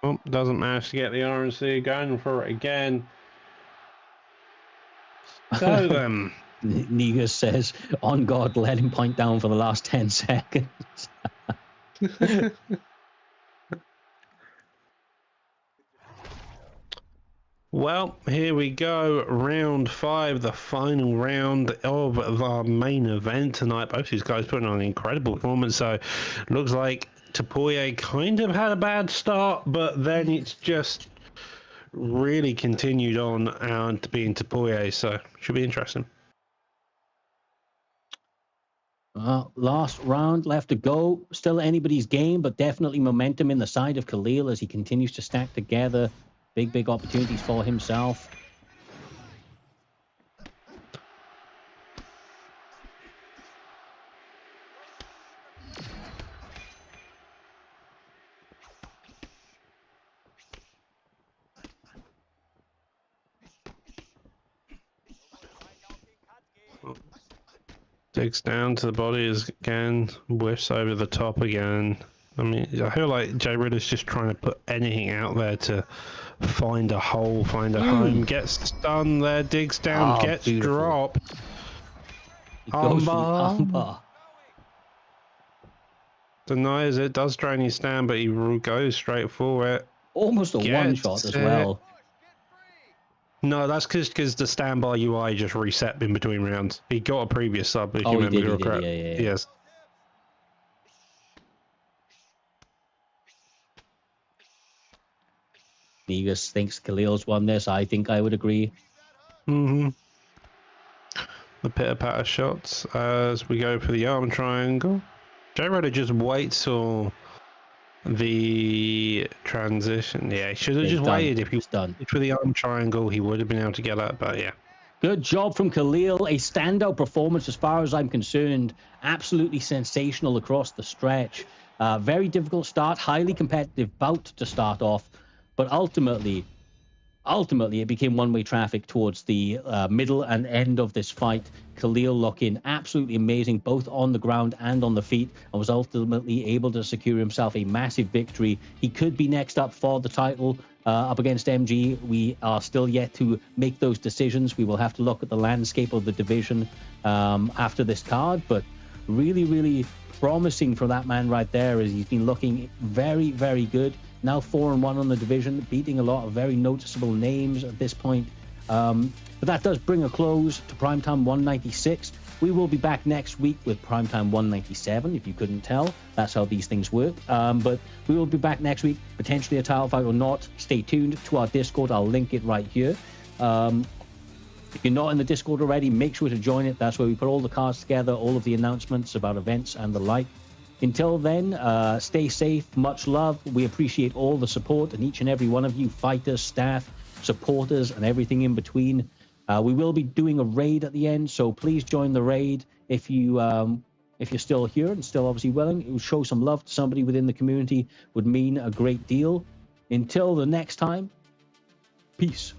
Oh, doesn't manage to get the RNC going for it again. So then. Negus says, on God, let him point down for the last 10 seconds. Well, here we go. Round 5, the final round of our main event tonight. Both these guys putting on an incredible performance. So, looks like Tapuya kind of had a bad start, but then it's just really continued on and being Tapuya. So, should be interesting. Last round left to go. Still anybody's game, but definitely momentum in the side of Khalil as he continues to stack together big opportunities for himself. Digs down to the body again, whiffs over the top again. I mean, I feel like Jrilla's just trying to put anything out there to find a hole, find a home. Gets stunned there, digs down, gets beautiful. dropped. He goes for the armbar. Denies it, does drain his stand, but he goes straight for it. Almost a one-shot as well. No, that's because the standby UI just reset in between rounds. He got a previous sub, if you remember correctly. Yeah. Yes. Negus thinks Khalil's won this. I think I would agree. The pitter-patter shots as we go for the arm triangle. Jrilla just waits till the transition. Yeah, he should have just waited. If he was done for the arm triangle, he would have been able to get that, but yeah. Good job from Khalil. A standout performance as far as I'm concerned. Absolutely sensational across the stretch. Very difficult start, highly competitive bout to start off. But ultimately, ultimately, it became one-way traffic towards the middle and end of this fight. Khalil looking absolutely amazing, both on the ground and on the feet, and was ultimately able to secure himself a massive victory. He could be next up for the title up against MG. We are still yet to make those decisions. We will have to look at the landscape of the division after this card, but really, really promising for that man right there, as he's been looking very, very good. Now 4-1 on the division, beating a lot of very noticeable names at this point. But that does bring a close to Primetime 196. We will be back next week with Primetime 197, if you couldn't tell. That's how these things work. But we will be back next week, potentially a title fight or not. Stay tuned to our Discord. I'll link it right here. If you're not in the Discord already, make sure to join it. That's where we put all the cards together, all of the announcements about events and the like. Until then, stay safe, much love. We appreciate all the support and each and every one of you, fighters, staff, supporters, and everything in between. We will be doing a raid at the end, so please join the raid if you're still here and still obviously willing. It will show some love to somebody within the community, would mean a great deal. Until the next time, peace.